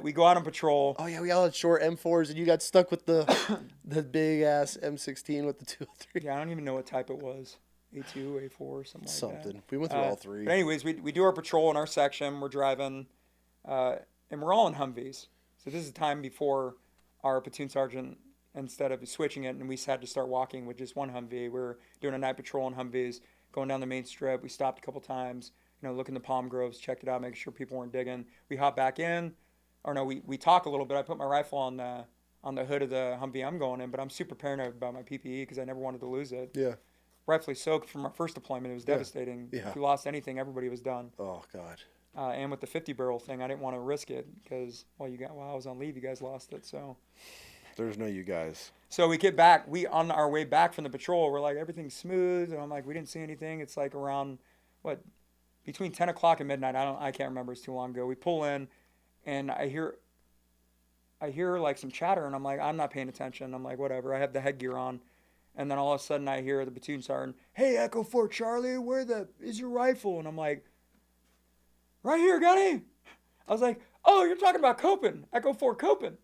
We go out on patrol. Oh yeah, we all had short M4s, and you got stuck with the big ass M16 with the 203. Yeah, I don't even know what type it was. A2, A4, something like that. We went through all three. But anyways, we do our patrol in our section. We're driving, and we're all in Humvees. So this is the time before our platoon sergeant, instead of switching it, and we had to start walking with just one Humvee. We're doing a night patrol in Humvees, going down the main strip. We stopped a couple times, looking the palm groves, checked it out, making sure people weren't digging. We hop back in, or no, we talk a little bit. I put my rifle on the hood of the Humvee I'm going in, but I'm super paranoid about my PPE because I never wanted to lose it. Yeah. Rightfully so. From our first deployment, it was devastating. Yeah. If you lost anything, everybody was done. Oh God. And with the 50 barrel thing, I didn't want to risk it because while I was on leave, you guys lost it. So there's no you guys. So we get back. On our way back from the patrol, we're like, everything's smooth, and I'm like, we didn't see anything. It's like around between 10 o'clock and midnight. I can't remember. It's too long ago. We pull in, and I hear like some chatter, and I'm like, I'm not paying attention. I'm like, whatever. I have the headgear on. And then all of a sudden I hear the platoon sergeant, hey, Echo 4 Charlie, where is your rifle? And I'm like, right here, Gunny. I was like, oh, you're talking about Copen, Echo 4 Copen.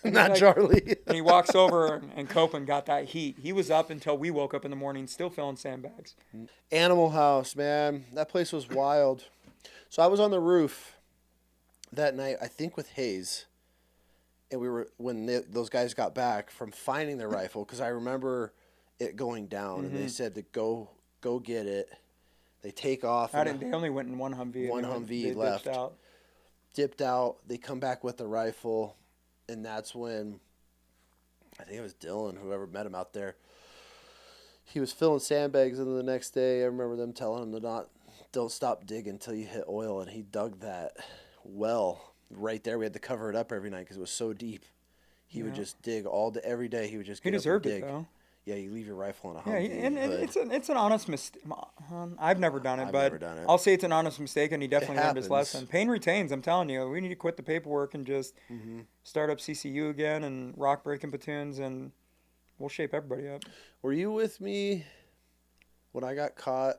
Not Charlie. And he walks over, and Copen got that heat. He was up until we woke up in the morning, still filling sandbags. Animal House, man. That place was wild. So I was on the roof that night, I think with Hayes. And we were, those guys got back from finding their rifle, because I remember it going down, and they said to go get it. They take off. They only went in one Humvee. One Humvee left. Dipped out. They come back with the rifle, and that's when I think it was Dylan, whoever met him out there. He was filling sandbags, and then the next day I remember them telling him don't stop digging until you hit oil, and he dug that well right there. We had to cover it up every night because it was so deep. He would just dig all day, every day. He would just get up and dig. He deserved it, though. Yeah, you leave your rifle in a Humvee. Yeah, and it's an honest mistake. I've never done it, but I'll say it's an honest mistake, and he definitely learned his lesson. Pain retains, I'm telling you. We need to quit the paperwork and just start up CCU again and rock breaking platoons, and we'll shape everybody up. Were you with me when I got caught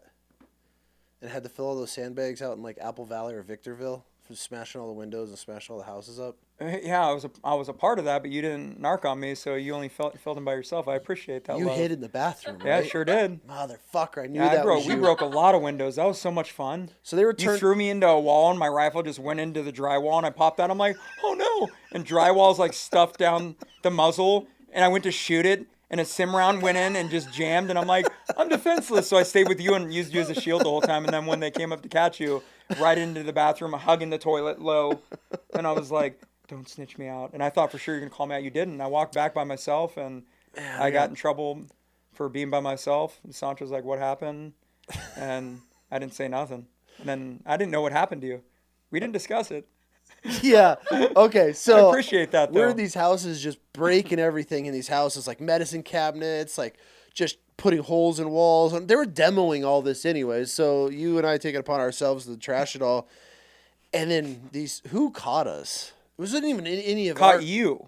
and had to fill all those sandbags out in like Apple Valley or Victorville for smashing all the windows and smashing all the houses up? Yeah, I was a part of that, but you didn't narc on me, so you only filled in by yourself. I appreciate that You love. hid in the bathroom, Yeah, right? sure did. Motherfucker, I knew Yeah, that was we you. broke a lot of windows. That was so much fun. So they were You threw me into a wall, and my rifle just went into the drywall, and I popped out. I'm like, oh no! And drywall's like stuffed down the muzzle, and I went to shoot it, and a sim round went in and just jammed, and I'm like, I'm defenseless. So I stayed with you and used you as a shield the whole time. And then when they came up to catch you, right into the bathroom, hugging the toilet low, and I was like, don't snitch me out. And I thought for sure you're gonna call me out. You didn't. And I walked back by myself, and I got in trouble for being by myself. And Sancho's like, what happened? And I didn't say nothing. And then I didn't know what happened to you. We didn't discuss it. Yeah. Okay. So I appreciate that, though. We're in these houses just breaking everything in these houses, like medicine cabinets, like just putting holes in walls. And they were demoing all this anyways. So you and I take it upon ourselves to trash it all. And then who caught us? It wasn't even any of Caught you.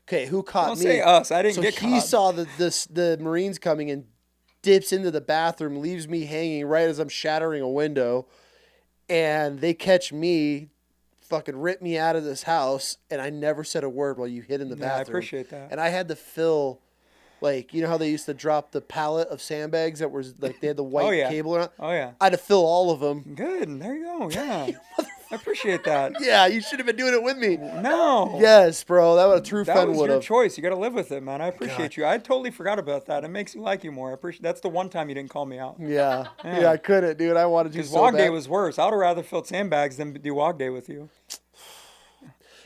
Okay, who caught Don't me? say us. I didn't get So caught. he saw the Marines coming and dips into the bathroom, leaves me hanging right as I'm shattering a window. And they catch me, fucking rip me out of this house, and I never said a word while you hid in the bathroom. I appreciate that. And I had to fill, like, you know how they used to drop the pallet of sandbags that was, like, they had the white cable around? Oh, yeah. I had to fill all of them. Good. There you go. Yeah. I appreciate that. Yeah, you should have been doing it with me. No. Yes, bro. That would a true That friend was would your have. choice. You got to live with it, man. I appreciate you. I totally forgot about that. It makes me like you more. I appreciate. That's the one time you didn't call me out. Yeah. Yeah. Yeah, I couldn't, dude. I wanted to Because so Wog bad. Day was worse. I would have rather filled sandbags than do Wog Day with you.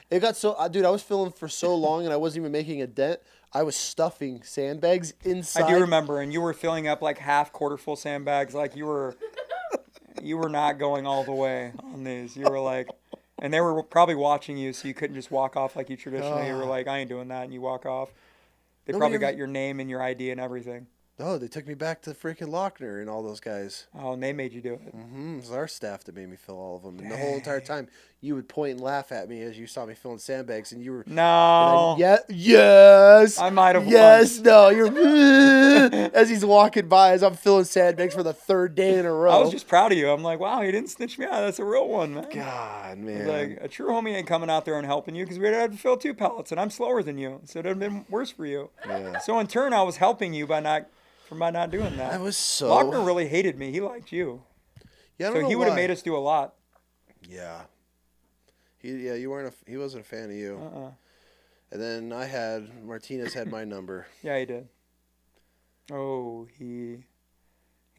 It got so, dude, I was filling for so long and I wasn't even making a dent. I was stuffing sandbags inside. I do remember, and you were filling up like half quarter full sandbags. Like you were not going all the way on these. You were like, and they were probably watching you, so you couldn't just walk off like you traditionally. You were like, I ain't doing that, and you walk off. They probably got your name and your ID and everything. Oh, they took me back to freaking Lochner and all those guys. Oh, and they made you do it. Mm-hmm. It was our staff that made me fill all of them. And the whole entire time, you would point and laugh at me as you saw me filling sandbags, and you were... No. Yes. I might have Yes. once. No. You're... as he's walking by, as I'm filling sandbags for the third day in a row. I was just proud of you. I'm like, wow, he didn't snitch me out. That's a real one, man. God, man. Like, a true homie ain't coming out there and helping you because we'd have to fill 2 pallets, and I'm slower than you, so it would have been worse for you. Yeah. So in turn, I was helping you by not doing that. I was so... Wagner really hated me. He liked you. Yeah, I don't So know he would have why. made us do a lot. Yeah. You weren't he wasn't a fan of you. Uh-uh. And then Martinez had my number. Yeah, he did. Oh, he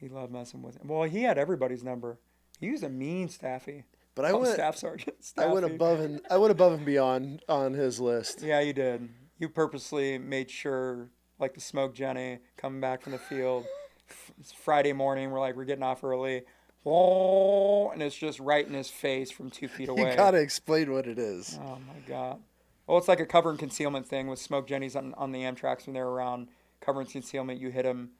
loved messing with him. Well, he had everybody's number. He was a mean staffy. But I went Staff sergeant. I went Staffy. above and beyond on his list. Yeah, you did. You purposely made sure, like the smoke Jenny coming back from the field. It's Friday morning. We're getting off early. Whoa, and it's just right in his face from 2 feet away. You gotta explain what it is. Oh my God. Well, it's like a cover and concealment thing with smoke Jennies on the Amtrak's when they're around. Cover and concealment, you hit them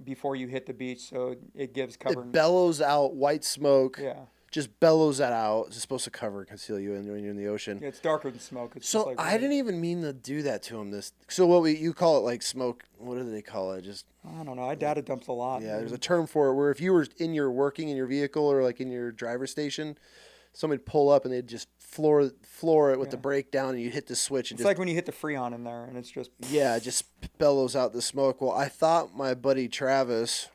before you hit the beach, so it gives cover. It bellows out white smoke. Yeah. Just bellows that out. It's supposed to cover and conceal you when you're in the ocean. Yeah, it's darker than smoke. It's So just like I didn't even mean to do that to him. So you call it like smoke? What do they call it? Just I don't know. I data dumped a lot. yeah. There's a term for it where if you were working in your vehicle or like in your driver's station, somebody'd pull up and they'd just floor it with the brake down and you hit the switch. And It's like when you hit the Freon in there and it's just yeah, it just bellows out the smoke. Well, I thought my buddy Travis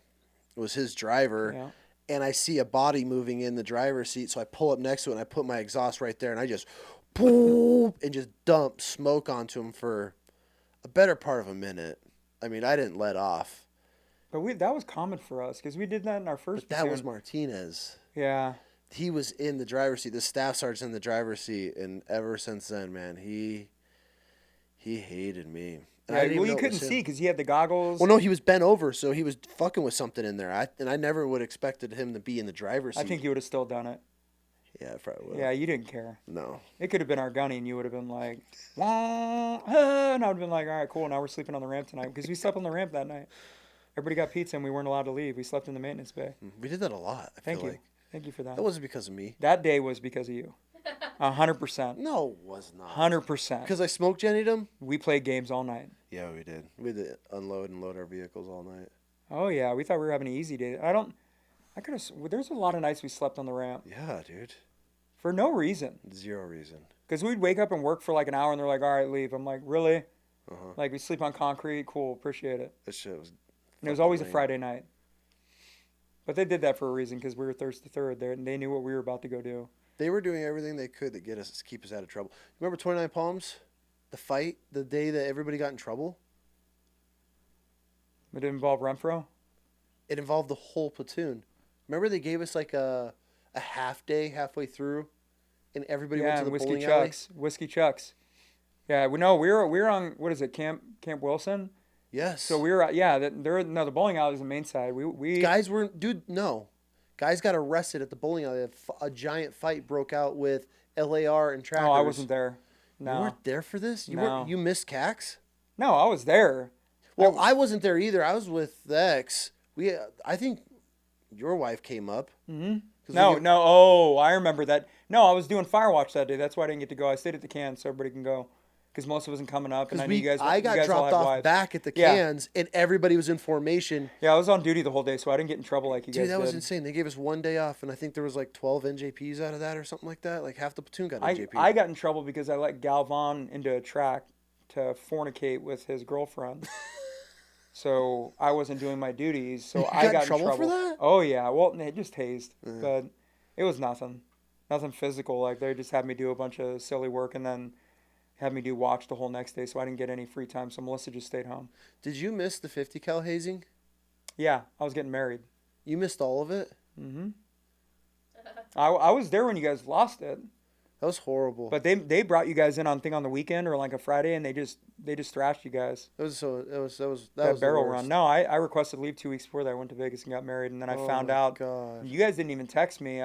was his driver. Yeah. And I see a body moving in the driver's seat, so I pull up next to it and I put my exhaust right there and I just boom and just dump smoke onto him for a better part of a minute. I mean, I didn't let off. But that was common for us because we did that in our first. But that was platoon. Martinez. Yeah. He was in the driver's seat. The staff sergeant's in the driver's seat, and ever since then, man, he hated me. And I Yeah, didn't well, even you know it couldn't was him. see because he had the goggles. Well, no, he was bent over, so he was fucking with something in there. I never would have expected him to be in the driver's seat. I think you would have still done it. Yeah, I probably would. Yeah, you didn't care. No. It could have been our gunny, and you would have been like, wah, ah, and I would have been like, all right, cool. Now we're sleeping on the ramp tonight because we slept on the ramp that night. Everybody got pizza, and we weren't allowed to leave. We slept in the maintenance bay. We did that a lot. I Thank feel you. like. Thank you for that. That wasn't because of me. That day was because of you. 100%. No, it was not. 100%. Because I smoke jennied him? We played games all night. Yeah, we did. We had to unload and load our vehicles all night. Oh, yeah. We thought we were having an easy day. There's a lot of nights we slept on the ramp. Yeah, dude. For no reason. Zero reason. Because we'd wake up and work for like an hour and they're like, all right, leave. I'm like, really? Uh-huh. Like, we sleep on concrete. Cool. Appreciate it. That shit was. And it was fucking always a lame. Friday night. But they did that for a reason because we were thirsty third there and they knew what we were about to go do. They were doing everything they could to keep us out of trouble. Remember 29 Palms? The fight, the day that everybody got in trouble? It didn't involve Renfro? It involved the whole platoon. Remember they gave us like a half day halfway through, and everybody went to the Whiskey bowling alley? Chucks. Whiskey Chucks. Yeah, we were on, what is it, Camp Wilson? Yes. So we were, the bowling alley is the main side. Guys weren't, dude, no. Guys got arrested at the bowling alley. A giant fight broke out with LAR and trackers. Oh, I wasn't there. No. You weren't there for this? No. You missed CAX? No, I was there. Well, I wasn't there either. I was with the ex. I think your wife came up. Mm-hmm. Oh, I remember that. No, I was doing Firewatch that day. That's why I didn't get to go. I stayed at the can so everybody can go. Because Melissa wasn't coming up, and I knew you guys. I got dropped off back at the cans, and everybody was in formation. Yeah, I was on duty the whole day, so I didn't get in trouble like you guys did. Dude, that was insane. They gave us one day off, and I think there was like 12 NJPs out of that or something like that. Like half the platoon got NJP. I got in trouble because I let Galvan into a track to fornicate with his girlfriend. So I wasn't doing my duties, so I got in trouble for that? Oh yeah, well it just hazed, but it was nothing physical. Like they just had me do a bunch of silly work and then had me do watch the whole next day, so I didn't get any free time. So Melissa just stayed home. Did you miss the 50 cal hazing? Yeah, I was getting married. You missed all of it? Mm-hmm. I was there when you guys lost it. That was horrible. But they brought you guys in on the weekend or like a Friday, and they just thrashed you guys. That was barrel run. No, I requested leave 2 weeks before that. I went to Vegas and got married, and then I found out. God. You guys didn't even text me.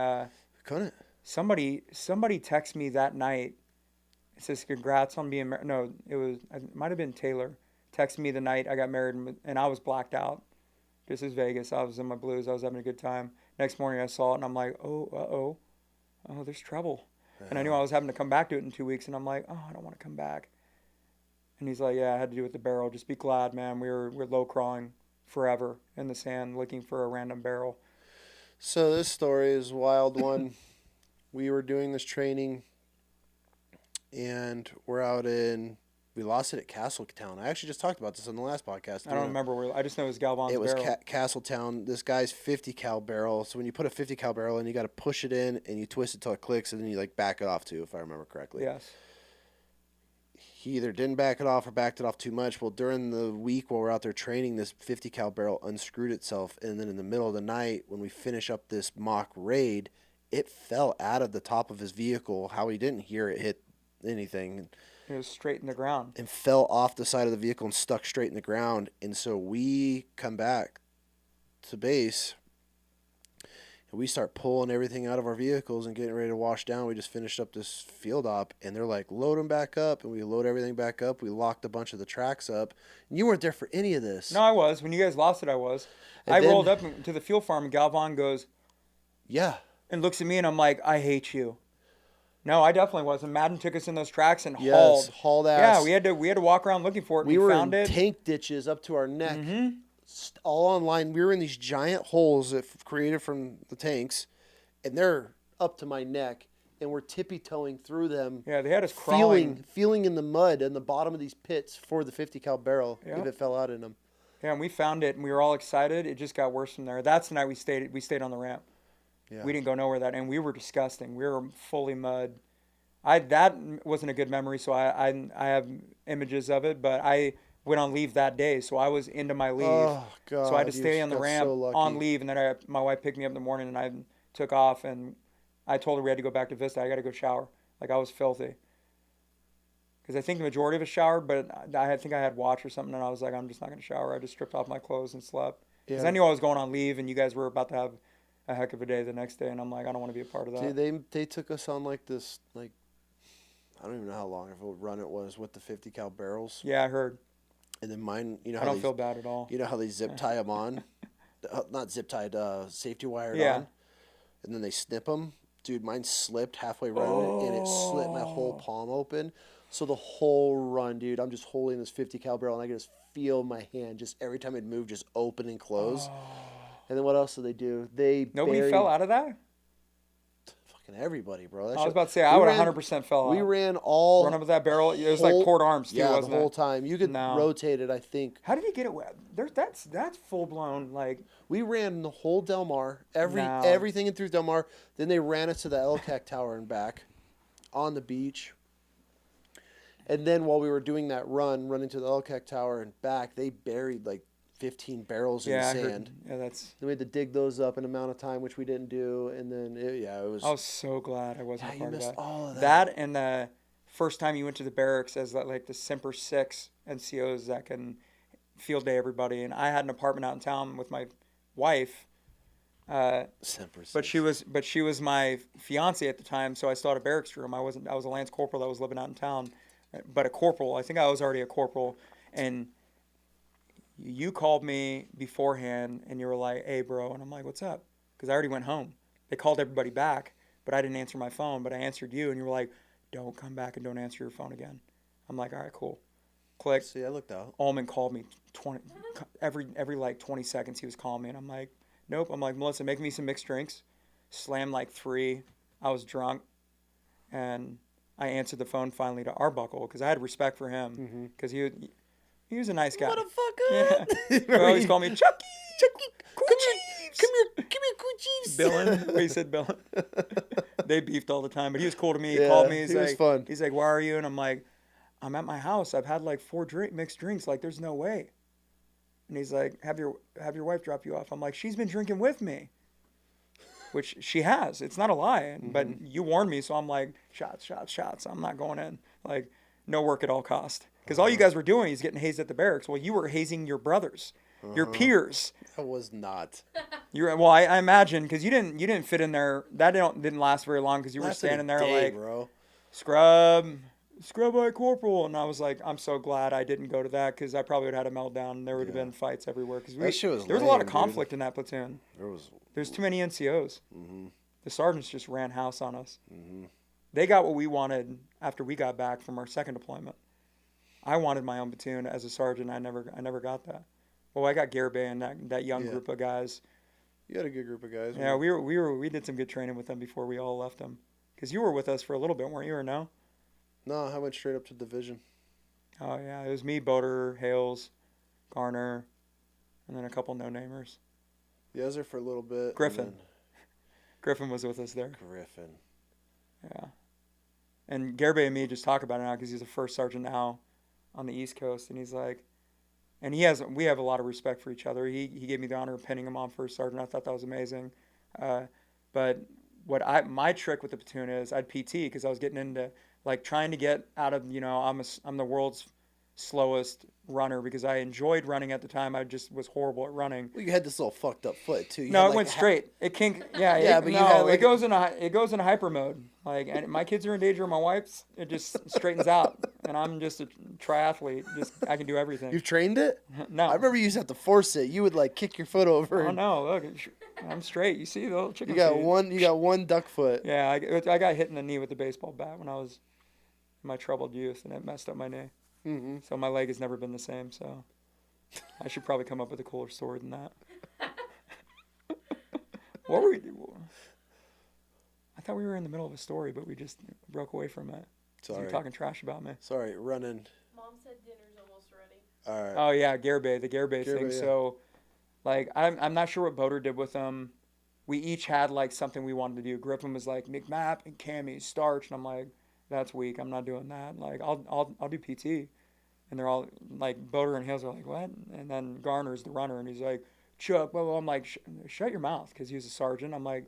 Couldn't. Somebody texted me that night. It says congrats on being married. No, it might have been Taylor. Texted me the night I got married, and I was blacked out. This is Vegas. I was in my blues. I was having a good time. Next morning I saw it, and I'm like, oh, there's trouble. And I knew I was having to come back to it in 2 weeks, and I'm like, oh, I don't want to come back. And he's like, yeah, I had to do with the barrel. Just be glad, man. We're low crawling forever in the sand looking for a random barrel. So this story is a wild one. We were doing this training, and we lost it at Castletown. I actually just talked about this on the last podcast. I don't remember where. I just know it was Galvan's barrel. It was Castletown. This guy's 50 cal barrel. So when you put a 50 cal barrel in, you got to push it in and you twist it till it clicks, and then you like back it off too, if I remember correctly. Yes. He either didn't back it off or backed it off too much. Well, during the week while we're out there training, this 50 cal barrel unscrewed itself, and then in the middle of the night when we finish up this mock raid, it fell out of the top of his vehicle. How he didn't hear it hit anything. It was straight in the ground. And fell off the side of the vehicle and stuck straight in the ground. And so we come back to base, and we start pulling everything out of our vehicles and getting ready to wash down. We just finished up this field op, and they're like, load them back up. And we load everything back up. We locked a bunch of the tracks up. And you weren't there for any of this. No, I was. When you guys lost it, I was. I rolled up to the fuel farm, and Galvan goes, yeah. And looks at me, and I'm like, I hate you. No, I definitely wasn't. Madden took us in those tracks and hauled ass. Yeah, we had to walk around looking for it. We found were in it. Tank ditches up to our neck, all online. We were in these giant holes that created from the tanks, and they're up to my neck, and we're tippy-toeing through them. Yeah, they had us crawling. Feeling in the mud in the bottom of these pits for the 50 cal barrel if it fell out in them. Yeah, and we found it, and we were all excited. It just got worse from there. That's the night we stayed on the ramp. Yeah. We didn't go nowhere and we were disgusting. We were fully mud. That wasn't a good memory, so I have images of it, but I went on leave that day, so I was into my leave. Oh, God. So I had to stay on the ramp on leave, and then my wife picked me up in the morning, and I took off, and I told her we had to go back to Vista. I got to go shower. Like, I was filthy. Because I think the majority of us showered, but I think I had watch or something, and I was like, I'm just not going to shower. I just stripped off my clothes and slept. Because I knew I was going on leave, and you guys were about to have a heck of a day the next day, and I'm like, I don't want to be a part of that. Dude, they took us on like this, like, I don't even know how long of a run it was with the 50 cal barrels. Yeah, I heard. And then mine, you know, I don't feel bad at all. You know how they zip tie them on, not zip tied, safety wired on, and then they snip them. Dude, mine slipped halfway running, and it slit my whole palm open. So the whole run, dude, I'm just holding this 50 cal barrel, and I can just feel my hand just every time it moved, just open and close. And then what else did they do? Nobody fell out of that? fucking everybody, bro. That I was shit- about to say, I we would ran- 100% fell We out. ran all. Run up with that barrel. It was whole- like port arms, too, yeah, wasn't the whole it? time. You could No. rotate it, I think. How did he get it wet? That's full-blown, like... We ran the whole Del Mar, No. everything in through Del Mar. Then they ran us to the LCAC Tower and back on the beach. And then while we were doing that running to the LCAC Tower and back, they buried like 15 barrels in Yeah, I sand. heard, yeah, that's... Then we had to dig those up in an amount of time, which we didn't do. And then, it was... I was so glad I wasn't Yeah, a you part of missed that. all of that. That and the first time you went to the barracks as like the Semper 6 NCOs that can field day everybody. And I had an apartment out in town with my wife. But she was my fiance at the time, so I still had a barracks room. I was a Lance Corporal that was living out in town, but a corporal. I think I was already a corporal, and you called me beforehand, and you were like, "Hey, bro," and I'm like, "What's up?" Because I already went home. They called everybody back, but I didn't answer my phone. But I answered you, and you were like, "Don't come back and don't answer your phone again." I'm like, "All right, cool." Click. See, I looked out. Ullman called me every like 20 seconds. He was calling me, and I'm like, nope. I'm like, Melissa, make me some mixed drinks. Slammed like 3. I was drunk, and I answered the phone finally to Arbuckle because I had respect for him because he was a nice guy. Motherfucker! Yeah. He always called me Chucky. Come here, coochies. Billin. We said Billin. They beefed all the time, but he was cool to me. He Yeah, called me. He's he was like, fun. He's like, where are you? And I'm like, I'm at my house. I've had like 4 mixed drinks. Like, there's no way. And he's like, have your wife drop you off. I'm like, she's been drinking with me, which she has. It's not a lie. But you warned me, so I'm like, shots. I'm not going in. Like, no work at all cost. Because all you guys were doing is getting hazed at the barracks. Well, you were hazing your brothers, your peers. I was not. Well, I imagine because you didn't fit in there. That didn't last very long because you were Lasted a standing there day, like bro. scrub by corporal, and I was like, I'm so glad I didn't go to that because I probably would have had a meltdown. And there would have been fights everywhere because That shit was there was a lot of lame, conflict in that platoon. There's too many NCOs. The sergeants just ran house on us. They got what we wanted after we got back from our second deployment. I wanted my own platoon as a sergeant. I never got that. Well, I got Garibay and that young group of guys. You had a good group of guys. Yeah, we did some good training with them before we all left them. Because you were with us for a little bit, weren't you, or no? No, I went straight up to division. Oh, yeah. It was me, Boater, Hales, Garner, and then a couple no-namers. Yeah, I was there for a little bit. Griffin. Griffin was with us there. Griffin. Yeah. And Garibay and me just talk about it now because he's a first sergeant now on the East Coast. And he's like, and we have a lot of respect for each other. He gave me the honor of pinning him on first sergeant. I thought that was amazing. But my trick with the platoon is I'd PT because I was getting into like trying to get out of, I'm the world's slowest runner because I enjoyed running at the time. I just was horrible at running. Well, you had this little fucked up foot too. No, it went straight. It kinked. Yeah, Yeah, but you had, like, it goes into hyper mode. Like, and my kids are in danger. My wife's, it just straightens out, and I'm just a triathlete. I can do everything. You've trained it? No, I remember you used to have to force it. You would like kick your foot over. Oh no! Look, I'm straight. You see the little chicken. You got feet. one. You got one duck foot. Yeah, I got hit in the knee with a baseball bat when I was in my troubled youth, and it messed up my knee. Mm-hmm. So my leg has never been the same. So I should probably come up with a cooler story than that. What were we? I thought we were in the middle of a story, but we just broke away from it. Sorry. You were talking trash about me. Sorry, running. Mom said dinner's almost ready. All right. Oh yeah, Garibay, the Garibay thing. yeah. So, like, I'm not sure what Boater did with them. We each had like something we wanted to do. Griffin was like mcmap and cami starch, and I'm like, that's weak. I'm not doing that. Like, I'll do PT, and they're all like, Boater and Hales are like, what? And then Garner's the runner, and he's like, Chuck. Well, I'm like, shut your mouth, because he was a sergeant. I'm like,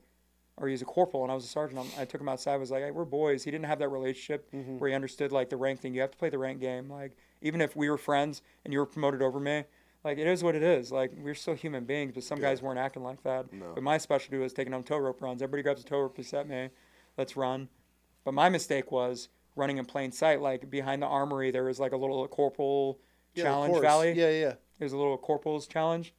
or he's a corporal, and I was a sergeant. I took him outside. I was like, hey, we're boys. He didn't have that relationship where he understood like the rank thing. You have to play the rank game. Like, even if we were friends and you were promoted over me, like, it is what it is. Like, we're still human beings, but some guys weren't acting like that. No. But my specialty was taking on tow rope runs. Everybody grabs a tow rope to set me. Let's run. But my mistake was running in plain sight. Like, behind the armory, there was like a little corporal challenge valley. Yeah. There's a little corporal's challenge.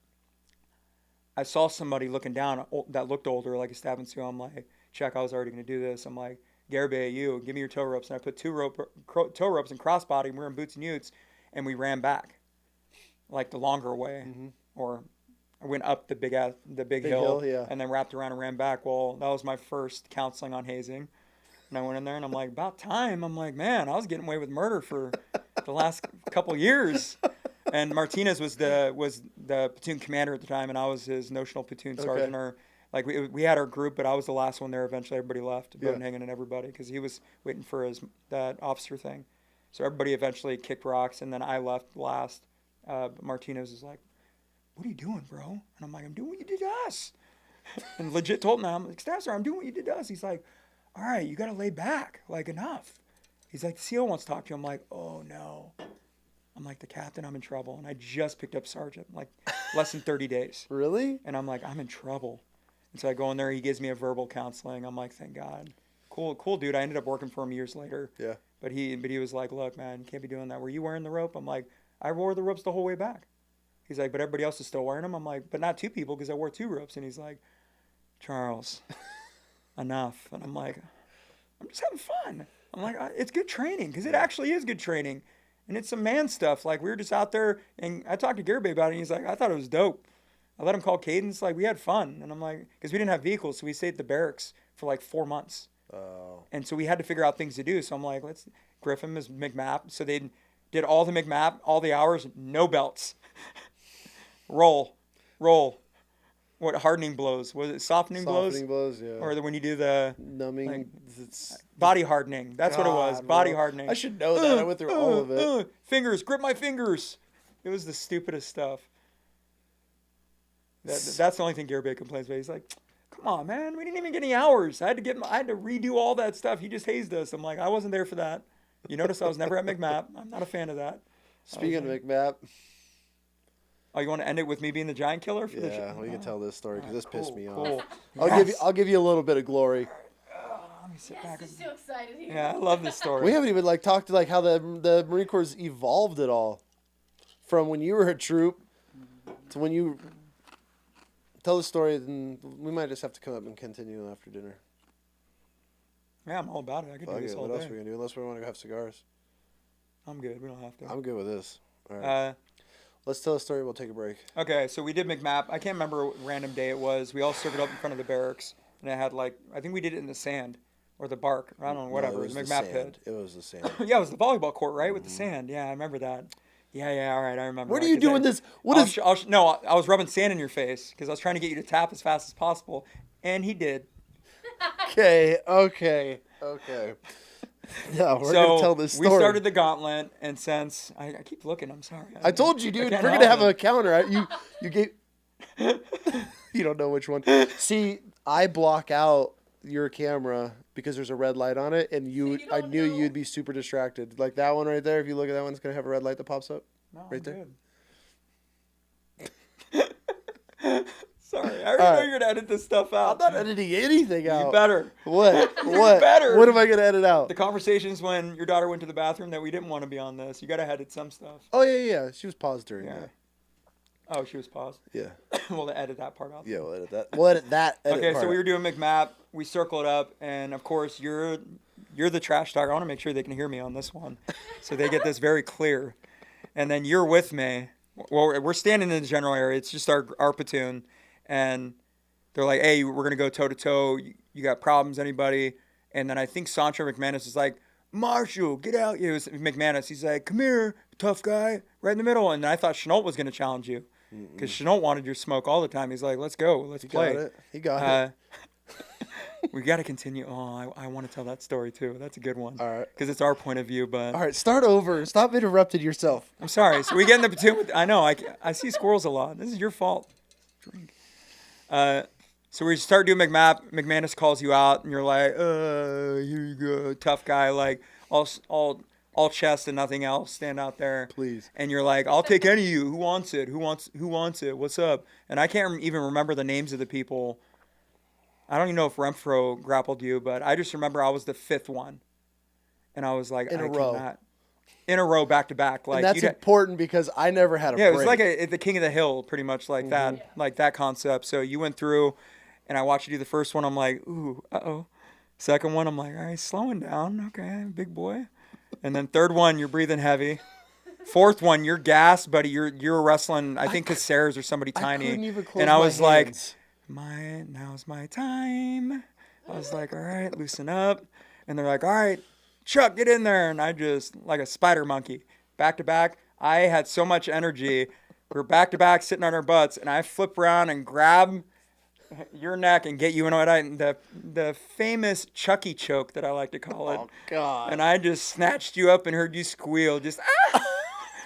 I saw somebody looking down that looked older, like a stabbing suit. I'm like, check, I was already going to do this. I'm like, Garibay, you, give me your tow ropes. And I put tow ropes and crossbody, and we were in boots and utes, and we ran back, like the longer way, or I went up the big hill, yeah. and then wrapped around and ran back. Well, that was my first counseling on hazing. And I went in there and I'm like, about time. I'm like, man, I was getting away with murder for the last couple years. And Martinez was the platoon commander at the time, and I was his notional platoon sergeant. Or like we had our group, but I was the last one there. Eventually, everybody left, hanging and everybody, because he was waiting for that officer thing. So everybody eventually kicked rocks, and then I left last. Martinez is like, "What are you doing, bro?" And I'm like, "I'm doing what you did to us." And legit told him, "I'm like, Staff Sir, I'm doing what you did to us." He's like, "All right, you got to lay back, like enough." He's like, "The CO wants to talk to you." I'm like, "Oh no." I'm like, "The captain, I'm in trouble." And I just picked up sergeant, like less than 30 days. Really? And I'm like, I'm in trouble. And so I go in there, he gives me a verbal counseling. I'm like, thank God. Cool dude. I ended up working for him years later. Yeah. But he was like, look, man, you can't be doing that. Were you wearing the rope? I'm like, I wore the ropes the whole way back. He's like, but everybody else is still wearing them. I'm like, but not two people, because I wore 2 ropes. And he's like, Charles, enough. And I'm like, I'm just having fun. I'm like, it's good training, because it actually is good training. And it's some man stuff. Like, we were just out there, and I talked to Garibay about it, and he's like, I thought it was dope. I let him call cadence. Like, we had fun. And I'm like, because we didn't have vehicles, so we stayed at the barracks for like 4 months. Oh. And so we had to figure out things to do. So I'm like, let's grip him as mcmap. So they did all the mcmap, all the hours, no belts. roll. What, hardening blows? Was it softening blows? Softening blows, yeah. Or when you do the numbing, like, it's body hardening. That's what it was. Body hardening. I should know that. I went through all of it. Fingers, grip my fingers. It was the stupidest stuff. That's the only thing Garibay complains about. He's like, come on, man, we didn't even get any hours. I had to redo all that stuff. He just hazed us. I'm like, I wasn't there for that. You notice I was never at mcmap. I'm not a fan of that. Speaking of mcmap. Oh, you want to end it with me being the giant killer for the show? Yeah, we can tell this story, because this pissed me cool. off. I'll give you a little bit of glory. Let me sit back. I'm so excited here. Yeah, I love this story. We haven't even talked to how the Marine Corps evolved at all, from when you were a troop to when you tell the story. Then we might just have to come up and continue after dinner. Yeah, I'm all about it. I could do this all what day. else are we gonna do? Unless we want to go have cigars. I'm good. We don't have to. I'm good with this. All right. Let's tell a story. We'll take a break. Okay, so we did mcmap. I can't remember what random day it was. We all circled up in front of the barracks, and it had I think we did it in the sand or the bark. I don't know, whatever. No, it was the mcmap pit. It was the sand. Yeah, it was the volleyball court, right, with the sand. Yeah, I remember that. Yeah, all right, I remember. What are you doing this? No, I was rubbing sand in your face because I was trying to get you to tap as fast as possible, and he did. Okay. No, we're gonna tell this story. We started the gauntlet, and since I keep looking, I'm sorry. I told you, dude. We're gonna have a counter. You gave. You don't know which one. See, I block out your camera because there's a red light on it, and I knew you'd be super distracted. Like that one right there. If you look at that one, it's gonna have a red light that pops up. No, right there. Sorry, I already know you're gonna edit this stuff out. I'm not editing anything out. You better. What? You better. What am I gonna edit out? The conversations when your daughter went to the bathroom that we didn't want to be on this. You gotta edit some stuff. Oh yeah. She was paused during that. Oh, she was paused. Yeah. We'll edit that part out. Yeah, we'll edit that. We'll edit that. Okay, so we were doing mcmap. We circled up, and of course you're the trash talker. I want to make sure they can hear me on this one, so they get this very clear. And then you're with me. Well, we're standing in the general area. It's just our platoon. And they're like, hey, we're going to go toe-to-toe. You got problems, anybody? And then I think Sancho McManus is like, Marshall, get out. It was McManus. He's like, come here, tough guy, right in the middle. And I thought Chenault was going to challenge you because Chenault wanted your smoke all the time. He's like, let's go. Let's play. He got it. We got to continue. Oh, I want to tell that story, too. That's a good one. All right. Because it's our point of view. But all right, start over. Stop interrupting yourself. I'm sorry. So we get in the platoon with, I know, I see squirrels a lot. This is your fault. Drink. So we start doing mcmap. McManus calls you out, and you're like, here you go, tough guy, like all chest and nothing else. Stand out there, please. And you're like, I'll take any of you. Who wants it? Who wants it? What's up? And I can't even remember the names of the people. I don't even know if Renfro grappled you, but I just remember I was the 5th one, and I was like, in a row, back to back. Like, and that's important because I never had a break. It was like the King of the Hill, pretty much like that, like that concept. So you went through, and I watched you do the first one. I'm like, ooh, uh-oh. Second one, I'm like, all right, slowing down. Okay, big boy. And then third one, you're breathing heavy. Fourth one, you're gassed, buddy. You're wrestling. I think Caceres or somebody tiny. I couldn't even close and I my was hands. like, now's my time. I was like, all right, loosen up. And they're like, all right, Chuck, get in there. And I just, like a spider monkey, back to back. I had so much energy. We're back to back, sitting on our butts, and I flip around and grab your neck and get you in the famous Chucky choke that I like to call it. Oh, God. And I just snatched you up and heard you squeal, just ah!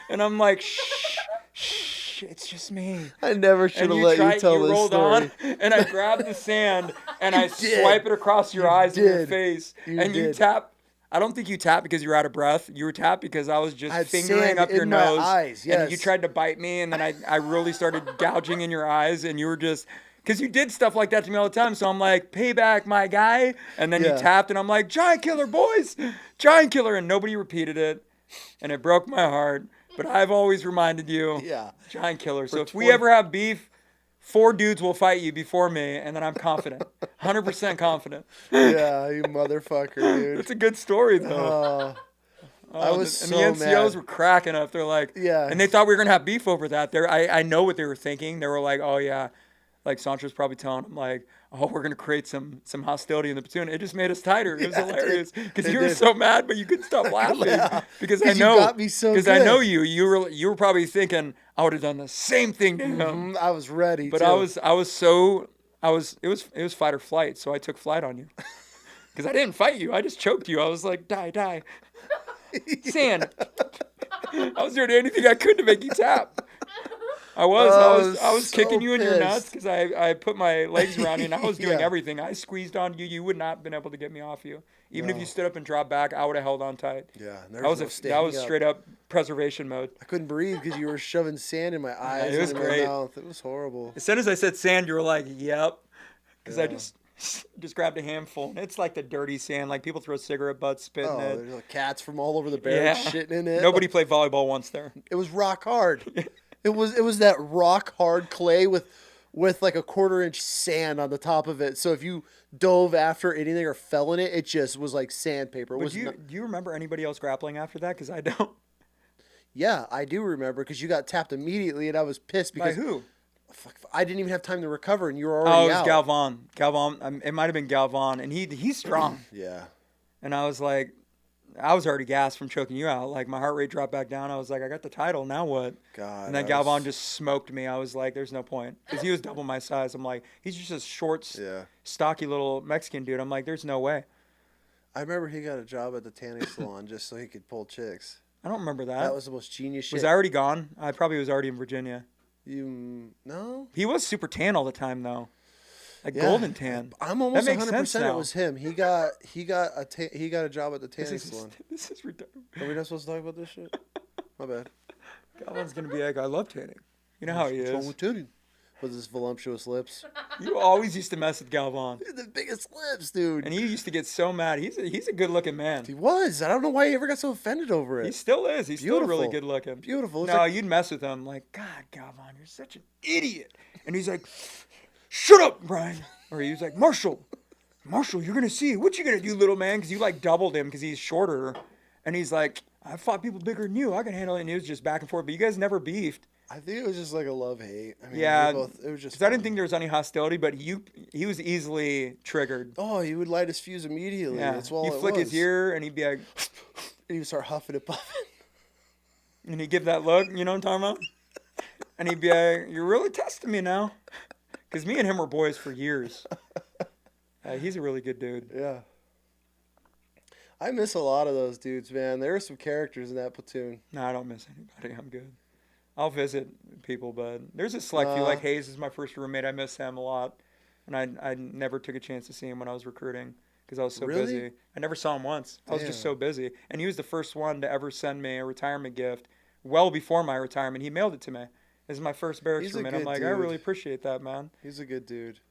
And I'm like, shh, it's just me. I never should have let you tell this rolled story. on, and I grabbed the sand and I swipe it across your eyes and your face. You tap. I don't think you tapped because you were out of breath. You were tapped because I was just fingering up your nose. Eyes, yes. And you tried to bite me, and then I really started gouging in your eyes, and you were just... Because you did stuff like that to me all the time. So I'm like, payback, my guy. And then you tapped, and I'm like, giant killer, boys. Giant killer. And nobody repeated it. And it broke my heart. But I've always reminded you, giant killer. So if we ever have beef, 4 dudes will fight you before me. And then I'm confident. 100% confident. Yeah, you motherfucker, dude. It's a good story, though. I was so mad. And the NCOs mad. were cracking up. They're like, and they thought we were going to have beef over that. I know what they were thinking. They were like, oh, yeah. Like Sancho's probably telling him, like, oh, we're gonna create some hostility in the platoon. It just made us tighter. It was hilarious because you were so mad, but you couldn't stop laughing because I know. You got me so good. Because I know you. You were probably thinking I would have done the same thing to him. I was ready. But too. It was fight or flight. So I took flight on you because I didn't fight you. I just choked you. I was like, die, sand. I was doing anything I could to make you tap. I was so kicking you in your pissed. nuts because I put my legs around you and I was doing everything. I squeezed on you. You would not have been able to get me off you. Even if you stood up and dropped back, I would have held on tight. Yeah, that was straight up preservation mode. I couldn't breathe because you were shoving sand in my eyes. It was and great. my mouth. It was horrible. As soon as I said sand, you were like, yep. Because I just grabbed a handful. And it's like the dirty sand. Like people throw cigarette butts, spit in it. There's like cats from all over the barracks shitting in it. Nobody played volleyball once there. It was rock hard. It was that rock hard clay with like a 1/4-inch sand on the top of it. So if you dove after anything or fell in it, it just was like sandpaper. Do you remember anybody else grappling after that? Because I don't. Yeah, I do remember because you got tapped immediately and I was pissed because By who? I didn't even have time to recover and you were already out. Oh, it was Galvan. It might have been Galvan, and he's strong. Yeah. And I was like, I was already gassed from choking you out. Like my heart rate dropped back down. I was like, I got the title. Now what? God. And then Galvan just smoked me. I was like, there's no point because he was double my size. I'm like, he's just a short, stocky little Mexican dude. I'm like, there's no way. I remember he got a job at the tanning salon just so he could pull chicks. I don't remember that. That was the most genius shit. Was I already gone? I probably was already in Virginia. No? He was super tan all the time though. Like golden tan. I'm almost 100% it was him. He got a job at the tanning salon. This is ridiculous. Are we not supposed to talk about this shit? My bad. Galvan's gonna be like, I love tanning. You know how he What's wrong is. with tanning? With his voluptuous lips. You always used to mess with Galvan. The biggest lips, dude. And he used to get so mad. He's a good looking man. He was. I don't know why he ever got so offended over it. He still is. He's still really good looking. Beautiful. No, you'd mess with him like, God, Galvan, you're such an idiot. And he's like, shut up, Brian. Or he was like, Marshall, you're gonna see. What you gonna do, little man? Because you like doubled him because he's shorter. And he's like, I fought people bigger than you. I can handle it. And it was just back and forth. But you guys never beefed. I think it was just like a love-hate. I mean, it was just. Because I didn't think there was any hostility, but he was easily triggered. Oh, he would light his fuse immediately. Yeah. That's all you flick his ear, and he'd be like, and he would start huffing and puffing. And he'd give that look, you know what I'm talking about? And he'd be like, you're really testing me now. Because me and him were boys for years. He's a really good dude. Yeah. I miss a lot of those dudes, man. There were some characters in that platoon. No, I don't miss anybody. I'm good. I'll visit people, but there's a select few. Like Hayes is my first roommate. I miss him a lot. And I never took a chance to see him when I was recruiting because I was so busy. I never saw him once. I was just so busy. And he was the first one to ever send me a retirement gift well before my retirement. He mailed it to me. This is my first barracks roommate. I'm like, I really appreciate that, man. He's a good dude.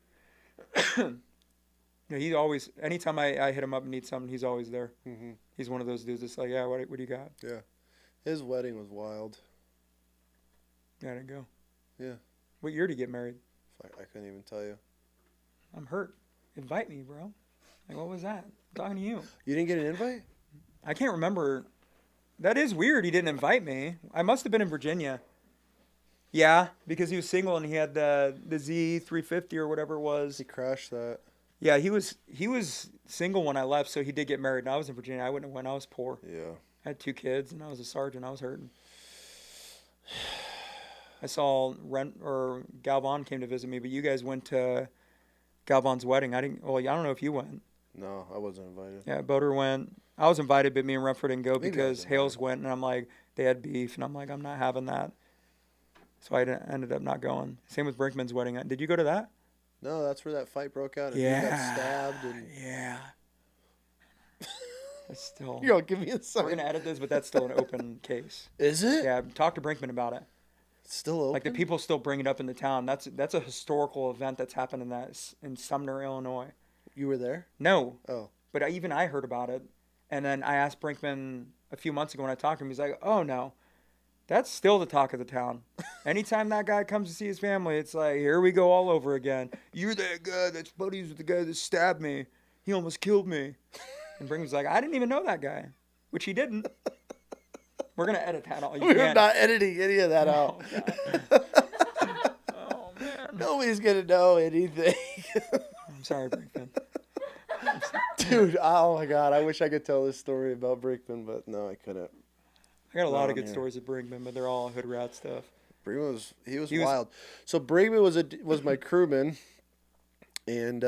Yeah, he always, anytime I hit him up and need something, he's always there. Mm-hmm. He's one of those dudes that's like, yeah, what do you got? Yeah. His wedding was wild. Yeah, I didn't go. Yeah. What year did you get married? I couldn't even tell you. I'm hurt. Invite me, bro. Like, what was that? I'm talking to you. You didn't get an invite? I can't remember. That is weird. He didn't invite me. I must have been in Virginia. Yeah, because he was single and he had the Z350 or whatever it was. He crashed that. Yeah, he was single when I left, so he did get married. And I was in Virginia. I wouldn't have went. I was poor. Yeah. I had 2 kids and I was a sergeant. I was hurting. I saw Galvan came to visit me, but you guys went to Galvan's wedding. I didn't. Well, I don't know if you went. No, I wasn't invited. Yeah, Boater went. I was invited, but me and Renford didn't go Maybe I because was Hales went, and I'm like, they had beef, and I'm like, I'm not having that. So I ended up not going. Same with Brinkman's wedding. Did you go to that? No, that's where that fight broke out. And Yeah. He got stabbed. And... Yeah. It's still. You're gonna give me a We're sign. gonna edit this, but that's still an open case. Is it? Yeah, talk to Brinkman about it. It's still open. Like the people still bring it up in the town. That's a historical event that's happened in Sumner, Illinois. You were there? No, Oh. but even I heard about it, and then I asked Brinkman a few months ago when I talked to him. He's like, "Oh no, that's still the talk of the town. Anytime that guy comes to see his family, it's like, here we go all over again. You're that guy that's buddies with the guy that stabbed me. He almost killed me." And Brinkman's like, "I didn't even know that guy," which he didn't. We're gonna edit that all. We're not editing any of that out. Oh man. Nobody's gonna know anything. I'm sorry, Brinkman. Dude, oh my god, I wish I could tell this story about Brinkman, but no, I couldn't. I got a lot Not of good on here. stories of Brinkman, but they're all hood rat stuff. Brinkman was He was- wild. So Brinkman was my crewman, and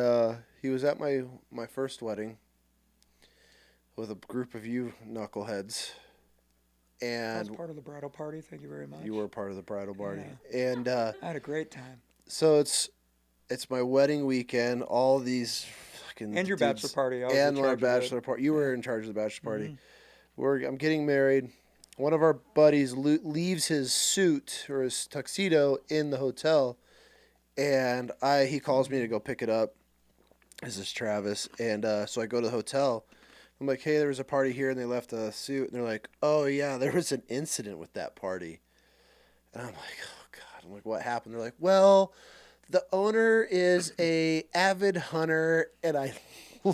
he was at my first wedding with a group of you knuckleheads. I And was part of the bridal party. Thank you very much. you were part of the bridal party. And I had a great time. so it's my wedding weekend. All these fucking And your dudes- bachelor party. I was in and my charge of it. bachelor party. You were in charge of the bachelor party. Mhm. I'm getting married. One of our buddies leaves his suit or his tuxedo in the hotel, and he calls me to go pick it up. This is Travis, and so I go to the hotel. I'm like, "Hey, there was a party here, and they left a suit." And they're like, "Oh yeah, there was an incident with that party." And I'm like, "Oh god!" I'm like, "What happened?" They're like, "Well, the owner is a avid hunter," and I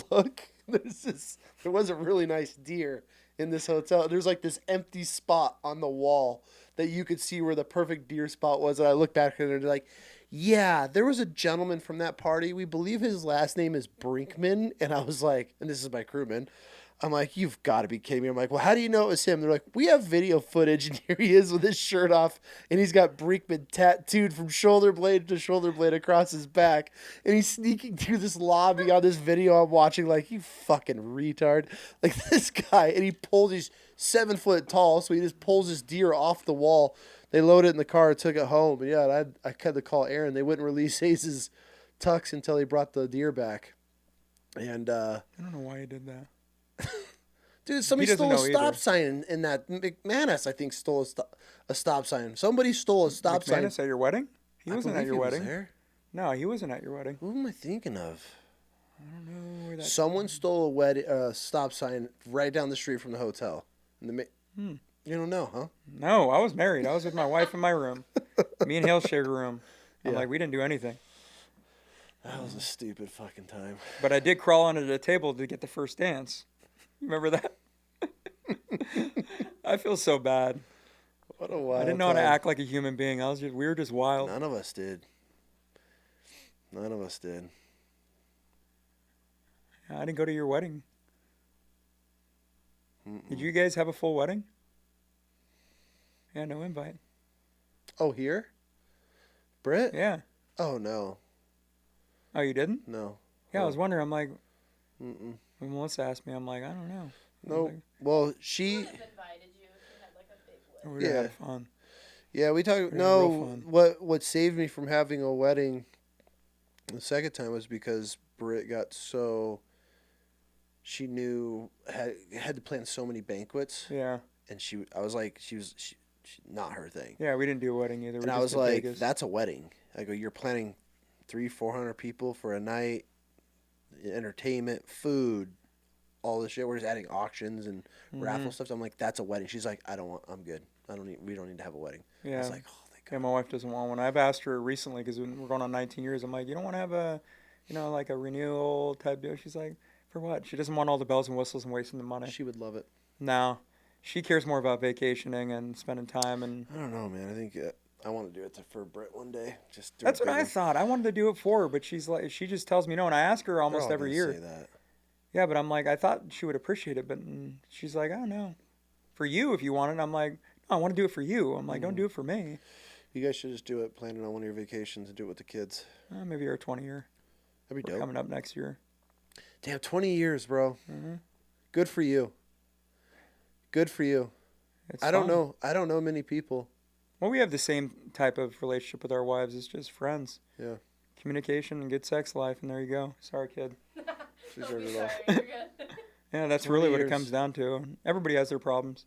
look. There was a really nice deer in this hotel. There's like this empty spot on the wall that you could see where the perfect deer spot was. And I look back and they're like, "Yeah, there was a gentleman from that party. We believe his last name is Brinkman." And I was like, and this is my crewman. I'm like, "You've got to be kidding me." I'm like, "Well, how do you know it was him?" They're like, "We have video footage." And here he is with his shirt off. And he's got Brinkman tattooed from shoulder blade to shoulder blade across his back. And he's sneaking through this lobby on this video I'm watching like, "You fucking retard." Like this guy. And he pulls, he's 7 foot tall. So he just pulls his deer off the wall. They loaded it in the car and took it home. But yeah, I had to call Aaron. They wouldn't release Hayes' tux until he brought the deer back. And, I don't know why he did that. dude, somebody He doesn't stole a know stop either. sign in that. McManus, I think, stole a stop sign. Somebody stole a stop sign. McManus at your wedding? He I wasn't at believe your he was wedding. there. No, he wasn't at your wedding. Who am I thinking of? I don't know where that. Someone stole a stop sign right down the street from the hotel. You don't know, huh? No, I was married. I was with my wife in my room. Me and Hale shared a room. I'm Yeah. like, we didn't do anything. That was a stupid fucking time. But I did crawl under the table to get the first dance. Remember that? I feel so bad. What a wild I didn't know how to time. act like a human being. We were just wild. None of us did. None of us did. I didn't go to your wedding. Mm-mm. Did you guys have a full wedding? Yeah, no invite. Oh, here? Britt? Yeah. Oh, no. Oh, you didn't? No. Yeah, I was wondering. I'm like, Mm-mm. when Melissa asked me, I'm like, I don't know. No. Well, I she... would have invited you if you had like a big wedding. We would have Yeah. had fun. Yeah, we talked. Pretty No, real fun. what saved me from having a wedding the second time was because Britt got so. She knew had to plan so many banquets, Yeah. and I was like, she not her thing. Yeah, we didn't do a wedding either. We And I just was did like, Vegas. that's a wedding. I go, you're planning 300-400 people for a night, entertainment, food, all this shit. We're just adding auctions and raffle stuff. So I'm like, that's a wedding. She's like, I'm good. We don't need to have a wedding. I Yeah. was like, oh, thank Yeah, God. my wife doesn't want one. I've asked her recently because we're going on 19 years. I'm like, you don't want to have a, like a renewal type deal? She's like, for what? She doesn't want all the bells and whistles and wasting the money. She would love it. No. She cares more about vacationing and spending time, and I don't know, man. I think I want to do it for Britt one day. Just do that's a what big I one. thought. I wanted to do it for her, but she just tells me no, and I ask her They're almost all every gonna year. say that. Yeah, but I'm like, I thought she would appreciate it, but she's like, oh no, for you if you want it. I'm like, no, I want to do it for you. I'm like, don't do it for me. You guys should just do it, planning on one of your vacations and do it with the kids. Maybe our 20 year. That'd be We're dope. coming up next year. Damn, 20 years, bro. Hmm. Good for you. Good for you. It's I don't fun. know. I don't know many people. Well, we have the same type of relationship with our wives. It's just friends. Yeah. Communication and good sex life, and there you go. Sorry, kid. She's Don't heard be it all. sorry. You're good. Yeah, that's 20 really what it years. comes down to. Everybody has their problems.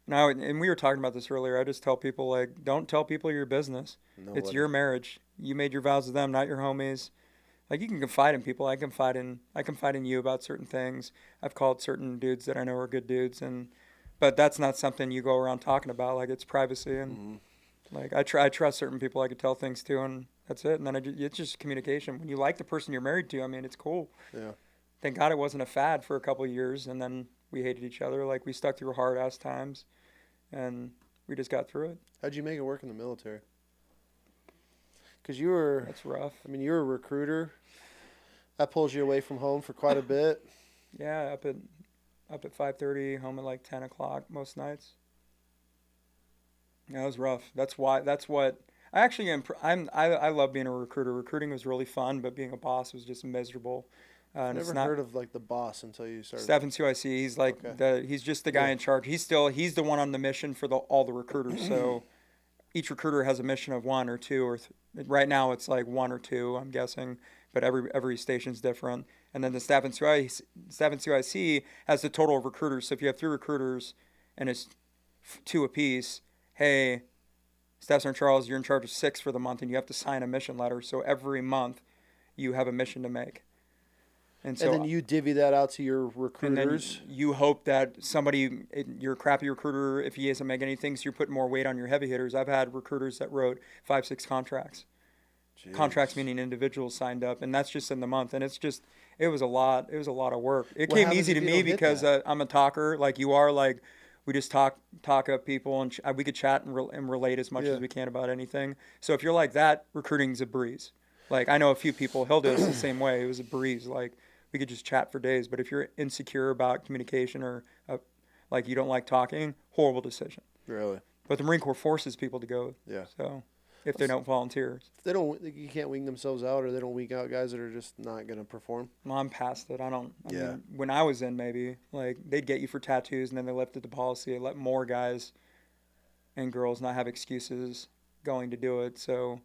Now, and we were talking about this earlier. I just tell people, like, don't tell people your business. Nobody. It's your marriage. You made your vows with them, not your homies. Like, you can confide in people. I confide in you about certain things. I've called certain dudes that I know are good dudes, but that's not something you go around talking about. Like, it's privacy, and like I trust certain people I could tell things to, and that's it. And then it's just communication. When you like the person you're married to, I mean, it's cool. Yeah. Thank God it wasn't a fad for a couple of years, and then we hated each other. Like, we stuck through hard ass times, and we just got through it. How'd you make it work in the military? Because you were, That's rough. I mean, you're a recruiter. That pulls you away from home for quite a bit. Yeah, up at 5:30, home at like 10 o'clock most nights. Yeah, it was rough. That's what I actually am. I love being a recruiter. Recruiting was really fun, but being a boss was just miserable. And Never it's not heard of like the boss until you started. Stephen CIC. He's like Okay. he's just the guy Yeah. in charge. He's the one on the mission for all the recruiters. So each recruiter has a mission of one or two right now it's like one or two, I'm guessing, but every station's different. And then the Stephen CIC has the total of recruiters. So if you have 3 recruiters and it's 2 apiece, hey, Staff Sergeant Charles, you're in charge of 6 for the month, and you have to sign a mission letter. So every month you have a mission to make. And so And then you divvy that out to your and then recruiters. you hope that your crappy recruiter, if he isn't making anything, so you're putting more weight on your heavy hitters. I've had recruiters that wrote 5-6 contracts. Jeez. Contracts meaning individuals signed up, and that's just in the month. And it was a lot. It was a lot of work. It What came happens easy if to you me don't hit because that? I'm a talker, like you are. Like we just talk up people, and we could chat and relate as much Yeah. as we can about anything. So if you're like that, recruiting's a breeze. Like I know a few people. Hilda is the same way. It was a breeze. Like we could just chat for days. But if you're insecure about communication or like you don't like talking, horrible decision. Really? But the Marine Corps forces people to go. Yeah. So if they don't volunteer. If they don't, you can't wing themselves out, or they don't wing out guys that are just not gonna perform. Well, I'm past it. I Yeah. mean, when I was in, maybe like they'd get you for tattoos, and then they lifted the policy and let more guys and girls not have excuses going to do it. So,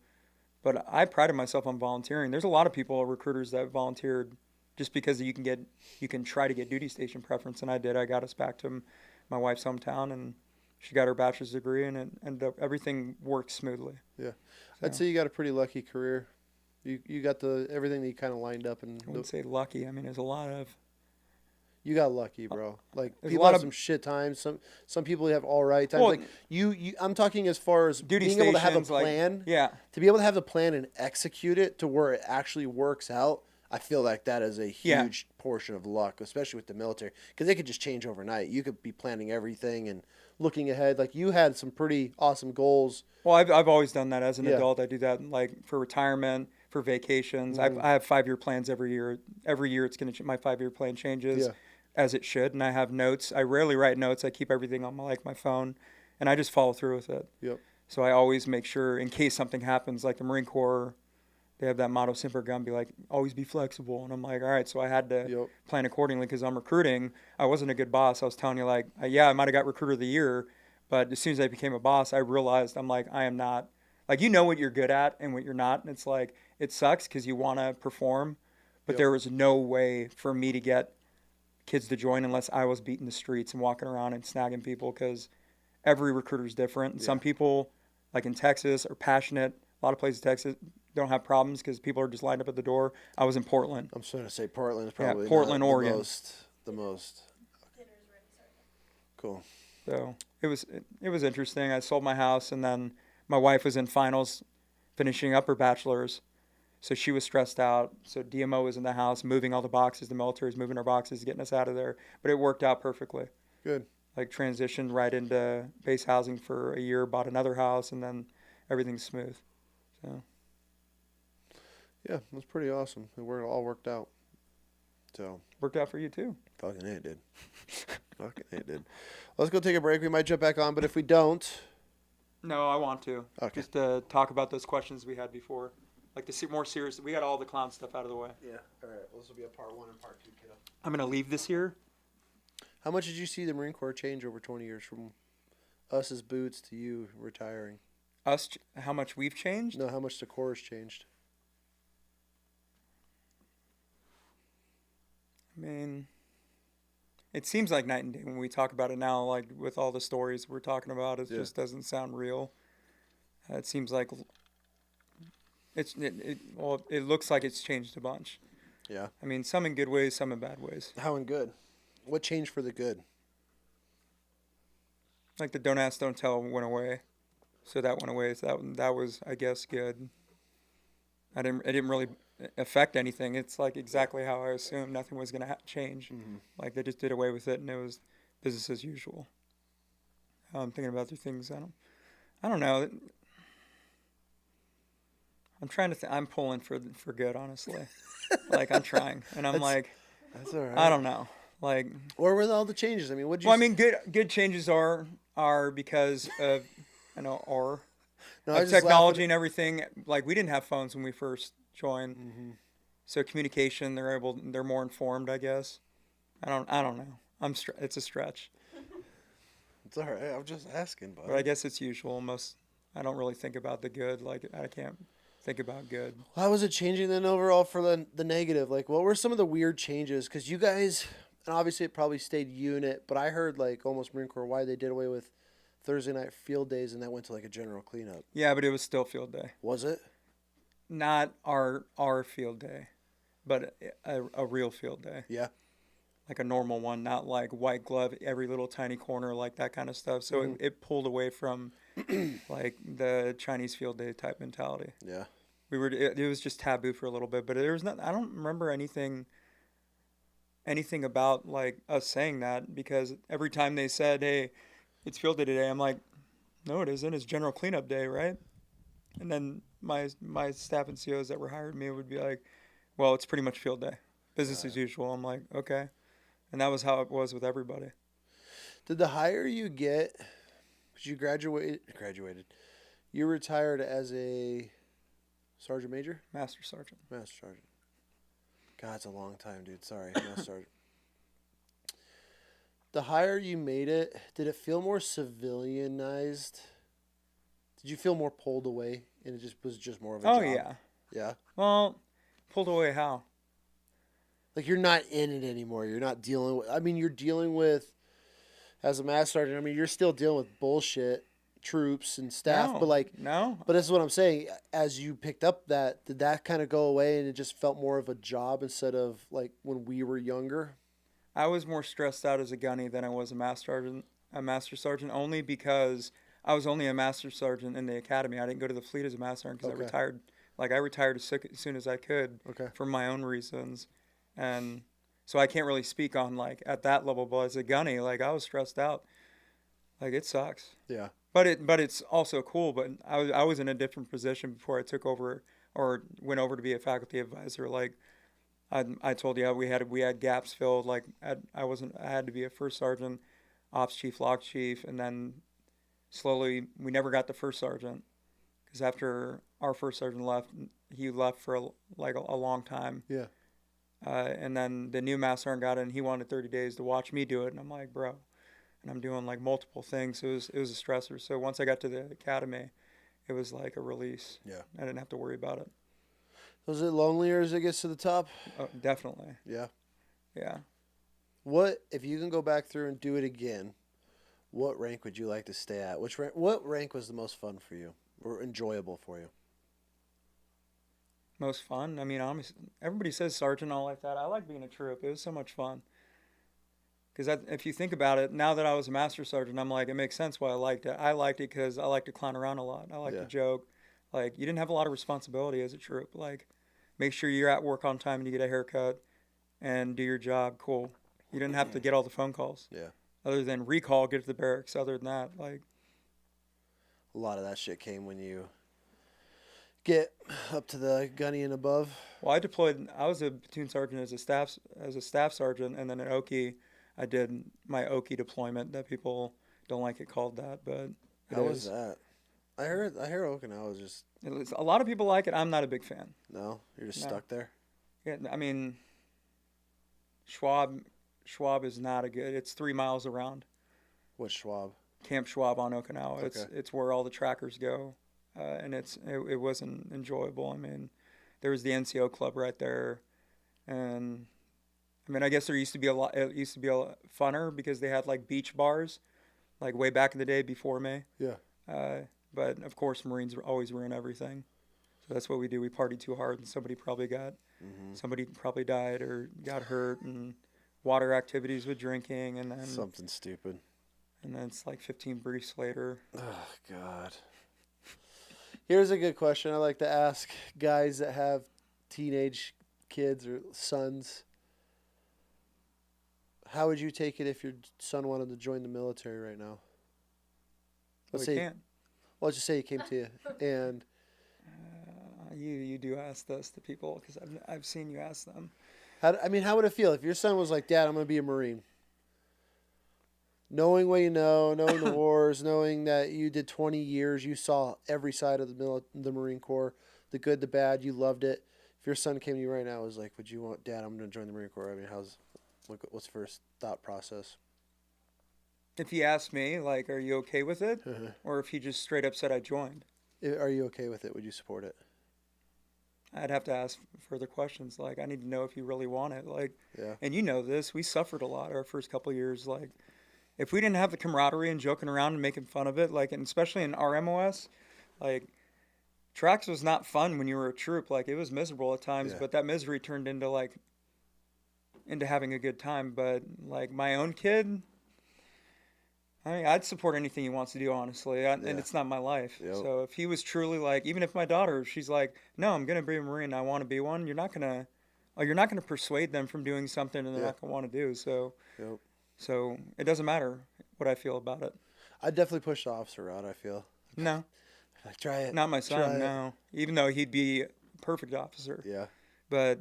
but I prided myself on volunteering. There's a lot of people, recruiters, that volunteered just because you can try to get duty station preference, and I did. I got us back to my wife's hometown, and she got her bachelor's degree, and everything worked smoothly. Yeah. I'd say you got a pretty lucky career. You got everything that you kind of lined up, and I wouldn't say lucky. I mean, there's a lot of you got lucky, bro. Like There's a people lot have of- some shit times. Some people have all right times. Well, like you, I'm talking as far as duty being stations. able to have a plan. Like, yeah. To be able to have the plan and execute it to where it actually works out, I feel like that is a Yeah. huge portion of luck, especially with the military, because they could just change overnight. You could be planning everything and looking ahead. Like you had some pretty awesome goals. Well, I've always done that as an Yeah. adult. I do that like for retirement, for vacations. I have 5-year plans every year. Every year, my 5-year plan changes, Yeah. as it should. And I have notes. I rarely write notes. I keep everything on my phone, and I just follow through with it. Yep. So I always make sure in case something happens, like the Marine Corps, they have that motto, "Semper Gum," be like, always be flexible. And I'm like, all right. So I had to Yep. plan accordingly because I'm recruiting. I wasn't a good boss. I was telling you, like, yeah, I might have got recruiter of the year, but as soon as I became a boss, I realized I'm like, I am not. Like, you know what you're good at and what you're not. And it's like, it sucks because you want to perform, but Yep. there was no way for me to get kids to join unless I was beating the streets and walking around and snagging people because every recruiter is different. And some people, like in Texas, are passionate. A lot of places in Texas don't have problems because people are just lined up at the door. I was in Portland. I'm starting to say Portland is Yeah, probably Portland, not Oregon. the most. Dinner's ready, sorry. Cool. So it was interesting. I sold my house, and then my wife was in finals, finishing up her bachelor's, so she was stressed out. So DMO was in the house, moving all the boxes. The military was moving our boxes, getting us out of there. But it worked out perfectly. Good. like transitioned right into base housing for a year, bought another house, and then everything's smooth. So Yeah, that's pretty awesome. It all worked out. So worked out for you too. fucking it did. Fucking it did. Let's go take a break. We might jump back on, but if we don't, No, I want to. Okay. Just to talk about those questions we had before. Like the more serious, we got all the clown stuff out of the way. yeah. All right. This will be a part 1 and part 2, kiddo. I'm gonna leave this here. How much did you see the Marine Corps change over 20 years from us as boots to you retiring? How much we've changed? No, how much the Corps has changed? I mean, it seems like night and day when we talk about it now. Like with all the stories we're talking about, it just doesn't sound real. It seems like it looks like it's changed a bunch. Yeah. I mean, some in good ways, some in bad ways. How in good? What changed for the good? Like the don't ask, don't tell went away, so that went away. So that was, I guess, good. It didn't really affect anything. It's like exactly how I assumed nothing was gonna change. Mm-hmm. Like they just did away with it, and it was business as usual. I'm thinking about the things I don't know. I'm trying to I'm pulling for good, honestly. Like I'm trying, and I'm That's all right. I don't know. Like, where were all the changes? I mean, what'd you? well, I mean, good changes are because of of technology and everything. Like we didn't have phones when we first joined, so communication they're more informed, I guess. I don't know. It's a stretch, It's all right. I'm just asking, but I guess it's usual. I don't really think about the good. Like I can't think about good. How was it changing then overall for the negative? Like, what were some of the weird changes? Because you guys, and obviously it probably stayed unit, but I heard like almost Marine Corps why they did away with Thursday night field days and that went to like a general cleanup. Yeah, but it was still field day. Was it? Not our field day, but a real field day. Yeah. Like a normal one, not like white glove, every little tiny corner, like that kind of stuff. So it pulled away from like the Chinese field day type mentality. Yeah. It was just taboo for a little bit, but there was I don't remember anything about like us saying that, because every time they said, "Hey, it's field day today," I'm like, "No, it isn't. It's general cleanup day, right?" And then my staff and COs that were hired me would be like, "Well, it's pretty much field day, business as usual." I'm like, "Okay," and that was how it was with everybody. Did the higher you get, because you graduated, you retired as a sergeant major? Master sergeant. Master sergeant. God, it's a long time, dude. Sorry, Master sergeant. The higher you made it, did it feel more civilianized? Did you feel more pulled away, and it was just more of a job? Oh yeah. Yeah. Well, pulled away how? Like you're not in it anymore. You're not dealing with. I mean, you're dealing with, as a master sergeant. I mean, you're still dealing with bullshit, troops and staff. No, but like, no. But this is what I'm saying. As you picked up that, did that kind of go away, and it just felt more of a job instead of like when we were younger? I was more stressed out as a gunny than I was a master sergeant, only because I was only a master sergeant in the academy. I didn't go to the fleet as a master sergeant because I retired. Like I retired as soon as I could for my own reasons, and so I can't really speak on like at that level. But as a gunny, like I was stressed out. Like it sucks. Yeah. But it's also cool. But I was in a different position before I took over or went over to be a faculty advisor. Like I told you, we had gaps filled. Like I had to be a first sergeant, ops chief, log chief, and then slowly we never got the first sergeant because after our first sergeant left, he left for a long time. Yeah. And then the new master sergeant got in. He wanted 30 days to watch me do it, and I'm like, bro. And I'm doing like multiple things. It was a stressor. So once I got to the academy, it was like a release. Yeah. I didn't have to worry about it. Was it lonelier as it gets to the top? Oh, definitely. Yeah. Yeah. What if you can go back through and do it again? What rank would you like to stay at? What rank was the most fun for you or enjoyable for you? Most fun? I mean, honestly, everybody says sergeant, all like that. I like being a troop. It was so much fun. Because if you think about it, now that I was a master sergeant, I'm like, it makes sense why I liked it. I liked it because I like to clown around a lot. I like to joke. Like, you didn't have a lot of responsibility as a troop. Like, make sure you're at work on time and you get a haircut and do your job. Cool. You didn't have to get all the phone calls. Yeah. other than recall, get to the barracks. Other than that, like, A lot of that shit came when you get up to the gunny and above. well, I was a platoon sergeant as a staff sergeant, and then at Oki, I did my Oki deployment. That people don't like it called that, but it How was is. that? I heard Okinawa was just A lot of people like it. I'm not a big fan. no. You're just No. stuck there. Yeah, I mean, Schwab is not a good. It's 3 miles around. What's Schwab? Camp Schwab on Okinawa. Okay. It's where all the trackers go, and it wasn't enjoyable. I mean, there was the NCO club right there, and I mean, I guess there used to be a lot. It used to be a lot funner because they had like beach bars, like way back in the day before me. Yeah. But of course, Marines always ruin everything. So that's what we do. We party too hard, and somebody probably died or got hurt, and water activities with drinking, and then Something stupid. and then it's like 15 briefs later. Oh God. Here's a good question I like to ask guys that have teenage kids or sons. How would you take it if your son wanted to join the military right now? Well, Let's we say, can't. well, let's just say he came to you, and You do ask this to people because I've seen you ask them. how would it feel if your son was like, "Dad, I'm going to be a Marine"? Knowing what you know, knowing the wars, knowing that you did 20 years, you saw every side of the Marine Corps, the good, the bad, you loved it. If your son came to you right now, and was like, "Would you want, Dad? I'm going to join the Marine Corps." I mean, what's the first thought process? If he asked me, like, are you okay with it? Or if he just straight up said I joined, Are you okay with it? Would you support it? I'd have to ask further questions. Like, I need to know if you really want it. Like, Yeah. and you know this, we suffered a lot our first couple of years. Like, if we didn't have the camaraderie and joking around and making fun of it, like, and especially in our MOS, like, tracks was not fun when you were a troop. Like, it was miserable at times, Yeah. but that misery turned into having a good time. But like my own kid, I mean, I'd support anything he wants to do, honestly, and Yeah. it's not my life. Yep. So if he was truly like, even if my daughter, she's like, no, I'm gonna be a Marine, I want to be one. You're not gonna persuade them from doing something and they're Yeah. not gonna want to do. So, Yep. so it doesn't matter what I feel about it. I'd definitely push the officer route. I feel No, like try it. not my Try son. it. No, even though he'd be a perfect officer, Yeah. but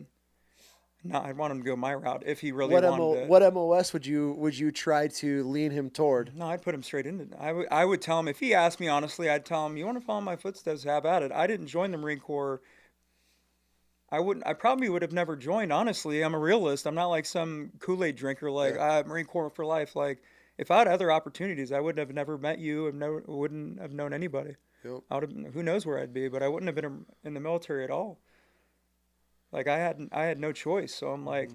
no, I'd want him to go my route if he really What wanted it. What MOS would you try to lean him toward? No, I'd put him straight into it. I would tell him, if he asked me honestly, I'd tell him, you want to follow my footsteps, have at it. I didn't join the Marine Corps. I probably would have never joined, honestly. I'm a realist. I'm not like some Kool-Aid drinker, like, Marine Corps for life. Like, if I had other opportunities, I would have never met you and wouldn't have known anybody. Yep. I would have, who knows where I'd be, but I wouldn't have been in the military at all. Like, I had no choice. So I'm like,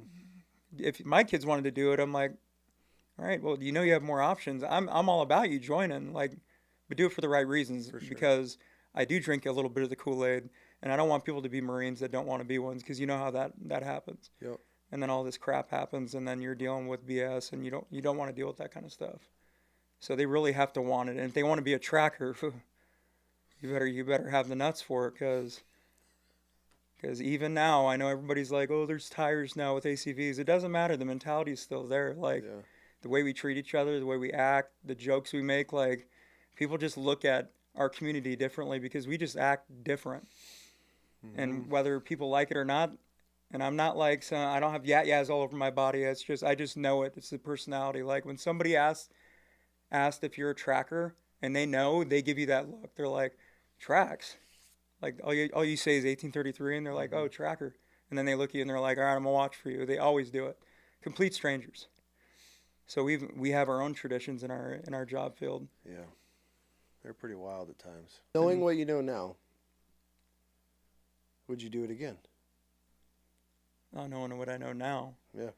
if my kids wanted to do it, I'm like, all right, well, you have more options. I'm all about you joining, like, but do it for the right reasons. For sure. Because I do drink a little bit of the Kool-Aid, and I don't want people to be Marines that don't want to be ones, because you know how that happens. Yep. And then all this crap happens, and then you're dealing with BS, and you don't want to deal with that kind of stuff. So they really have to want it, and if they want to be a tracker, you better have the nuts for it, because even now, I know everybody's like, oh, there's tires now with ACVs. It doesn't matter. The mentality is still there. Like, Yeah. the way we treat each other, the way we act, the jokes we make, like, people just look at our community differently because we just act different. And whether people like it or not, and I'm not like, I don't have yas all over my body. It's just, I just know it. It's the personality. Like, when somebody asked if you're a tracker, and they know, they give you that look. They're like, tracks. Like, all you say is 1833, and they're like, oh, tracker. And then they look at you and they're like, all right, I'm going to watch for you. They always do it. Complete strangers. So we have our own traditions in our job field. Yeah. They're pretty wild at times. Knowing what you know now, would you do it again? Not knowing what I know now. Yeah.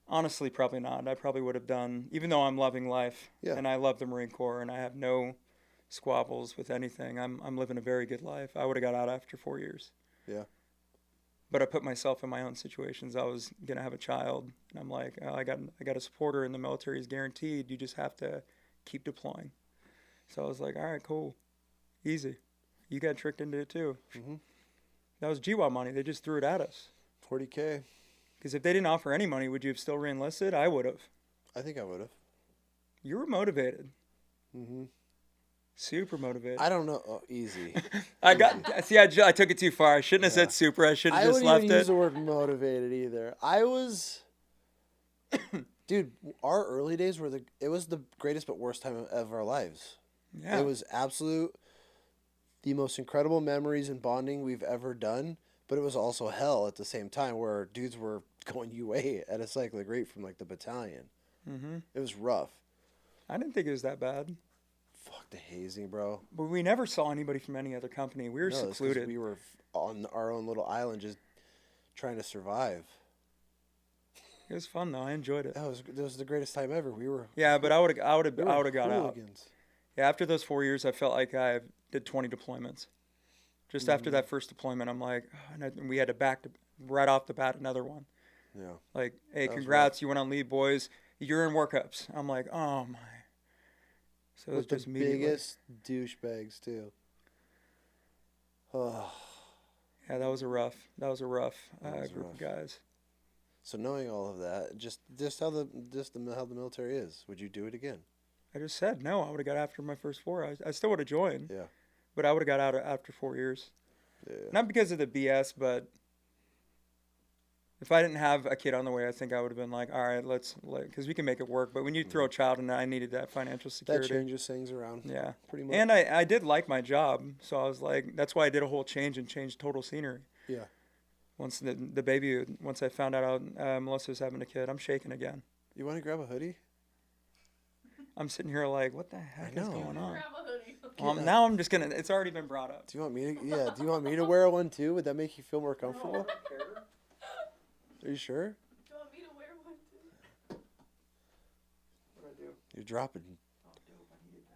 Honestly, probably not. I probably would have done, even though I'm loving life, Yeah. and I love the Marine Corps, and I have no squabbles with anything. I'm living a very good life. I would have got out after 4 years. Yeah. But I put myself in my own situations. I was gonna have a child, and I'm like, oh, I got a supporter in the military is guaranteed. You just have to keep deploying. So I was like, all right, cool, easy. You got tricked into it too. Mhm. That was GWAP money. They just threw it at us. 40K. Because if they didn't offer any money, would you have still re-enlisted? I would have. I think I would have. You were motivated. Mm-hmm. Super motivated. I don't know. Oh, easy. I took it too far. I shouldn't have said super. I should have I just wouldn't left even use it. the word motivated either. I was, dude. Our early days it was the greatest but worst time of our lives. Yeah. It was the most incredible memories and bonding we've ever done. But it was also hell at the same time, where dudes were going UA at a cyclic rate from like the battalion. Mm-hmm. It was rough. I didn't think it was that bad. Fuck the hazing, bro. But we never saw anybody from any other company. We were No, it's 'cause secluded. we were on our own little island, just trying to survive. It was fun though. I enjoyed it. That was the greatest time ever. We were. Yeah, but I would have we were got out. hooligans. Yeah, after those 4 years, I felt like I did 20 deployments. Just after that first deployment, I'm like, and we had to right off the bat another one. Yeah. Like, hey, That was congrats, you went on lead, boys. You're in workups. I'm like, oh my. So it was With the just immediately. biggest douchebags too. Oh. Yeah, that was a rough That was group rough. of guys. So knowing all of that, just how the military is, would you do it again? I just said no. I would have got after my first 4. I still would have joined. Yeah. But I would have got out after 4 years. Yeah. Not because of the BS, but if I didn't have a kid on the way, I think I would have been like, all right, because we can make it work. But when you throw a child in, I needed that financial That security. changes things around. Yeah. Pretty much. And I did like my job. So I was like, that's why I did a whole change and changed total scenery. Yeah. Once once I found out Melissa was having a kid, I'm shaking again. You want to grab a hoodie? I'm sitting here like, what the heck is going on? Grab a hoodie. Now I'm just going to, it's already been brought up. Do you want me to? Yeah. Do you want me to wear one too? Would that make you feel more comfortable? Are you sure? Do you want me to wear one too? What do I do? You're dropping. Oh, dope, I needed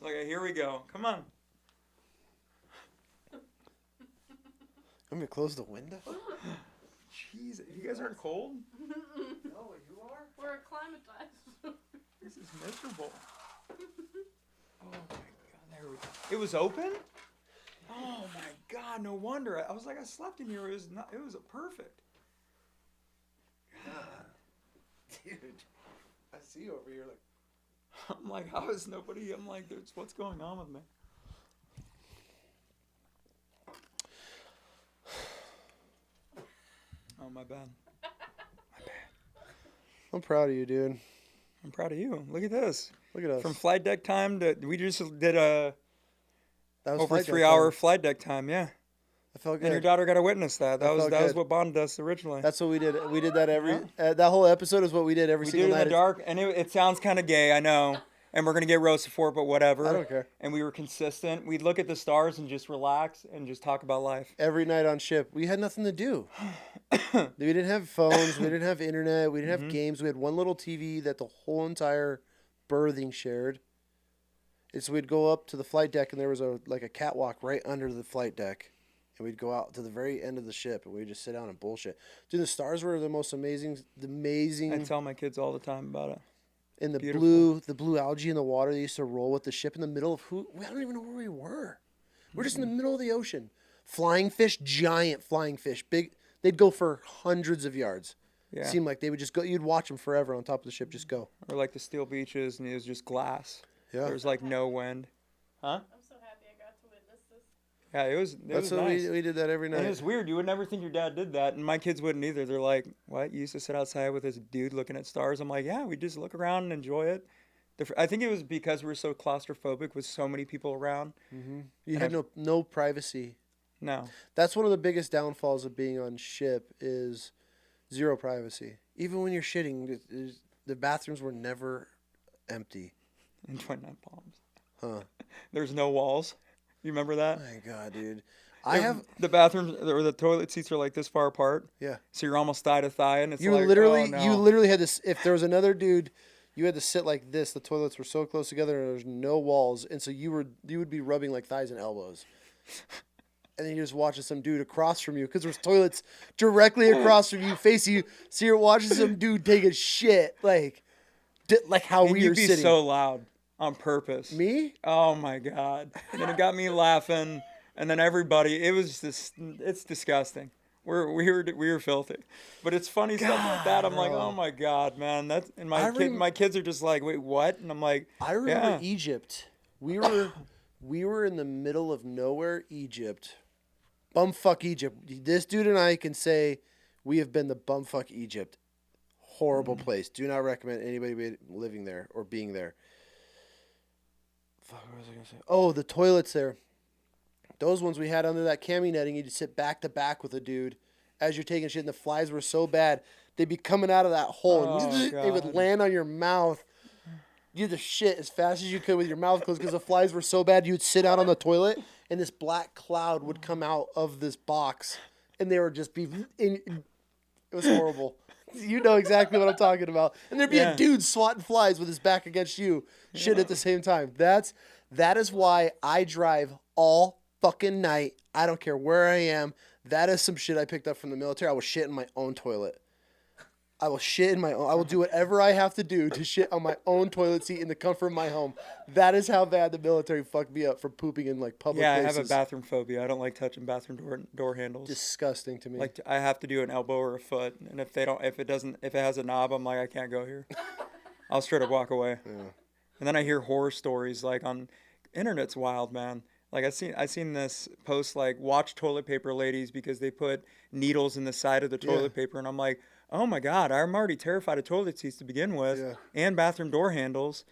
that. Okay, here we go. Come on. I'm gonna close the window. Jeez, you guys aren't cold? No, you are? we're acclimatized. This is miserable. Oh my god, there we go. It was open? Oh my god, no wonder. I was like, I slept in here. It was perfect. Dude, I see you over here like. I'm like, how is nobody? I'm like, what's going on with me? Oh, my bad. I'm proud of you, dude. I'm proud of you. Look at this. Look at us. From flight deck time to, we just did that was over flight deck 3 hour time. flight deck time, yeah. I felt good. And your daughter got to witness that. That was felt good. what bonded us originally. That's what we did. We did that that whole episode is what we did every We single did it in night. the dark, and it sounds kind of gay, I know. And we're going to get roasted for it, but whatever. I don't care. And we were consistent. We'd look at the stars and just relax and just talk about life. Every night on ship, we had nothing to do. We didn't have phones. We didn't have internet. We didn't have games. We had one little TV that the whole entire berthing shared. And so we'd go up to the flight deck, and there was a catwalk right under the flight deck. And we'd go out to the very end of the ship, and we'd just sit down and bullshit. Dude, the stars were the most amazing. I tell my kids all the time about it. And the blue algae in the water, they used to roll with the ship in the middle of I don't even know where we were. We're just in the middle of the ocean. Flying fish, giant flying fish, big. They'd go for hundreds of yards. Yeah. It seemed like they would just go. You'd watch them forever on top of the ship, just go. Or like the steel beaches, and it was just glass. Yeah. There was like no wind. Huh? I'm so happy I got to witness this. Yeah, it was That's what nice. we did that every night. And it was weird. You would never think your dad did that, and my kids wouldn't either. They're like, "What? You used to sit outside with this dude looking at stars?" I'm like, "Yeah, we just look around and enjoy it." I think it was because we were so claustrophobic with so many people around. Mm-hmm. You had no privacy. No. That's one of the biggest downfalls of being on ship is zero privacy. Even when you're shitting, the bathrooms were never empty. In 29 Palms. Huh. There's no walls. You remember that? My God, dude. The bathrooms or the toilet seats are like this far apart. Yeah. So you're almost thigh to thigh, and it's You like, literally, oh, no. you literally had this. If there was another dude, you had to sit like this. The toilets were so close together, and there's no walls, and so you would be rubbing like thighs and elbows. And then you're just watching some dude across from you because there's toilets directly across from you, facing you. So you're watching some dude take a shit, like how And we were you'd be sitting. so loud on purpose. Me? Oh my God. And then it got me laughing. And then everybody, it was just, it's disgusting. we were filthy, but it's funny stuff like that. I'm like, bro. oh my god, man, that's and I my kids are just like, wait, what? And I'm like, I remember yeah, Egypt. We were in the middle of nowhere, Egypt. Bumfuck Egypt. This dude and I can say we have been to bumfuck Egypt. Horrible place. Do not recommend anybody living there or being there. Fuck, what was I gonna say? Oh, the toilets there. Those ones we had under that cami netting, you'd sit back to back with a dude as you're taking shit, and the flies were so bad, they'd be coming out of that hole, and Oh, they would God. land on your mouth. You had to shit as fast as you could with your mouth closed because the flies were so bad. You'd sit out on the toilet, and this black cloud would come out of this box, and they would just be. It was horrible. You know exactly what I'm talking about. And there'd be a dude swatting flies with his back against you, shit at the same time. That is why I drive all fucking night. I don't care where I am. That is some shit I picked up from the military. I will shit in my own toilet. I will shit in my own. I will do whatever I have to do to shit on my own toilet seat in the comfort of my home. That is how bad the military fucked me up for pooping in like public yeah, places. I have a bathroom phobia. I don't like touching bathroom door handles. Disgusting to me. Like I have to do an elbow or a foot, and if it has a knob, I'm like, I can't go here. I'll straight up walk away. Yeah. And then I hear horror stories like on internet's wild, man. Like I seen this post like watch toilet paper ladies because they put needles in the side of the toilet paper, and I'm like, oh my god, I'm already terrified of toilet seats to begin with, and bathroom door handles.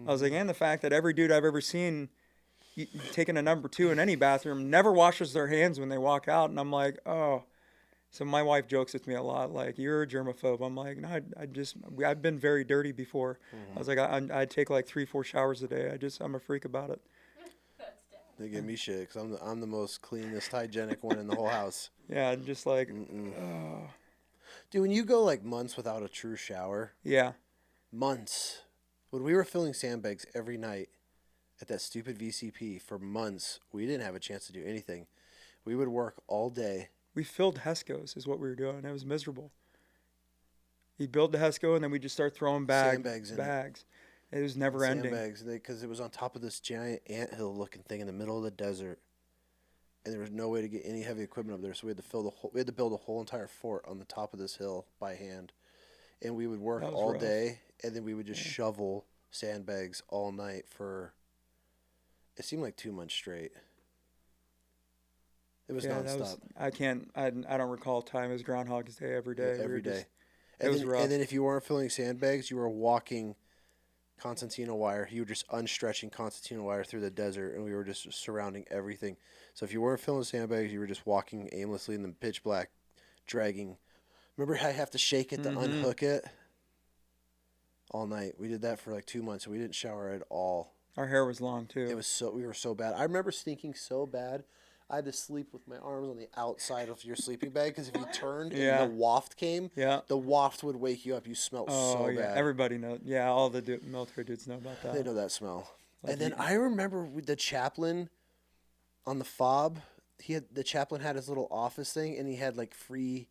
I was like, and the fact that every dude I've ever seen taking a number 2 in any bathroom never washes their hands when they walk out, and I'm like, oh. So my wife jokes with me a lot, like, you're a germaphobe. I'm like, no, I've been very dirty before. I was like, I take like 3-4 showers a day. I'm a freak about it. They give me shit because I'm the most cleanest, hygienic one in the whole house. Yeah, just like, Dude, when you go like months without a true shower, yeah. months. When we were filling sandbags every night at that stupid VCP for months, we didn't have a chance to do anything. We would work all day. We filled Hescos is what we were doing. It was miserable. You'd build the Hesco and then we'd just start throwing bags in bags. It was never ending. Sandbags, because it was on top of this giant anthill looking thing in the middle of the desert. And there was no way to get any heavy equipment up there, so we had to build a whole entire fort on the top of this hill by hand. And we would work all rough. day, and then we would just shovel sandbags all night for, it seemed like 2 months straight. It was nonstop. I don't recall time. It was Groundhog's Day every day. Every day. It was rough. And then if you weren't filling sandbags, you were walking concertina wire. You were just unstretching concertina wire through the desert, and we were just surrounding everything. So if you weren't filling sandbags, you were just walking aimlessly in the pitch black, dragging. Remember how you have to shake it to unhook it? All night. We did that for like 2 months, and we didn't shower at all. Our hair was long too. We were so bad. I remember stinking so bad. I had to sleep with my arms on the outside of your sleeping bag because if you turned and the waft came, the waft would wake you up. You smelled so bad. Everybody knows. Yeah, all the military dudes know about that. They know that smell. And then I remember with the chaplain on the fob, the chaplain had his little office thing, and he had like he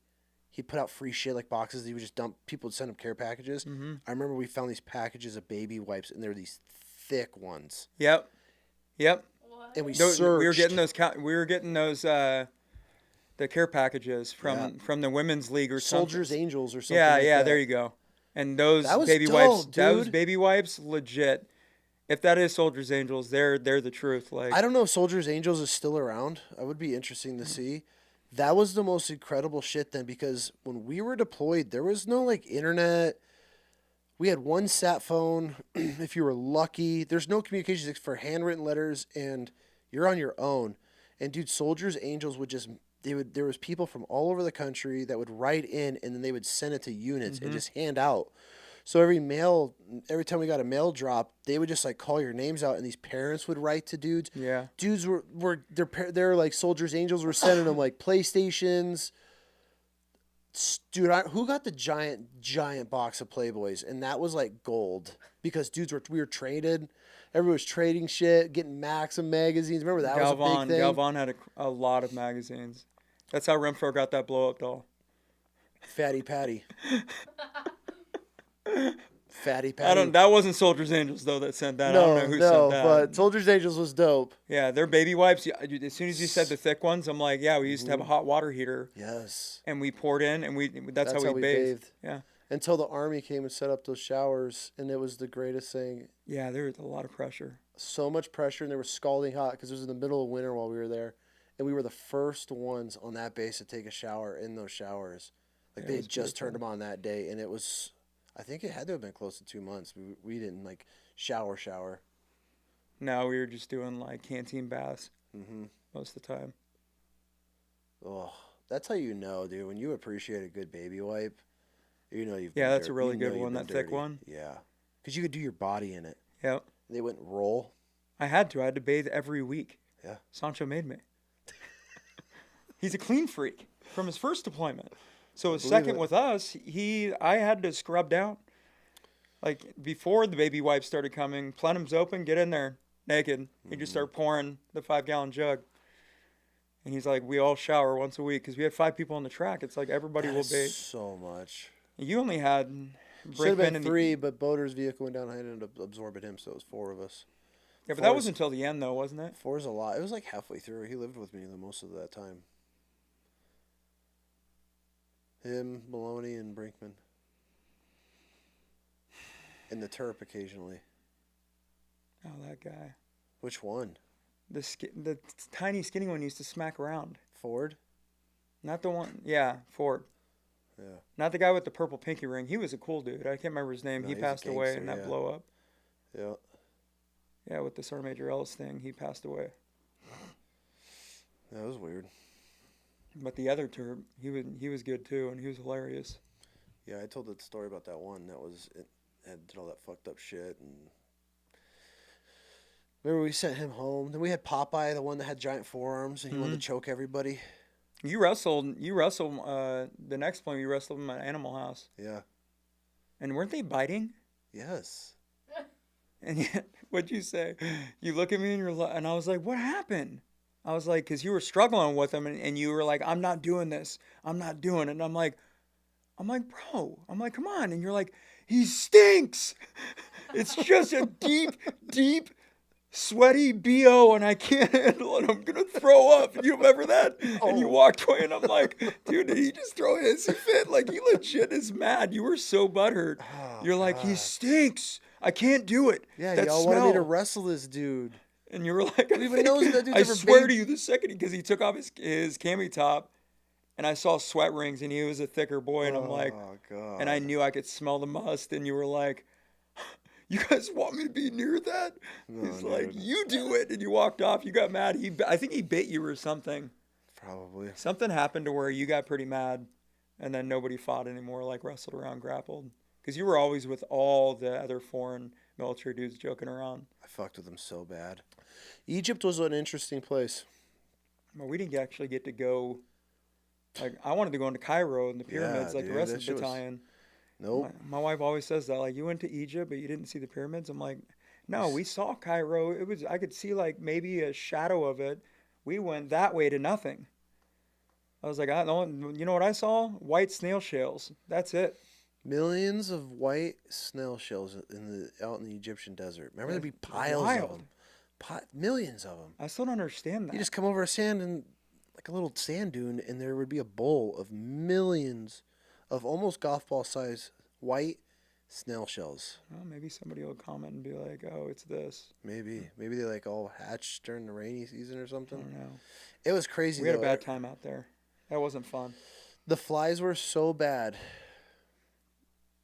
put out free shit like boxes. He would just dump. People would send him care packages. I remember we found these packages of baby wipes, and they were these thick ones. Yep. And we searched. searched. We were getting those. The care packages from the women's league or Soldiers something. Angels or something. Yeah, like there you go. And those that was baby dope, wipes, dude. those baby wipes, legit. If that is Soldiers Angels, they're the truth. Like I don't know if Soldiers Angels is still around. That would be interesting to see. That was the most incredible shit then, because when we were deployed, there was no like internet. We had one sat phone, if you were lucky. There's no communications except for handwritten letters, and you're on your own. And dude, Soldiers Angels would just there was people from all over the country that would write in, and then they would send it to units and just hand out. So every time we got a mail drop, they would just like call your names out, and these parents would write to dudes. Yeah, dudes they're like Soldiers Angels were sending them like PlayStations. Dude, who got the giant box of Playboys? And that was like gold because we were traded. Everyone was trading shit, getting Maxim magazines. Remember that was a big thing. Galvan had a lot of magazines. That's how Renfro got that blow up doll. Fatty Patty. Fatty Patty. That wasn't Soldiers Angels though that sent that. I don't know who sent that. But Soldiers Angels was dope. Yeah, their baby wipes. As soon as you said the thick ones, I'm like, yeah, we used to have a hot water heater. Yes. And we poured in, and that's how we bathed. Yeah. Until the Army came and set up those showers, and it was the greatest thing. Yeah, there was a lot of pressure. So much pressure, and they were scalding hot because it was in the middle of winter while we were there. And we were the first ones on that base to take a shower in those showers. Like, they had just turned them on that day, and it was, I think it had to have been close to 2 months. We didn't, like, shower. No, we were just doing, like, canteen baths most of the time. Oh, that's how you know, dude. When you appreciate a good baby wipe, you know you've Yeah, been that's a really good one, that thick dirty. one. Yeah. Because you could do your body in it. Yep. They wouldn't roll. I had to bathe every week. Yeah. Sancho made me. He's a clean freak from his first deployment. So his second with us, I had to scrub down. Like, before the baby wipes started coming, plenum's open, get in there, naked. He just started pouring the 5-gallon jug. And he's like, we all shower once a week because we had 5 people on the track. It's like everybody will bathe. So much. You only had Should have been 3, but Boater's vehicle went down and ended up absorbing him, so it was 4 of us. Yeah, but that was until the end, though, wasn't it? 4's a lot. It was like halfway through. He lived with me the most of that time. Him, Maloney, and Brinkman. And the Terp occasionally. Oh, that guy. Which one? The tiny skinny one used to smack around. Ford? Not the one. Yeah, Ford. Yeah. Not the guy with the purple pinky ring. He was a cool dude. I can't remember his name. No, he he's passed a away gangster, in that yeah. blow up. Yeah. Yeah, with the Sergeant Major Ellis thing, he passed away. That was weird. But the other term, he was good too, and he was hilarious. Yeah, I told that story about that one that was it did all that fucked up shit, and remember we sent him home. Then we had Popeye, the one that had giant forearms, and he wanted to choke everybody. You wrestled. The next point you wrestled him at Animal House. Yeah. And weren't they biting? Yes. And yet, what'd you say? You look at me and I was like, what happened? I was like, because you were struggling with him, and you were like, I'm not doing this. I'm not doing it. And I'm like, bro. I'm like, come on. And you're like, he stinks. It's just a deep, sweaty BO, and I can't handle it. I'm going to throw up. And you remember that? Oh. And you walked away, and I'm like, dude, did he just throw a hissy fit? Like, he legit is mad. You were so butthurt. Oh, you're like, God. He stinks. I can't do it. Yeah, that y'all smell. wanted me to wrestle this dude. And you were like, I swear to you, the second, because he took off his cami top, and I saw sweat rings, and he was a thicker boy, and I'm like, God. And I knew I could smell the must, and you were like, you guys want me to be near that? No, He's dude. like, you do it, and you walked off. You got mad. I think he bit you or something. Probably. Something happened to where you got pretty mad, and then nobody fought anymore, like wrestled around, grappled. Because you were always with all the other foreign military dudes joking around. I fucked with them so bad. Egypt was an interesting place. Well, we didn't actually get to go. Like, I wanted to go into Cairo and the pyramids, like the rest of the battalion. Nope. My wife always says that. Like, you went to Egypt, but you didn't see the pyramids. I'm like, no, we saw Cairo. I could see like maybe a shadow of it. We went that way to nothing. I was like, you know what I saw? White snail shells. That's it. Millions of white snail shells out in the Egyptian desert. Remember, there'd be piles of them. Millions of them. I still don't understand that. You just come over a sand and like a little sand dune, and there would be a bowl of millions of almost golf ball size white snail shells. Well, maybe somebody will comment and be like, "Oh, it's this." Maybe they like all hatched during the rainy season or something. I don't know. It was crazy. We had a bad time out there. That wasn't fun. The flies were so bad.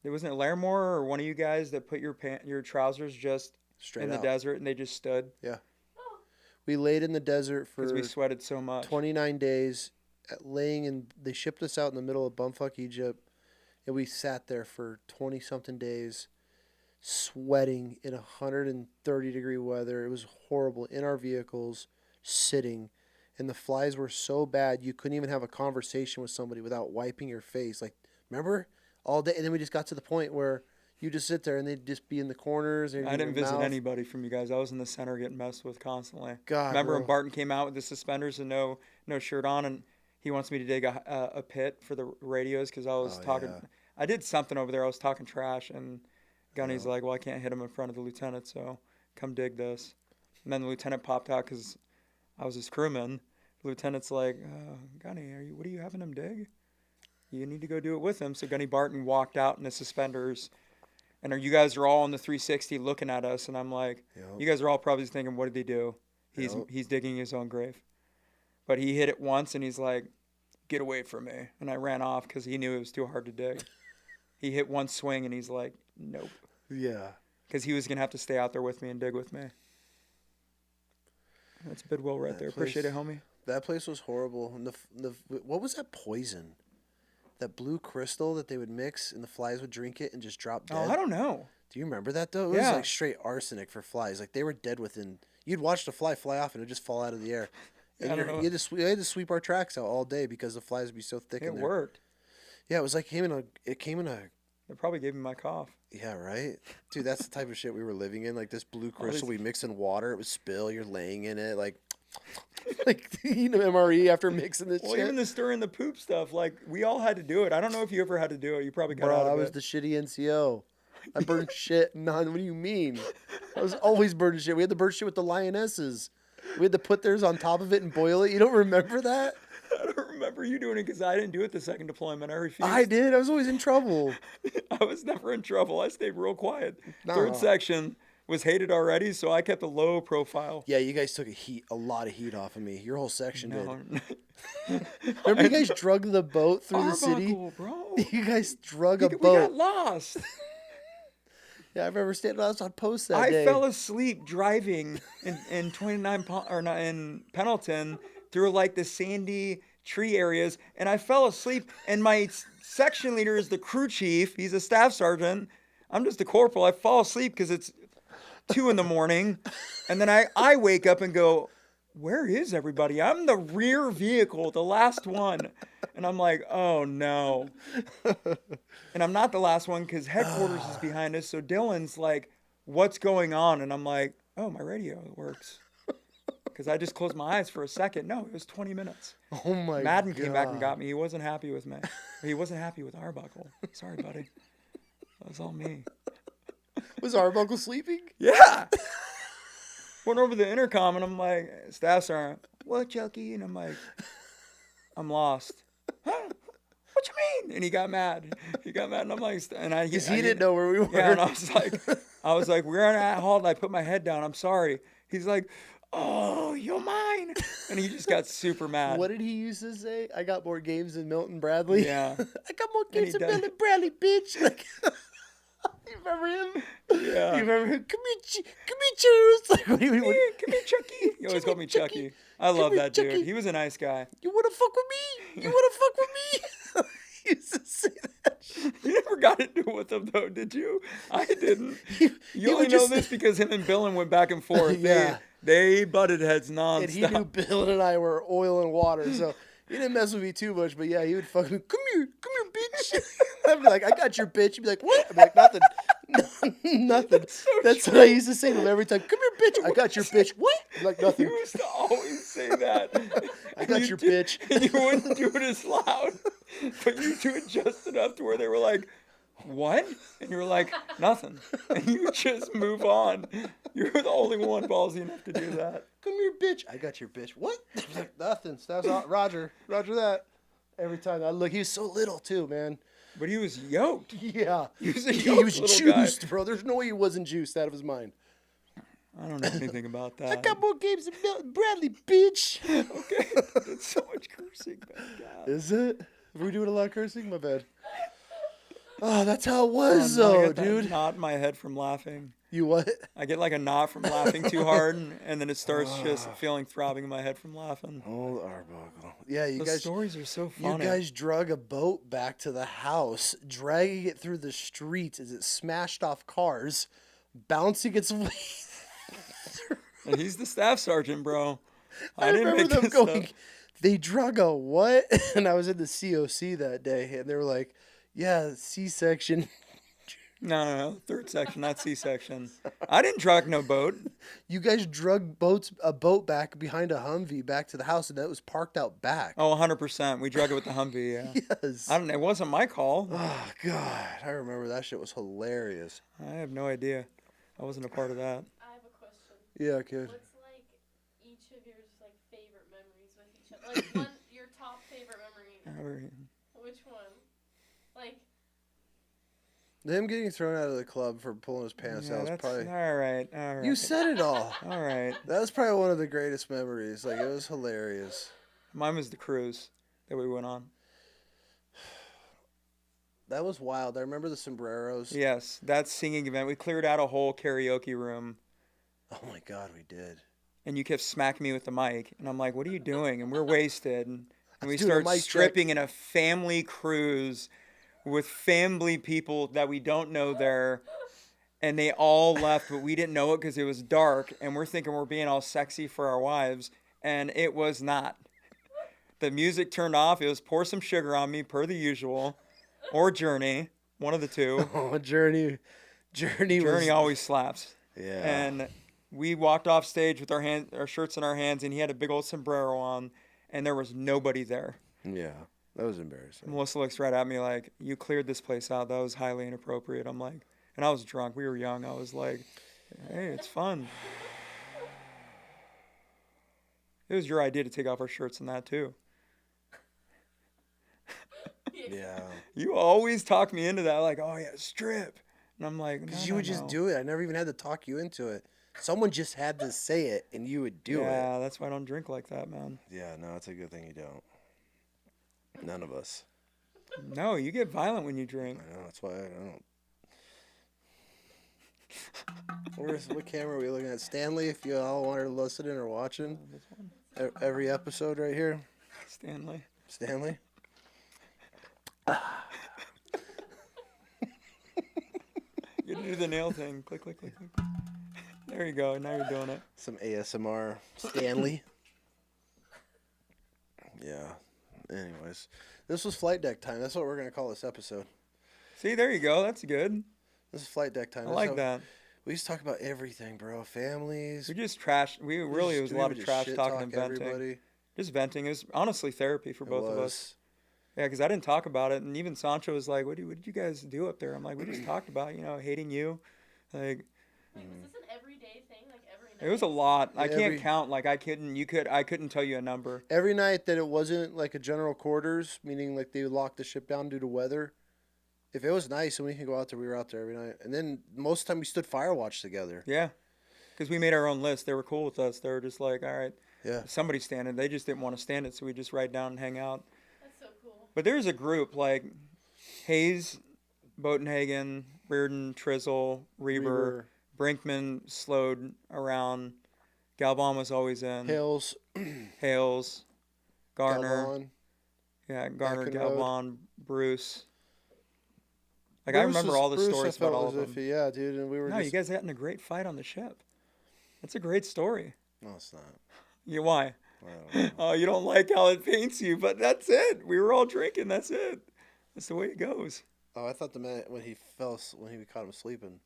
There wasn't Larimore or one of you guys that put your trousers just straight in the desert and they just stood. Yeah. We laid in the desert for because we sweated so much. 29 days, they shipped us out in the middle of bumfuck Egypt, and we sat there for 20-something days, sweating in 130-degree weather. It was horrible. In our vehicles, sitting, and the flies were so bad you couldn't even have a conversation with somebody without wiping your face. Like, remember? All day, and then we just got to the point where you just sit there and they'd just be in the corners. And I didn't visit anybody from you guys. I was in the center getting messed with constantly. God, remember when Barton came out with the suspenders and no shirt on, and he wants me to dig a pit for the radios because I was talking. Yeah. I did something over there. I was talking trash, and Gunny's like, well, I can't hit him in front of the lieutenant, so come dig this. And then the lieutenant popped out because I was his crewman. The lieutenant's like, Gunny, what are you having him dig? You need to go do it with him. So Gunny Barton walked out in his suspenders. And you guys are all on the 360 looking at us. And I'm like, you guys are all probably thinking, what did he do? He's digging his own grave. But he hit it once, and he's like, get away from me. And I ran off because he knew it was too hard to dig. He hit one swing, and he's like, nope. Yeah. Because he was going to have to stay out there with me and dig with me. That's Bidwell right there. Appreciate it, homie. That place was horrible. And what was that poison? That blue crystal that they would mix and the flies would drink it and just drop dead? Oh, I don't know. Do you remember that, though? It was like straight arsenic for flies. Like, they were dead within... You'd watch the fly off and it would just fall out of the air. And you had to sweep our tracks out all day because the flies would be so thick in there. It worked. Yeah, it was like it came in a... It probably gave me my cough. Yeah, right? Dude, that's the type of shit we were living in. Like, this blue crystal we mix in water. It would spill. You're laying in it. Like MRE after mixing this shit. Well, even the stirring the poop stuff, like, we all had to do it. I don't know if you ever had to do it. You probably got out of it. I was the shitty NCO. I burned shit. What do you mean? I was always burning shit. We had to burn shit with the lionesses. We had to put theirs on top of it and boil it. You don't remember that? I don't remember you doing it because I didn't do it the second deployment. I refused. I did. I was always in trouble. I was never in trouble. I stayed real quiet. No. Third section was hated already, so I kept a low profile. Yeah, you guys took a lot of heat off of me. Your whole section did. Remember you guys drug the boat through the city? Bro. You guys drug a boat. We got lost. Yeah, I remember standing on post that day. I fell asleep driving in 29 in Pendleton through like the sandy tree areas, and I fell asleep. And my section leader is the crew chief. He's a staff sergeant. I'm just a corporal. I fall asleep because it's 2 a.m, and then I wake up and go, where is everybody? I'm the rear vehicle, the last one. And I'm like, oh no. And I'm not the last one because headquarters is behind us. So Dylan's like, what's going on? And I'm like, oh, my radio works. Because I just closed my eyes for a second. No, it was 20 minutes. Oh my Madden God. came back and got me. He wasn't happy with me. He wasn't happy with Arbuckle. Sorry, buddy. That was all me. Was Arbuckle sleeping? Yeah. Went over the intercom and I'm like, staff sergeant, what, Chucky? And I'm like, I'm lost. Huh? What you mean? And he got mad. And I'm like, because he didn't know where we were. Yeah, and I was like, we're at halt. And I put my head down. I'm sorry. He's like, oh, you're mine. And he just got super mad. What did he used to say? I got more games than Milton Bradley. Yeah. I got more games than Milton Bradley, bitch. Like, you remember him? Yeah. You remember him? Come here, Juice. Like, come here, Chucky. He always called me Chucky. I love that dude. Chucky. He was a nice guy. You want to fuck with me? You want to fuck with me? He used to say that shit. You never got into it with him, though, did you? I didn't. You only know this because him and Billin went back and forth. Yeah. They butted heads nonstop. And he knew Bill and I were oil and water, so he didn't mess with me too much. But yeah, he would fucking, come here, bitch. I'd be like, I got your bitch. He'd be like, what? I'd be like, nothing. Nothing. That's what I used to say to him every time. Come here, bitch. I got your bitch. What? I'm like, nothing. You used to always say that. I got your bitch. And you wouldn't do it as loud. But you do it just enough to where they were like, what? And you were like, nothing. And you just move on. You're the only one ballsy enough to do that. Come here, bitch. I got your bitch. What? Like, nothing. That's all. Roger that. Every time I look, he was so little too, man. But he was yoked. Yeah. He was a he yoked was little juiced, guy. bro. There's no way he wasn't juiced out of his mind. I don't know anything about that. I got more games than Milton Bradley, bitch. Okay. That's so much cursing, man. God. Is it? Were we doing a lot of cursing? My bad. Oh, that's how it was, though, dude. Knot in my head from laughing. You what? I get like a knot from laughing too hard, and then it starts just feeling throbbing in my head from laughing. Oh, Arbuckle. Yeah, you Those guys. stories are so funny. You guys drug a boat back to the house, dragging it through the streets as it smashed off cars, bouncing its way. And he's the staff sergeant, bro. I didn't remember make them this going, up. they drug a what? And I was in the COC that day, and they were like, yeah, C-section. No, third section, not C section. I didn't drug no boat. You guys drug a boat back behind a Humvee back to the house, and that was parked out back. Oh, 100%. We drug it with the Humvee, yeah. Yes. It wasn't my call. Oh, God. I remember that shit was hilarious. I have no idea. I wasn't a part of that. I have a question. Yeah, kid. What's like each of your like favorite memories with each other? Like one, your top favorite memory. Which one? Like. Him getting thrown out of the club for pulling his pants out was probably. All right. You said it all. All right. That was probably one of the greatest memories. Like, it was hilarious. Mine was the cruise that we went on. That was wild. I remember the sombreros. Yes, that singing event. We cleared out a whole karaoke room. Oh my God, we did. And you kept smacking me with the mic, and I'm like, "What are you doing?" And we're wasted, and we doing a start mic stripping in a family cruise with family people that we don't know there, and they all left, but we didn't know it because it was dark, and we're thinking we're being all sexy for our wives, and it was not. The music turned off. It was Pour Some Sugar on Me, per the usual, or Journey, one of the two. Oh, Journey Always slaps. Yeah. And we walked off stage with our shirts in our hands, and he had a big old sombrero on, and there was nobody there. Yeah, that was embarrassing. Melissa looks right at me like, "You cleared this place out. That was highly inappropriate." I'm like, and I was drunk. We were young. I was like, "Hey, it's fun." It was your idea to take off our shirts and that too. Yeah. You always talk me into that, like, "Oh yeah, strip," and I'm like, Because you would just do it. I never even had to talk you into it. Someone just had to say it, and you would do it. Yeah, that's why I don't drink like that, man. Yeah, no, it's a good thing you don't. None of us. No, you get violent when you drink. I know, that's why I don't. What camera are we looking at? Stanley, if you all are listening or watching. This one? Every episode right here. Stanley. You do the nail thing. Click, click, click, click. There you go. Now you're doing it. Some ASMR. Stanley. Yeah. Anyways, this was flight deck time. That's what we're gonna call this episode. See, there you go. That's good. This is flight deck time. I like that. We used to talk about everything, bro. Families. We just trash. It was a lot of trash talking and venting. Everybody. Just venting. It was honestly therapy for both of us. Yeah, because I didn't talk about it, and even Sancho was like, "What did you guys do up there?" I'm like, "We just talked about, hating you." Like, was this an everyday thing, like every night? it was a lot. I can't count. Like I couldn't tell you a number. Every night that it wasn't like a general quarters, meaning like they locked the ship down due to weather. If it was nice and we could go out there, we were out there every night. And then most of the time we stood fire watch together. Yeah, because we made our own list. They were cool with us. They were just like, "All right, yeah, somebody's standing." They just didn't want to stand it, so we just write down and hang out. That's so cool. But there's a group like Hayes, Botenhagen, Reardon, Trizzle, Reber. Brinkman slowed around. Galvan was always in. Hales, Garner. Galvan. Yeah, Garner, Back and Galvan, Bruce. Like Bruce I remember all the Bruce, stories I felt about all of as them. if, yeah, dude, and we were. No, you guys got in a great fight on the ship. That's a great story. No, it's not. Why? I don't know. Oh, you don't like how it paints you, but that's it. We were all drinking. That's it. That's the way it goes. Oh, I thought the man when we caught him sleeping.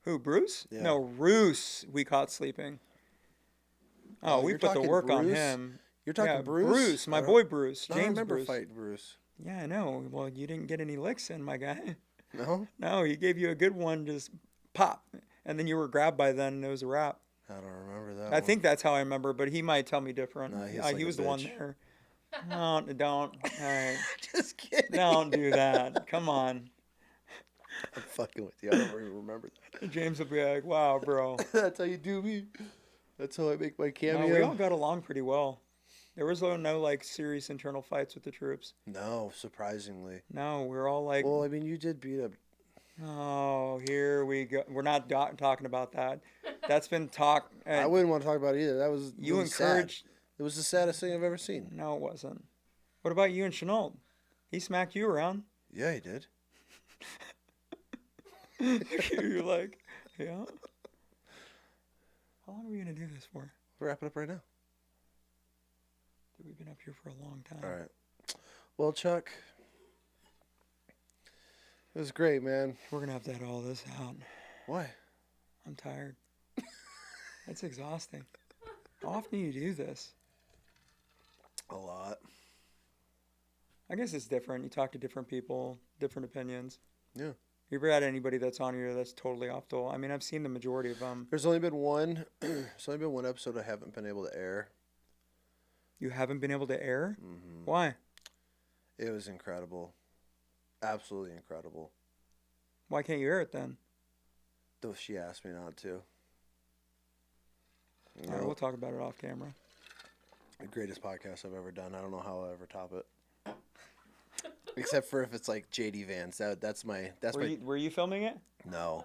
Who, Bruce? Yeah. No, Roos we caught sleeping. Oh, we you're put the talking work on Bruce? him. You're talking Yeah, Bruce? Bruce, my boy Bruce. I James remember Bruce. fighting Bruce. Yeah, I know. Well, you didn't get any licks in, my guy. No? No, he gave you a good one, just pop. And then you were grabbed by then, and it was a wrap. I don't remember that. I think that's how I remember, but he might tell me different. No, he's like he a was the one bitch. there. No, don't. All right. Just kidding. Don't do that. Come on. I'm fucking with you. I don't even remember that. James will be like, "Wow, bro." That's how you do me. That's how I make my cameo. No, we all got along pretty well. There was no like serious internal fights with the troops. No, surprisingly. No, we were all like, Well, I mean, you did beat up. "Oh, here we go." We're not talking about that. That's been talked. I wouldn't want to talk about it either. That was You really encouraged. sad. It was the saddest thing I've ever seen. No, it wasn't. What about you and Chenault? He smacked you around. Yeah, he did. You're like, yeah. How long are we gonna do this for? We'll wrap it up right now. Dude, we've been up here for a long time. All right. Well, Chuck, It was great, man. We're going to have to edit all this out. Why? I'm tired. It's exhausting. How often do you do this? A lot. I guess it's different. You talk to different people, different opinions. Yeah. You ever had anybody that's on here that's totally off the wall? I mean, I've seen the majority of them. There's only been one. There's only been one episode I haven't been able to air. You haven't been able to air? Mm-hmm. Why? It was incredible. Absolutely incredible. Why can't you air it then? Though she asked me not to. All right, we'll talk about it off camera. The greatest podcast I've ever done. I don't know how I'll ever top it. Except for if it's like JD Vance. That's my. Were you filming it? No.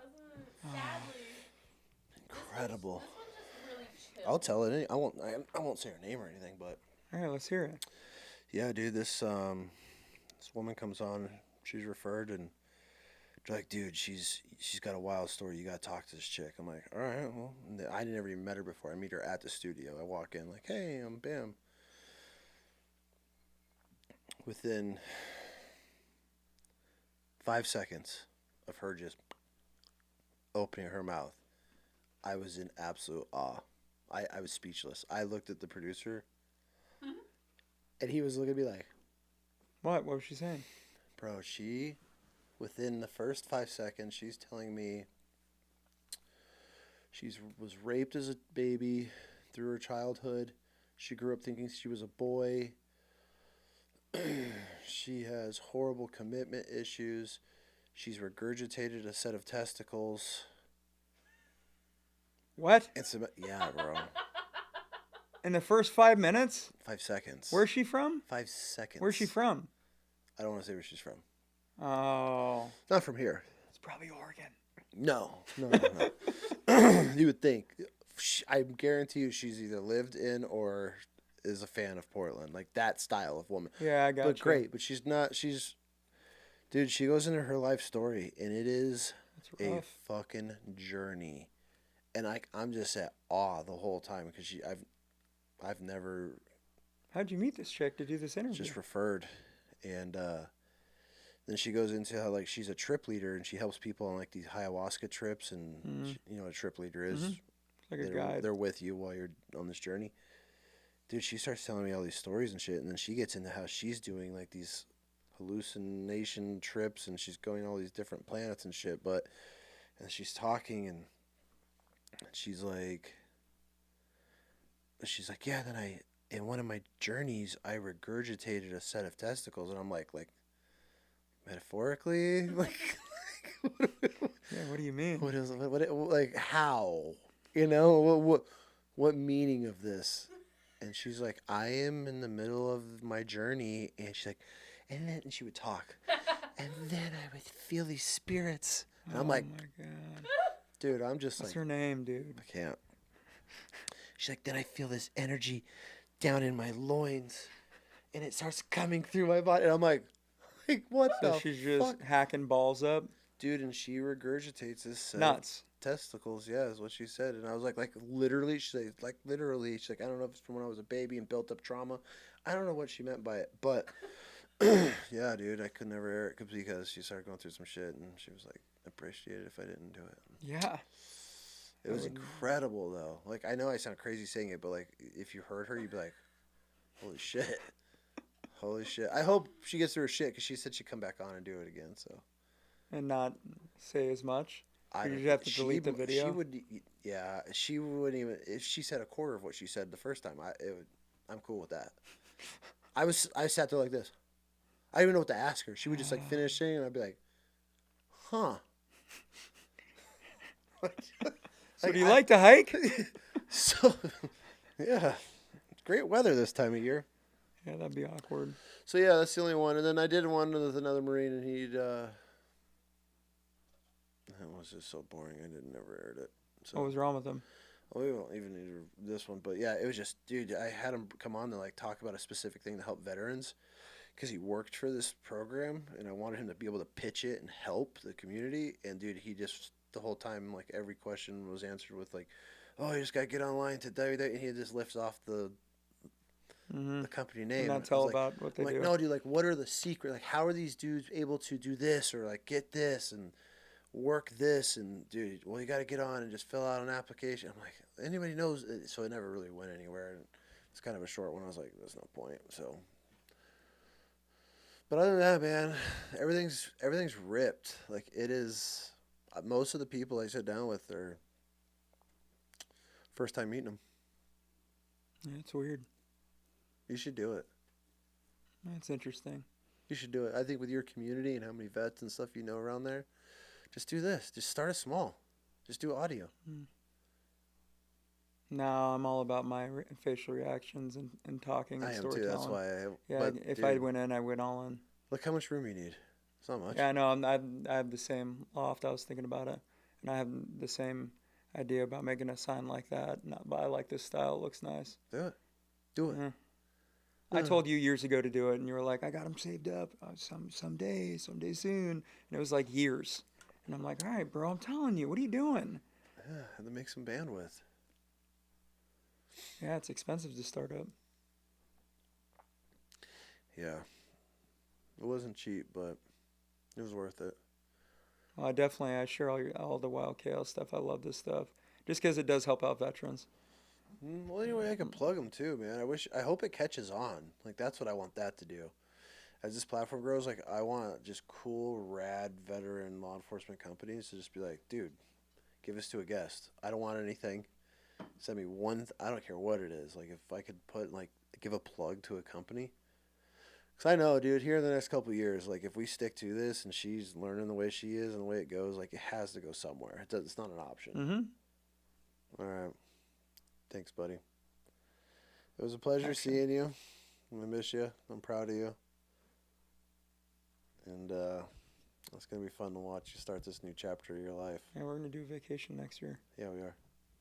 Sadly. Incredible. This one's just really chill. I'll tell it. I won't say her name or anything, but. All right, let's hear it. Yeah, dude. This woman comes on. She's referred, and they're like, dude, she's got a wild story. You gotta talk to this chick. I'm like, all right, well. I never even met her before. I meet her at the studio. I walk in like, hey, I'm Bam. Within 5 seconds of her just opening her mouth, I was in absolute awe. I was speechless. I looked at the producer, and he was looking at me like, What? What was she saying? bro, within the first 5 seconds, she's telling me she was raped as a baby through her childhood. She grew up thinking she was a boy. She has horrible commitment issues. She's regurgitated a set of testicles. What? Yeah, bro. In the first 5 minutes? 5 seconds. Where's she from? 5 seconds. Where's she from? I don't want to say where she's from. Oh. Not from here. It's probably Oregon. No. You would think. I guarantee you she's either lived in or is a fan of Portland. Like that style of woman. Yeah, I got But you. great. But she's not. Dude, she goes into her life story, and it is a fucking journey. And I'm just at awe the whole time because I've never. How'd you meet this chick to do this interview? Just referred, and then she goes into how like she's a trip leader and she helps people on like these ayahuasca trips, and you know what a trip leader is. Like a guide. They're with you while you're on this journey. Dude, she starts telling me all these stories and shit, and then she gets into how she's doing like these hallucination trips, and she's going to all these different planets and shit. And she's talking, and she's like, yeah. Then in one of my journeys, I regurgitated a set of testicles, and I'm like metaphorically, like. Yeah, what do you mean? Like how? You know what meaning of this? And she's like, I am in the middle of my journey, and she's like, and then she would talk, and then I would feel these spirits, and I'm like, oh my god, dude, I'm just what's like, her name, dude? I can't. She's like, then I feel this energy down in my loins, and it starts coming through my body, and I'm like what So the she's just fuck? hacking balls up. Dude, and she regurgitates this Nuts. testicles, yeah, is what she said. And I was like literally, she's like, she's like, I don't know if it's from when I was a baby and built up trauma. I don't know what she meant by it, but yeah, dude, I could never air it because she started going through some shit, and she was like, appreciate it if I didn't do it. Yeah. It was incredible, though. Like, I know I sound crazy saying it, but like, if you heard her, you'd be like, holy shit. Holy shit. I hope she gets through her shit, because she said she'd come back on and do it again, so. And not say as much? You'd have to delete the video? She wouldn't even, if she said a quarter of what she said the first time, I'm cool with that. I sat there like this. I didn't even know what to ask her. She would just like finish saying, and I'd be like, huh. So do you like to hike? So, yeah. It's great weather this time of year. Yeah, that'd be awkward. So yeah, that's the only one. And then I did one with another Marine, and that was just so boring. I never aired it. So. What was wrong with him? Well, we won't even need this one, but yeah, it was just, dude, I had him come on to like talk about a specific thing to help veterans, because he worked for this program, and I wanted him to be able to pitch it and help the community. And dude, he just the whole time, like every question was answered with like, oh, you just gotta get online to www, and he just lifts off the the company name. And not I was tell like, about what they I'm like, do. no, dude, like, what are the secret? Like, how are these dudes able to do this or like get this and work this? And dude, well, you got to get on and just fill out an application. I'm like, anybody knows? So it never really went anywhere. And it's kind of a short one. I was like, there's no point. So, but other than that, man, everything's ripped. Like it is. Most of the people I sit down with are first time meeting them. Yeah, it's weird. You should do it. It's interesting. You should do it. I think with your community and how many vets and stuff you know around there, just do this. Just start it small. Just do audio. No, I'm all about my facial reactions and talking and I am storytelling. too. That's why If I went in, I went all in. Look how much room you need. It's not much. Yeah, I know. I have the same loft. I was thinking about it, and I have the same idea about making a sign like that. But I like this style. It looks nice. Do it. Do it. Yeah. I told you years ago to do it, and you were like, "I got them saved up. Someday soon." And it was like years. And I'm like, "All right, bro. I'm telling you. What are you doing?" Yeah, and to make some bandwidth. Yeah, it's expensive to start up. Yeah. It wasn't cheap, but it was worth it. I share all the Wild Chaos stuff. I love this stuff just because it does help out veterans. Well, anyway, I can plug them too, man. I hope it catches on. Like that's what I want that to do. As this platform grows, like I want just cool, rad veteran law enforcement companies to just be like, dude, give us to a guest. I don't want anything. Send me one. I don't care what it is. Like if I could give a plug to a company. Because I know, dude, here in the next couple of years, like, if we stick to this and she's learning the way she is and the way it goes, like, it has to go somewhere. It's not an option. Mm-hmm. All right. Thanks, buddy. It was a pleasure seeing you. I miss you. I'm proud of you. And it's going to be fun to watch you start this new chapter of your life. Yeah, we're going to do a vacation next year. Yeah, we are.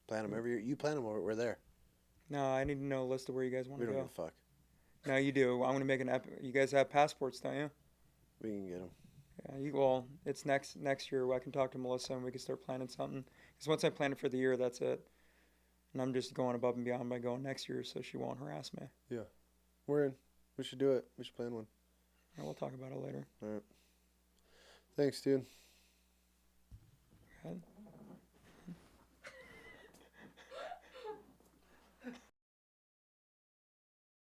Plan them every year. You plan them, we're there. No, I need to know a list of where you guys want to go. We don't give a fuck. No, you do. I'm going to make you guys have passports, don't you? We can get them. Yeah, well, it's next year. I can talk to Melissa and we can start planning something. Because once I plan it for the year, that's it. And I'm just going above and beyond by going next year so she won't harass me. Yeah. We're in. We should do it. We should plan one. And we'll talk about it later. All right. Thanks, dude. Go ahead.